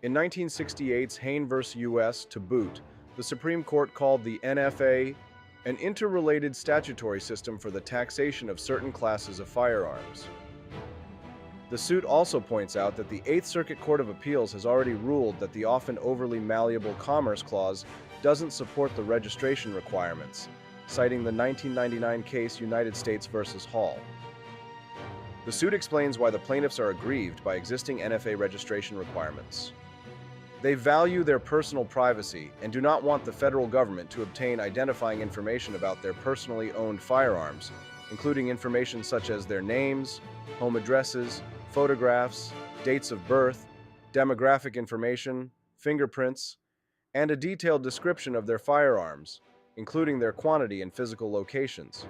In 1968's Hain v. U.S. to boot, the Supreme Court called the NFA an interrelated statutory system for the taxation of certain classes of firearms. The suit also points out that the Eighth Circuit Court of Appeals has already ruled that the often overly malleable Commerce Clause doesn't support the registration requirements, citing the 1999 case United States v. Hall. The suit explains why the plaintiffs are aggrieved by existing NFA registration requirements. They value their personal privacy and do not want the federal government to obtain identifying information about their personally owned firearms, including information such as their names, home addresses, photographs, dates of birth, demographic information, fingerprints, and a detailed description of their firearms, including their quantity and physical locations.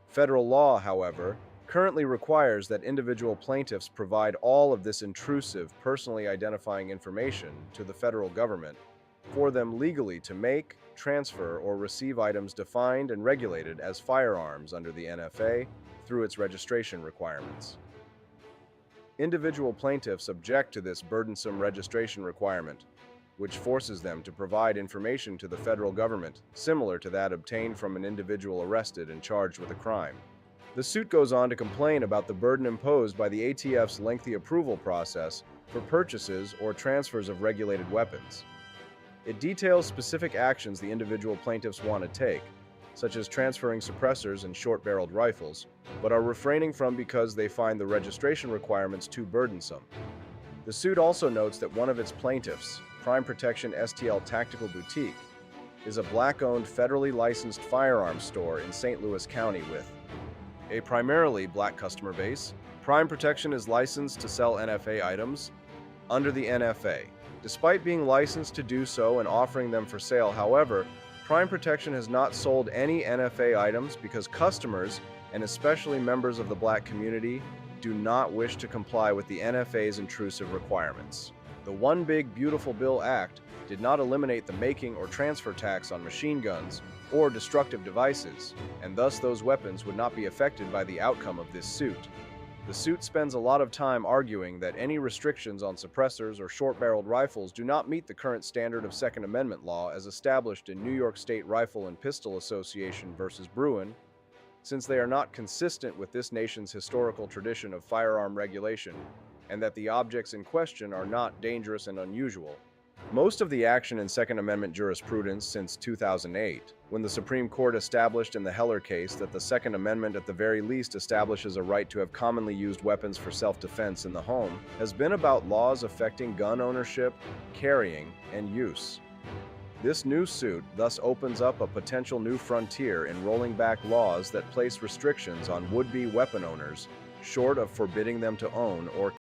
Federal law, however, currently requires that individual plaintiffs provide all of this intrusive, personally identifying information to the federal government for them legally to make, transfer, or receive items defined and regulated as firearms under the NFA through its registration requirements. Individual plaintiffs object to this burdensome registration requirement, which forces them to provide information to the federal government similar to that obtained from an individual arrested and charged with a crime. The suit goes on to complain about the burden imposed by the ATF's lengthy approval process for purchases or transfers of regulated weapons. It details specific actions the individual plaintiffs want to take, such as transferring suppressors and short-barreled rifles, but are refraining from because they find the registration requirements too burdensome. The suit also notes that one of its plaintiffs, Prime Protection STL Tactical Boutique, is a black-owned federally licensed firearms store in St. Louis County with a primarily black customer base. Prime Protection is licensed to sell NFA items under the NFA. Despite being licensed to do so and offering them for sale, however, Prime Protection has not sold any NFA items because customers, and especially members of the black community, do not wish to comply with the NFA's intrusive requirements. The One Big Beautiful Bill Act did not eliminate the making or transfer tax on machine guns or destructive devices, and thus those weapons would not be affected by the outcome of this suit. The suit spends a lot of time arguing that any restrictions on suppressors or short-barreled rifles do not meet the current standard of Second Amendment law as established in New York State Rifle and Pistol Association v. Bruin, since they are not consistent with this nation's historical tradition of firearm regulation, and that the objects in question are not dangerous and unusual. Most of the action in Second Amendment jurisprudence since 2008, when the Supreme Court established in the Heller case that the Second Amendment at the very least establishes a right to have commonly used weapons for self-defense in the home, has been about laws affecting gun ownership, carrying, and use. This new suit thus opens up a potential new frontier in rolling back laws that place restrictions on would-be weapon owners, short of forbidding them to own or